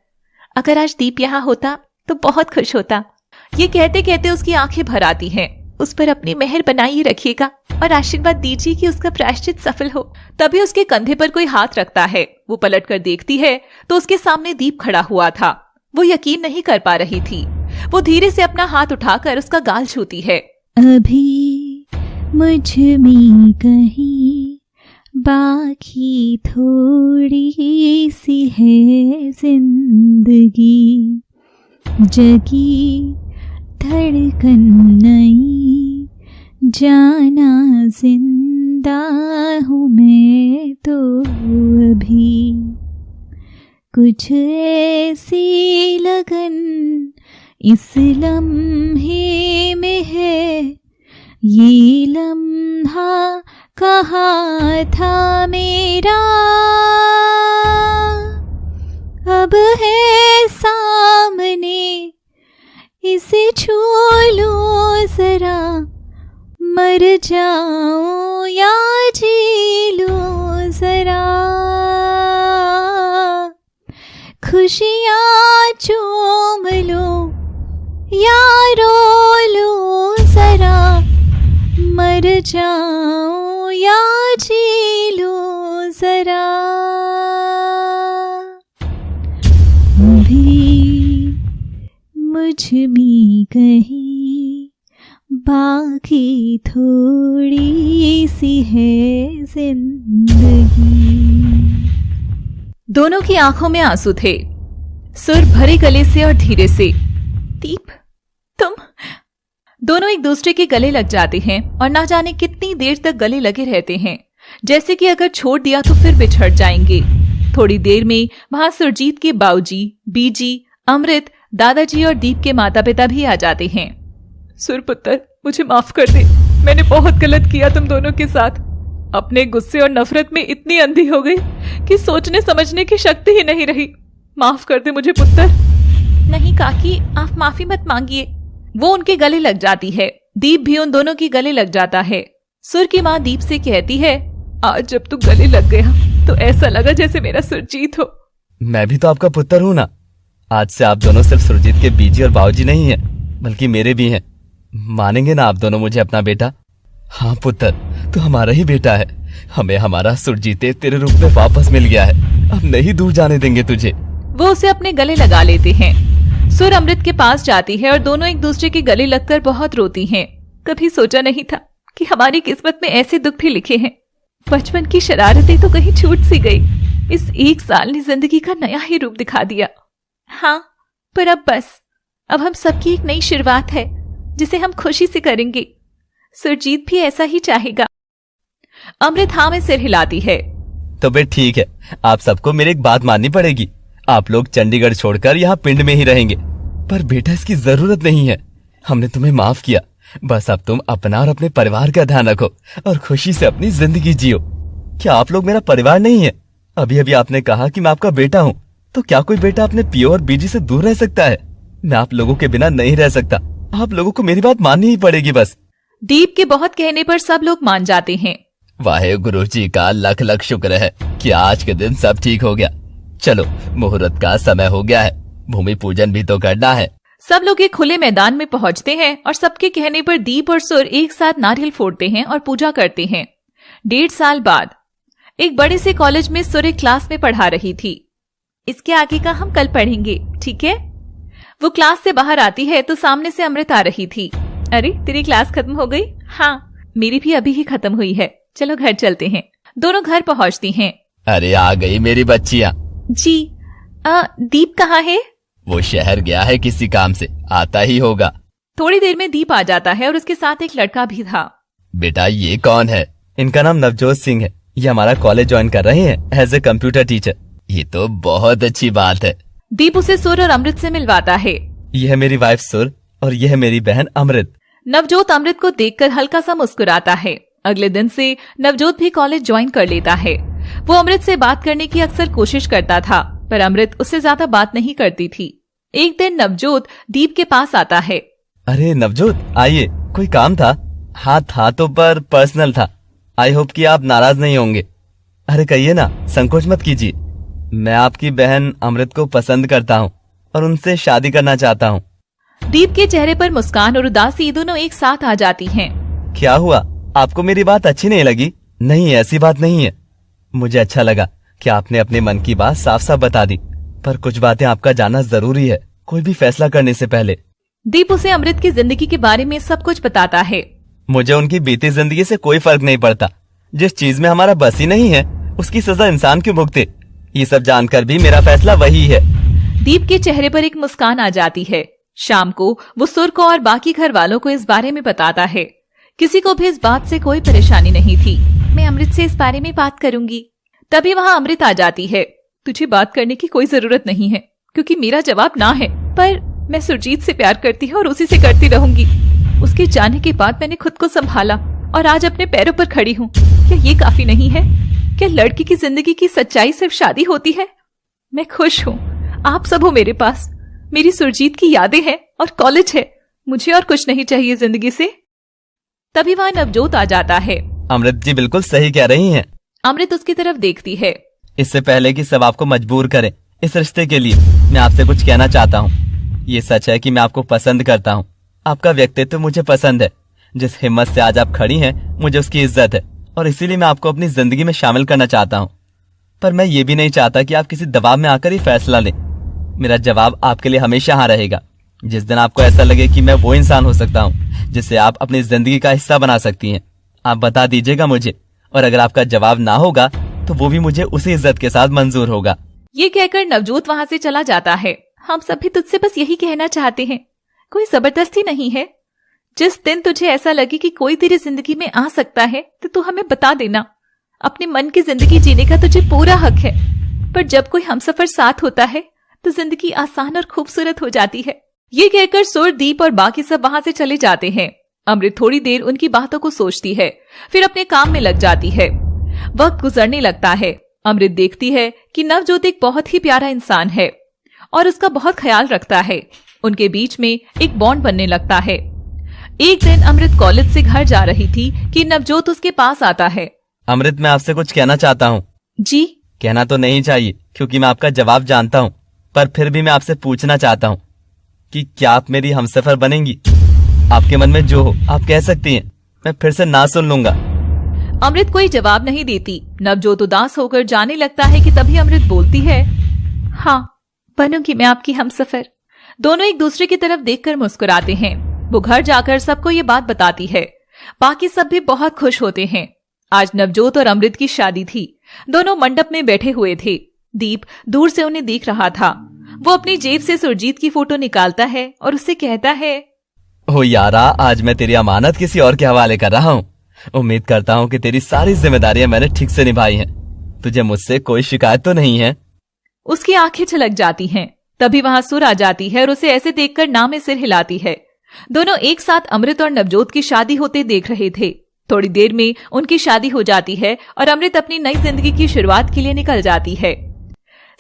अगर आज दीप यहाँ होता तो बहुत खुश होता। ये कहते कहते उसकी आंखें भर आती हैं। उस पर अपनी मेहर बनाई रखिएगा और आशीर्वाद दीजिए कि उसका प्रायश्चित सफल हो। तभी उसके कंधे पर कोई हाथ रखता है। वो पलटकर देखती है तो उसके सामने दीप खड़ा हुआ था। वो यकीन नहीं कर पा रही थी। वो धीरे से अपना हाथ उठाकर उसका गाल छूती है। अभी मुझ में कहीं बाकी थोड़ी सी है जिंदगी, जगी धड़कन नहीं, जाना जिंदा हूँ मैं तो अभी। कुछ ऐसी लगन इस लम्हे में है, ये लम्हा कहाँ था मेरा, अब है सामने, इसे छू लो जरा, मर जाऊं या जी लूं जरा, खुशियाँ चूम लो या रो लो जरा, मर जाऊं या जी लूं जरा। भी मुझ में कहीं बाकी थोड़ी सी है जिंदगी। दोनों की आंखों में आंसू थे। सुर भरे गले से और धीरे से, दीप तुम। दोनों एक दूसरे के गले लग जाते हैं और ना जाने कितनी देर तक गले लगे रहते हैं, जैसे कि अगर छोड़ दिया तो फिर बिछड़ जाएंगे। थोड़ी देर में वहां सुरजीत के बाऊजी, बीजी, अमृत, दादाजी और दीप के माता पिता भी आ जाते हैं। सुर पुत्र, मुझे माफ कर दे। मैंने बहुत गलत किया तुम दोनों के साथ। अपने गुस्से और नफरत में इतनी अंधी हो गई कि सोचने समझने की शक्ति ही नहीं रही। माफ कर दे मुझे पुत्र। नहीं काकी, आप माफी मत मांगिए। वो उनके गले लग जाती है। दीप भी उन दोनों की गले लग जाता है। सुर की माँ दीप से कहती है, आज जब तू गले लग गया तो ऐसा लगा जैसे मेरा सुरजीत हो। मैं भी तो आपका पुत्र हूँ ना। आज से आप दोनों सिर्फ सुरजीत के बीजी और बाऊजी नहीं हैं, बल्कि मेरे भी हैं। मानेंगे ना आप दोनों मुझे अपना बेटा? हाँ पुत्र, तू हमारा ही बेटा है। हमें हमारा सुरजीते तेरे रूप में वापस मिल गया है। अब नहीं दूर जाने देंगे तुझे। वो उसे अपने गले लगा लेते हैं। सुर अमृत के पास जाती है और दोनों एक दूसरे के गले लगकर बहुत रोती हैं। कभी सोचा नहीं था कि हमारी किस्मत में ऐसे दुख भी लिखे हैं। बचपन की शरारतें तो कहीं छूट सी गई। इस एक साल ने जिंदगी का नया ही रूप दिखा दिया। हाँ, पर अब बस, अब हम सबकी एक नई शुरुआत है जिसे हम खुशी से करेंगे। सुरजीत भी ऐसा ही चाहेगा। अमृत हाँ में सिर हिलाती है। तो बे ठीक है, आप सबको मेरी एक बात माननी पड़ेगी। आप लोग चंडीगढ़ छोड़कर यहाँ पिंड में ही रहेंगे। पर बेटा इसकी जरूरत नहीं है। हमने तुम्हें माफ किया। बस अब तुम अपना और अपने परिवार का ध्यान रखो और खुशी से अपनी जिंदगी जियो। क्या आप लोग मेरा परिवार नहीं है? अभी अभी आपने कहा कि मैं आपका बेटा हूँ, तो क्या कोई बेटा अपने पियो और बीजी से दूर रह सकता है? मैं आप लोगों के बिना नहीं रह सकता। आप लोगों को मेरी बात माननी ही पड़ेगी बस। दीप के बहुत कहने पर सब लोग मान जाते हैं। वाहे गुरु जी का लख लख शुक्र है कि आज के दिन सब ठीक हो गया। चलो, मुहूर्त का समय हो गया है, भूमि पूजन भी तो करना है। सब लोग एक खुले मैदान में पहुंचते हैं और सबके कहने पर दीप और सुर एक साथ नारियल फोड़ते हैं और पूजा करते हैं। 1.5 साल बाद एक बड़े से कॉलेज में सुर एक क्लास में पढ़ा रही थी। इसके आगे का हम कल पढ़ेंगे, ठीक है? वो क्लास से बाहर आती है तो सामने से अमृत आ रही थी। अरे, तेरी क्लास खत्म हो गई? हाँ, मेरी भी अभी ही खत्म हुई है। चलो घर चलते हैं। दोनों घर पहुंचती हैं। अरे आ गई मेरी बच्चियाँ। जी, दीप कहाँ है? वो शहर गया है किसी काम से, आता ही होगा। थोड़ी देर में दीप आ जाता है और उसके साथ एक लड़का भी था। बेटा ये कौन है? इनका नाम नवजोत सिंह है। ये हमारा कॉलेज ज्वाइन कर रहे हैं एज ए कंप्यूटर टीचर। ये तो बहुत अच्छी बात है। दीप उसे सुर और अमृत से मिलवाता है। ये है मेरी वाइफ सुर और ये है मेरी बहन अमृत। नवजोत अमृत को देखकर हल्का सा मुस्कुराता है। अगले दिन से नवजोत भी कॉलेज ज्वाइन कर लेता है। वो अमृत से बात करने की अक्सर कोशिश करता था, पर अमृत उससे ज्यादा बात नहीं करती थी। एक दिन नवजोत दीप के पास आता है। अरे नवजोत, आइए, कोई काम था? हाँ था तो, पर पर्सनल था। आई होप कि आप नाराज नहीं होंगे। अरे कहिए ना, संकोच मत कीजिए। मैं आपकी बहन अमृत को पसंद करता हूँ और उनसे शादी करना चाहता हूँ। दीप के चेहरे पर मुस्कान और उदासी दोनों एक साथ आ जाती हैं। क्या हुआ, आपको मेरी बात अच्छी नहीं लगी? नहीं, ऐसी बात नहीं है। मुझे अच्छा लगा कि आपने अपने मन की बात साफ साफ बता दी, पर कुछ बातें आपका जानना जरूरी है कोई भी फैसला करने से पहले। दीप उसे अमृत की जिंदगी के बारे में सब कुछ बताता है। मुझे उनकी बीती जिंदगी से कोई फर्क नहीं पड़ता। जिस चीज में हमारा बस ही नहीं है उसकी सजा इंसान क्यों भुगते? ये सब जानकर भी मेरा फैसला वही है। दीप के चेहरे पर एक मुस्कान आ जाती है। शाम को वो सुर को और बाकी घर वालों को इस बारे में बताता है। किसी को भी इस बात से कोई परेशानी नहीं थी। मैं अमृत से इस बारे में बात करूंगी। तभी वहाँ अमृत आ जाती है। तुझे बात करने की कोई जरूरत नहीं है क्योंकि मेरा जवाब ना है, पर मैं सुरजीत से प्यार करती हूँ और उसी से करती रहूंगी। उसके जाने के बाद मैंने खुद को संभाला और आज अपने पैरों पर खड़ी हूँ। क्या ये काफी नहीं है? क्या लड़की की जिंदगी की सच्चाई सिर्फ शादी होती है? मैं खुश हूँ, आप सब हो मेरे पास। मेरी सुरजीत की यादें हैं और कॉलेज है। मुझे और कुछ नहीं चाहिए जिंदगी से। तभी वहाँ नवजोत आ जाता है। अमृत जी बिल्कुल सही कह रही हैं। अमृत उसकी तरफ देखती है। इससे पहले कि सब आपको मजबूर करें इस रिश्ते के लिए, मैं आपसे कुछ कहना चाहता हूँ। ये सच है कि मैं आपको पसंद करता हूँ। आपका व्यक्तित्व मुझे पसंद है। जिस हिम्मत से आज आप खड़ी हैं, मुझे उसकी इज्जत है और इसीलिए मैं आपको अपनी जिंदगी में शामिल करना चाहता हूँ। पर मैं ये भी नहीं चाहता कि आप किसी दबाव में आकर ये फैसला लें। मेरा जवाब आपके लिए हमेशा हाँ रहेगा। जिस दिन आपको ऐसा लगे कि मैं वो इंसान हो सकता हूँ जिसे आप अपनी जिंदगी का हिस्सा बना सकती हैं, आप बता दीजिएगा मुझे। और अगर आपका जवाब ना होगा तो वो भी मुझे उसी इज्जत के साथ मंजूर होगा। ये कहकर नवजोत वहाँ से चला जाता है। हम सब भी तुझसे बस यही कहना चाहते हैं, कोई जबरदस्ती नहीं है। जिस दिन तुझे ऐसा लगे कि कोई तेरी जिंदगी में आ सकता है तो तू हमें बता देना। अपने मन की जिंदगी जीने का तुझे पूरा हक है। पर जब कोई हमसफर साथ होता है तो जिंदगी आसान और खूबसूरत हो जाती है। ये कहकर सुर, दीप और बाकी सब वहाँ से चले जाते हैं। अमृत थोड़ी देर उनकी बातों को सोचती है, फिर अपने काम में लग जाती है। वक्त गुजरने लगता है। अमृत देखती है कि नवजोत एक बहुत ही प्यारा इंसान है और उसका बहुत ख्याल रखता है। उनके बीच में एक बॉन्ड बनने लगता है। एक दिन अमृत कॉलेज से घर जा रही थी कि नवजोत उसके पास आता है। अमृत, मैं आपसे कुछ कहना चाहता हूँ। जी? कहना तो नहीं चाहिए क्योंकि मैं आपका जवाब जानता हूँ, पर फिर भी मैं आपसे पूछना चाहता हूँ कि क्या आप मेरी हमसफर बनेंगी? आपके मन में जो हो आप कह सकती हैं, मैं फिर से ना सुन लूंगा। अमृत कोई जवाब नहीं देती। नवजोत उदास होकर जाने लगता है कि तभी अमृत बोलती है, हाँ बनूंगी मैं आपकी हमसफर। दोनों एक दूसरे की तरफ देखकर मुस्कुराते हैं। वो घर जाकर सबको ये बात बताती है। बाकी सब भी बहुत खुश होते हैं। आज नवजोत और अमृत की शादी थी। दोनों मंडप में बैठे हुए थे। दीप दूर से उन्हें देख रहा था। वो अपनी जेब से सुरजीत की फोटो निकालता है और उससे कहता है, ओ यारा, आज मैं तेरी अमानत किसी और के हवाले कर रहा हूँ। उम्मीद करता हूँ कि तेरी सारी जिम्मेदारियां मैंने ठीक से निभाई हैं। तुझे मुझसे कोई शिकायत तो नहीं है? उसकी आंखें छलक जाती हैं। तभी वहां सुर आ जाती है और उसे ऐसे देखकर ना में सिर हिलाती है। दोनों एक साथ अमृत और नवजोत की शादी होते देख रहे थे। थोड़ी देर में उनकी शादी हो जाती है और अमृत अपनी नई जिंदगी की शुरुआत के लिए निकल जाती है।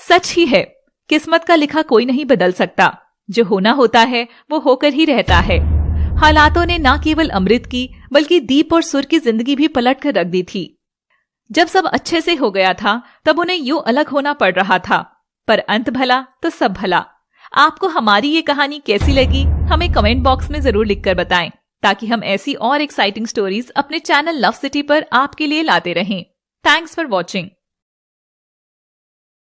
सच ही है, किस्मत का लिखा कोई नहीं बदल सकता। जो होना होता है वो होकर ही रहता है। हालातों ने न केवल अमृत की बल्कि दीप और सुर की जिंदगी भी पलट कर रख दी थी। जब सब अच्छे से हो गया था तब उन्हें यूं अलग होना पड़ रहा था, पर अंत भला तो सब भला। आपको हमारी ये कहानी कैसी लगी हमें कमेंट बॉक्स में जरूर लिखकर बताएं, ताकि हम ऐसी और एक्साइटिंग स्टोरीज अपने चैनल लव सिटी पर आपके लिए लाते रहें। Thanks for watching.